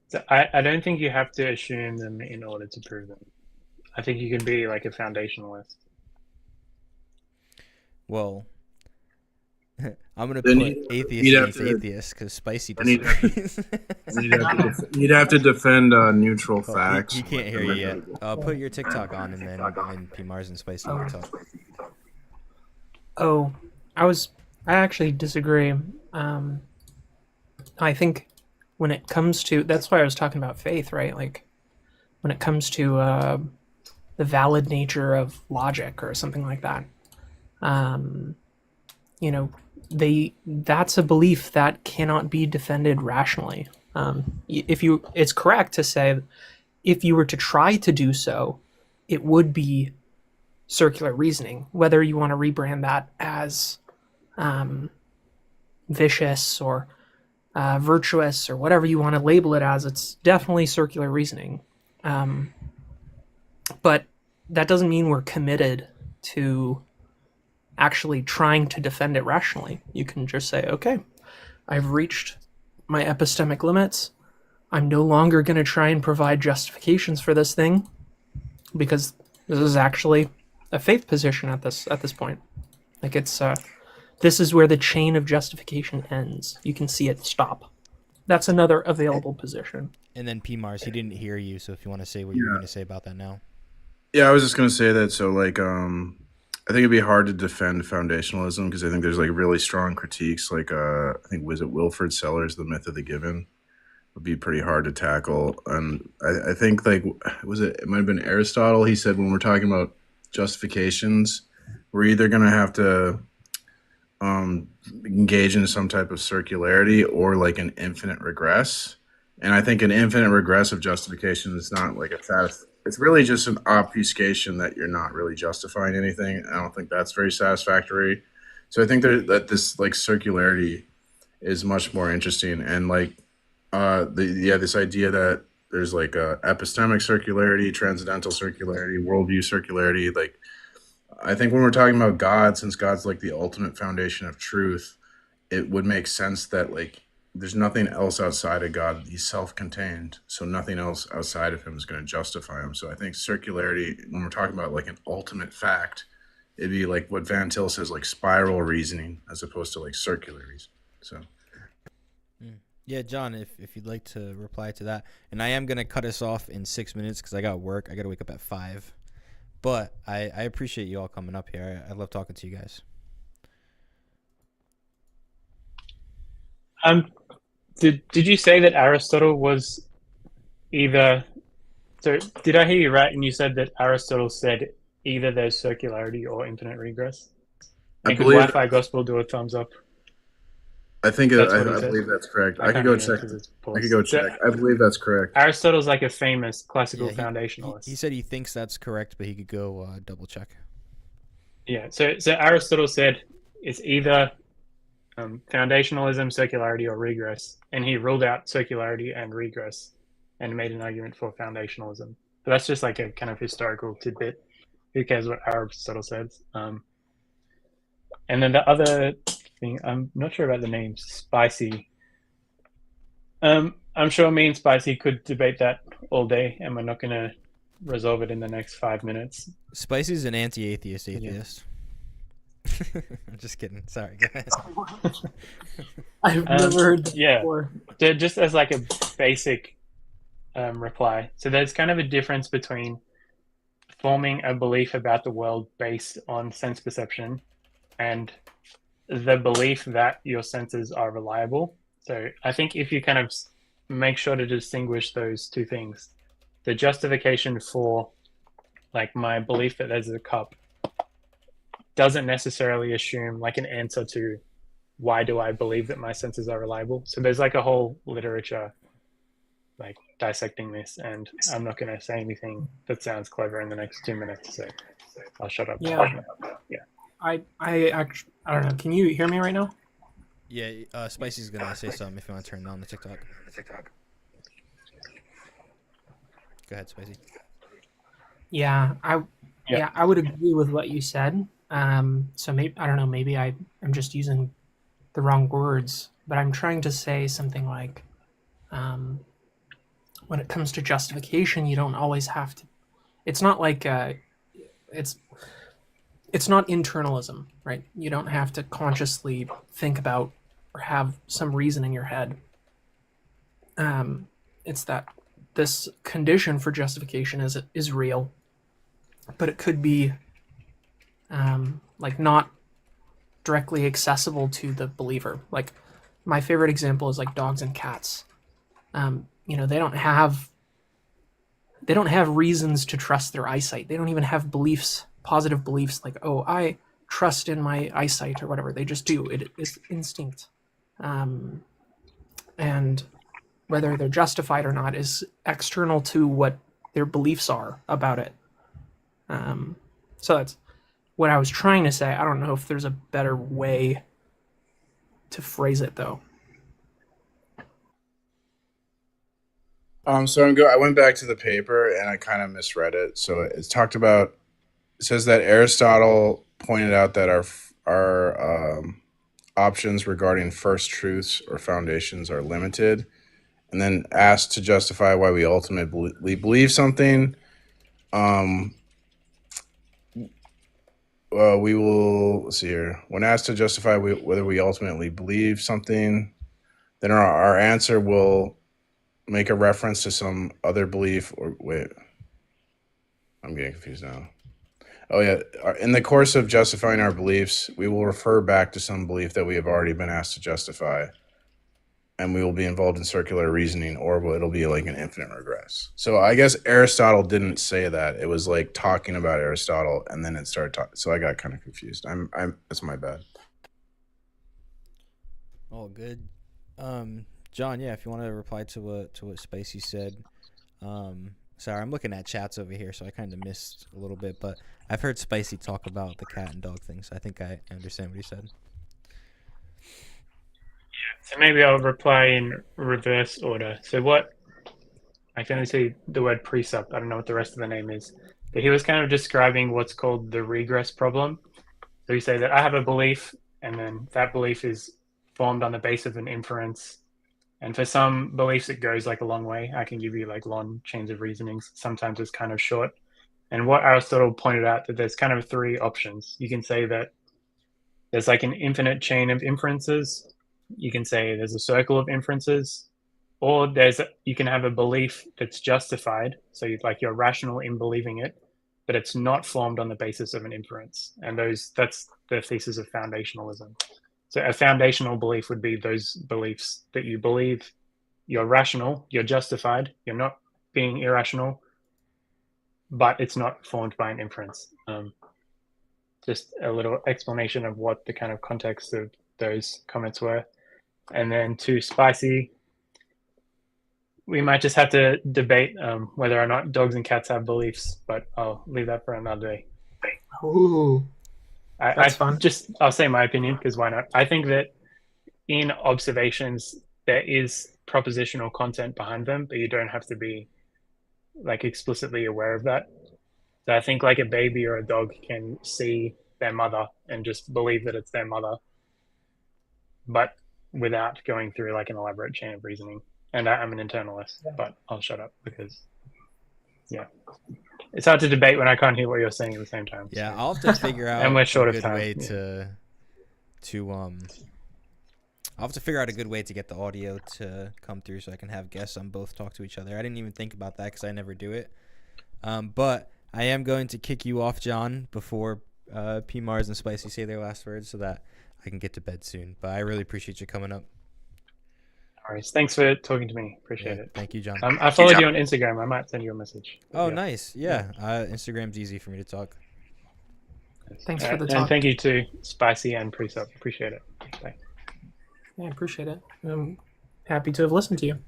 So I don't think you have to assume them in order to prove them. I think you can be like a foundationalist. Well, I'm gonna put atheist against atheist because Spicy disagrees. You'd have to defend neutral facts. He can't hear you yet. Put your TikTok on and then P Mars and Spicy can talk. Oh, I actually disagree. I think when it comes to, that's why I was talking about faith, right? Like when it comes to the valid nature of logic or something like that, that's a belief that cannot be defended rationally. It's correct to say if you were to try to do so, it would be circular reasoning, whether you want to rebrand that as vicious or virtuous or whatever you want to label it as. It's definitely circular reasoning. But that doesn't mean we're committed to actually trying to defend it rationally. You can just say, okay, I've reached my epistemic limits. I'm no longer going to try and provide justifications for this thing because this is actually a faith position at this point. Like it's this is where the chain of justification ends. You can see it stop. That's another available position. And then P Mars, he didn't hear you, so if you want to say what you're going to say about that now. Yeah, I was just going to say that. So like, I think it'd be hard to defend foundationalism because I think there's like really strong critiques. Like, I think was it Wilfred Sellers, The Myth of the Given, would be pretty hard to tackle. And I think like it might have been Aristotle. He said when we're talking about justifications, we're either going to have to engage in some type of circularity or like an infinite regress. And I think an infinite regress of justification is not like it's really just an obfuscation that you're not really justifying anything. I don't think that's very satisfactory. So I think that this like circularity is much more interesting. And like this idea that there's like epistemic circularity, transcendental circularity, worldview circularity. Like I think when we're talking about God, since God's like the ultimate foundation of truth, it would make sense that like there's nothing else outside of God. He's self-contained, so nothing else outside of him is going to justify him. So I think circularity, when we're talking about like an ultimate fact, it'd be like what Van Til says, like spiral reasoning, as opposed to like circular reasoning. So, yeah, John, if you'd like to reply to that, and I am going to cut us off in 6 minutes because I got work. I got to wake up at 5. But I appreciate you all coming up here. I love talking to you guys. Did you say that Aristotle was either? So did I hear you right? And you said that Aristotle said either there's circularity or infinite regress. I And could believe Wi-Fi Gospel do a thumbs up? I think That's what he I said. believe that's correct. I I could can't go hear him check. because it's I could paused. go So check. I believe that's correct. Aristotle's like a famous classical Yeah, foundationalist. he said he thinks that's correct, but he could go double check. Yeah. So Aristotle said it's either foundationalism, circularity, or regress, and he ruled out circularity and regress, and made an argument for foundationalism. But that's just like a kind of historical tidbit. Who cares what Aristotle says? And then the other thing, I'm not sure about the name, Spicy. I'm sure me and Spicy could debate that all day, and we're not going to resolve it in the next 5 minutes. Spicy's an anti-atheist atheist. I'm just kidding. Sorry, go ahead. I've never heard that before. Just as like a basic reply. So there's kind of a difference between forming a belief about the world based on sense perception and the belief that your senses are reliable. So I think if you kind of make sure to distinguish those two things, the justification for like my belief that there's a cup doesn't necessarily assume like an answer to why do I believe that my senses are reliable. So there's like a whole literature like dissecting this, and I'm not going to say anything that sounds clever in the next 2 minutes, so I'll shut up. Yeah. I don't know. Can you hear me right now? Yeah, Spicy's gonna say something if you want to turn on the TikTok. Go ahead, Spicy. Yeah, I would agree with what you said. So maybe I don't know. Maybe I'm just using the wrong words, but I'm trying to say something like, when it comes to justification, you don't always have to. It's not like it's not internalism, right? You don't have to consciously think about or have some reason in your head. It's that this condition for justification is real, but it could be like not directly accessible to the believer. Like my favorite example is like dogs and cats. They don't have reasons to trust their eyesight. They don't even have beliefs, positive beliefs like, oh, I trust in my eyesight or whatever. They just do. It is instinct. And whether they're justified or not is external to what their beliefs are about it. So that's what I was trying to say. I don't know if there's a better way to phrase it, though. So I went back to the paper and I kind of misread it. So it says that Aristotle pointed out that our options regarding first truths or foundations are limited, and then asked to justify why we ultimately believe something. We will, let's see here. When asked to justify whether we ultimately believe something, then our answer will make a reference to some other belief or wait. I'm getting confused now. Oh yeah, in the course of justifying our beliefs, we will refer back to some belief that we have already been asked to justify, and we will be involved in circular reasoning, or it'll be like an infinite regress. So I guess Aristotle didn't say that. It was like talking about Aristotle, and then it started talking. So I got kind of confused. That's my bad. All good. John, yeah, if you want to reply to what Spicy said. Sorry, I'm looking at chats over here, so I kind of missed a little bit, but I've heard Spicy talk about the cat and dog thing, so I think I understand what he said. So maybe I'll reply in reverse order. So I can only say the word precept. I don't know what the rest of the name is. But he was kind of describing what's called the regress problem. So you say that I have a belief, and then that belief is formed on the basis of an inference. And for some beliefs, it goes like a long way. I can give you like long chains of reasonings. Sometimes it's kind of short. And what Aristotle pointed out, that there's kind of three options. You can say that there's like an infinite chain of inferences. You can say there's a circle of inferences, or you can have a belief that's justified. So you're rational in believing it, but it's not formed on the basis of an inference. And that's the thesis of foundationalism. So a foundational belief would be those beliefs that you believe you're rational, you're justified, you're not being irrational, but it's not formed by an inference. Just a little explanation of what the kind of context of those comments were. And then to Spicy, we might just have to debate whether or not dogs and cats have beliefs, but I'll leave that for another day. Ooh, that's fun. I'll say my opinion, because why not? I think that in observations, there is propositional content behind them, but you don't have to be like explicitly aware of that. So I think like a baby or a dog can see their mother and just believe that it's their mother, but without going through like an elaborate chain of reasoning. And I'm an internalist, but I'll shut up because, yeah, it's hard to debate when I can't hear what you're saying at the same time. Yeah, so. I'll have to figure out And we're short a of good time. way I'll have to figure out a good way to get the audio to come through so I can have guests on both talk to each other. I didn't even think about that because I never do it. But I am going to kick you off, John, before P. Mars and Spicy say their last words so that I can get to bed soon. But I really appreciate you coming up. All right. Thanks for talking to me. Appreciate it. Thank you, John. I followed you on Instagram. I might send you a message. Oh, nice. Yeah. Instagram's easy for me to talk. Thanks for the And talk. thank you to Spicy and Precept. Appreciate it. Bye. Yeah, I appreciate it. I'm happy to have listened to you.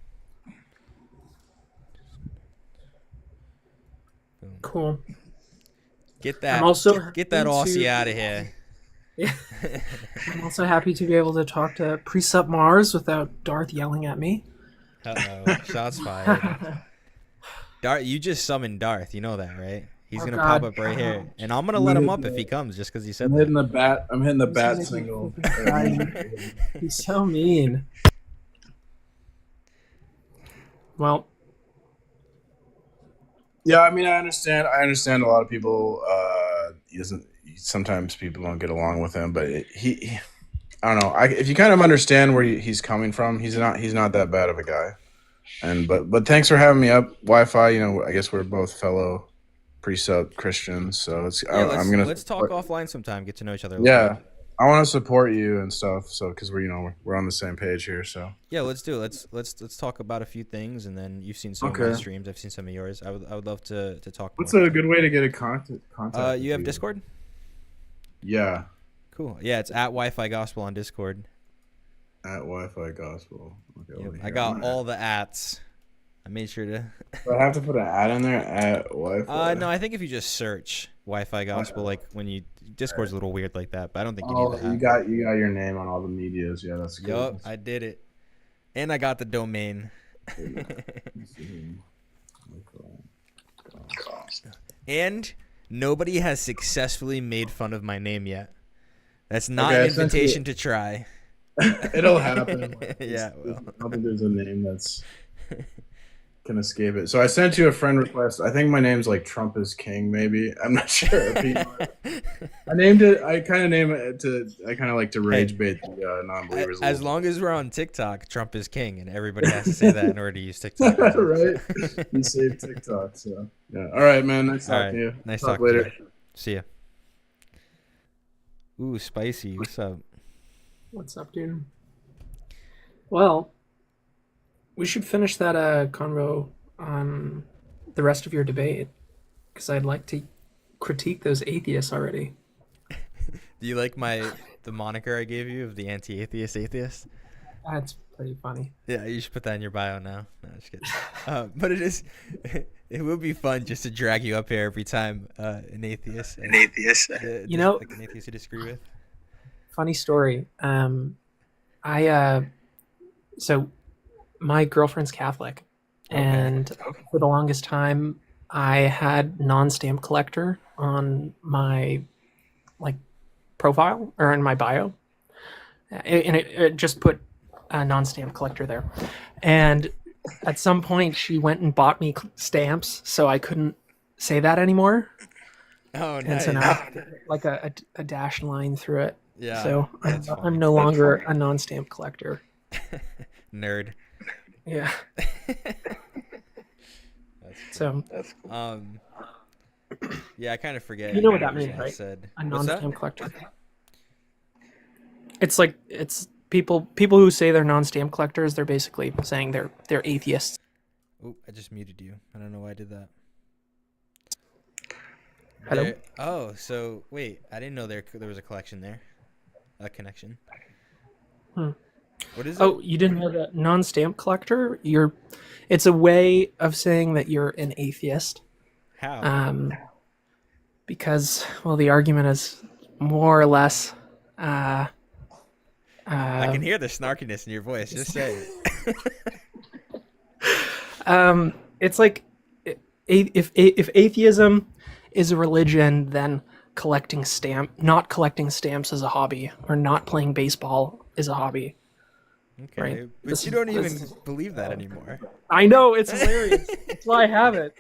Cool. Get that. I'm also get that happy Aussie to- out of here. I'm also happy to be able to talk to Precept Mars without Darth yelling at me. Uh-oh. Shots fired. Darth, you just summoned Darth. You know that, right? He's Oh, gonna God. pop up right here, and I'm gonna let him up if he comes, just because he said I'm that. hitting the bat. I'm hitting the He's bat gonna single. He's so mean. Well, Yeah, I mean, I understand. I understand a lot of people. He doesn't. Sometimes people don't get along with him, but he I don't know. If you kind of understand where he's coming from, he's not that bad of a guy. And but thanks for having me up, Wi-Fi. You know, I guess we're both fellow Precept Christians, so it's. Yeah, I'm gonna. let's talk offline sometime. Get to know each other. A little Yeah, bit. I want to support you and stuff. So because we're on the same page here. So Yeah, let's do it. Let's talk about a few things, and then you've seen some of my Okay. streams. I've seen some of yours. I would love to talk. what's more. a good way to get a contact? With You have Discord? Yeah, Cool. Yeah, it's at Wi-Fi Gospel on Discord. at Wi-Fi Gospel. Okay, Yep, over I here. got all the ats. I made sure to. Do I have to put an ad in there at Wi-Fi? No, I think if you just search Wi-Fi Gospel, like when you Discord's a little weird like that, but I don't think you Oh, need the you app. got your name on all the medias. Yeah, that's good. Yup, I did it, and I got the domain. And nobody has successfully made fun of my name yet. That's not Okay, an invitation to try. It'll happen. Yeah, I well. don't think there's a name that's can escape it. So I sent you a friend request. I think my name's like Trump is King, maybe. I'm not sure. I named it. I kind of name it to. I kind of like to rage bait the non-believers. a As little long as we're on TikTok, Trump is king, and everybody has to say that in order to use TikTok. bit. Right? You saved TikTok, so yeah. All right, man. Nice All talking to you. Nice Talk talking to later. you. See ya. Ooh, Spicy. What's up? what's up, dude? Well, we should finish that convo on the rest of your debate, because I'd like to critique those atheists already. Do you like the moniker I gave you of the anti-atheist atheist? That's pretty funny. Yeah, you should put that in your bio now. No, just kidding. But it would be fun just to drag you up here every time an atheist. You know- like an atheist you disagree with. Funny story. So my girlfriend's Catholic, and for the longest time, I had non-stamp collector on my profile or in my bio, and it just put a non-stamp collector there. And at some point, she went and bought me stamps, so I couldn't say that anymore. Oh, And nice. so now I have to put, like a dashed line through it. Yeah. So that's I'm funny. no longer a non-stamp collector. Nerd. Yeah. That's So yeah, I kind of forget. You know what that everything means, I right? Said. a What's that? non-stamp collector. It's like it's people who say they're non-stamp collectors. They're basically saying they're atheists. Oh, I just muted you. I don't know why I did that. Hello? Oh, so wait, I didn't know there was a collection there, a connection. What is it? Oh, you didn't know that non-stamp collector? It's a way of saying that you're an atheist. How? Because the argument is more or less. I can hear the snarkiness in your voice. Just say it. It's like if atheism is a religion, then not collecting stamps is a hobby, or not playing baseball is a hobby. Okay, Right. but you don't even believe that anymore. I know, it's hilarious. That's why I have it.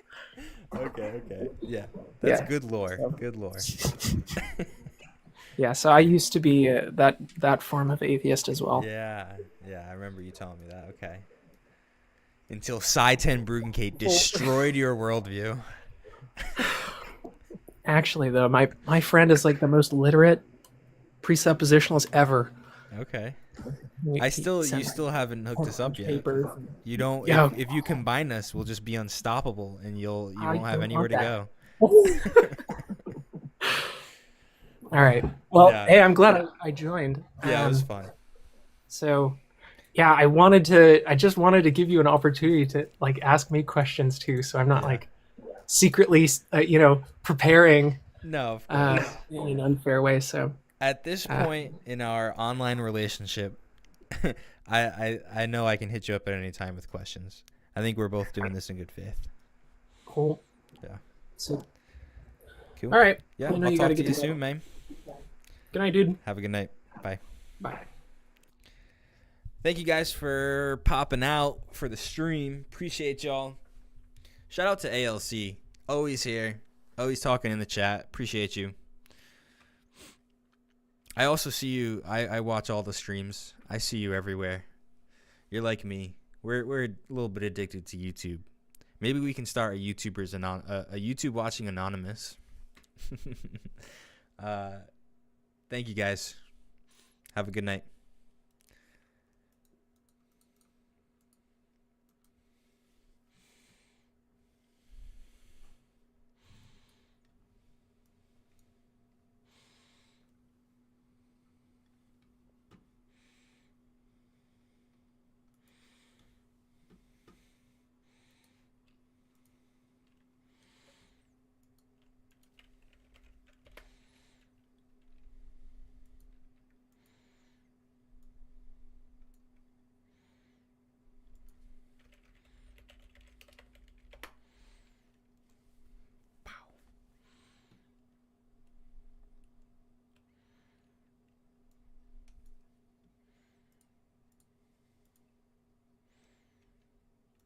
Okay. Yeah, that's Yeah. good lore. Good lore. Yeah, so I used to be that form of atheist as well. Yeah, I remember you telling me that. Okay. Until Sci-10 Brugenkate destroyed your worldview. Actually, though, my friend is like the most literate presuppositionalist ever. Okay. He You sent still haven't hooked us up yet. papers. You don't. Yeah. If you combine us, we'll just be unstoppable, and you I won't have don't anywhere to want go. All right. Well, Yeah. hey, I'm glad I joined. Yeah, it was fun. So, yeah, I just wanted to give you an opportunity to like ask me questions too, so I'm not like secretly, preparing No, of course. in an unfair way. So At this point in our online relationship, I know I can hit you up at any time with questions. I think we're both doing this in good faith. cool. Yeah. So, Cool. all right. Yeah, I know I'll you talk gotta to get you to soon, man. Good night, dude. Have a good night. Bye. Bye. Thank you guys for popping out for the stream. Appreciate y'all. Shout out to ALC. Always here. Always talking in the chat. Appreciate you. I also see you. I watch all the streams. I see you everywhere. You're like me. We're a little bit addicted to YouTube. Maybe we can start a YouTube watching anonymous. Thank you guys. Have a good night.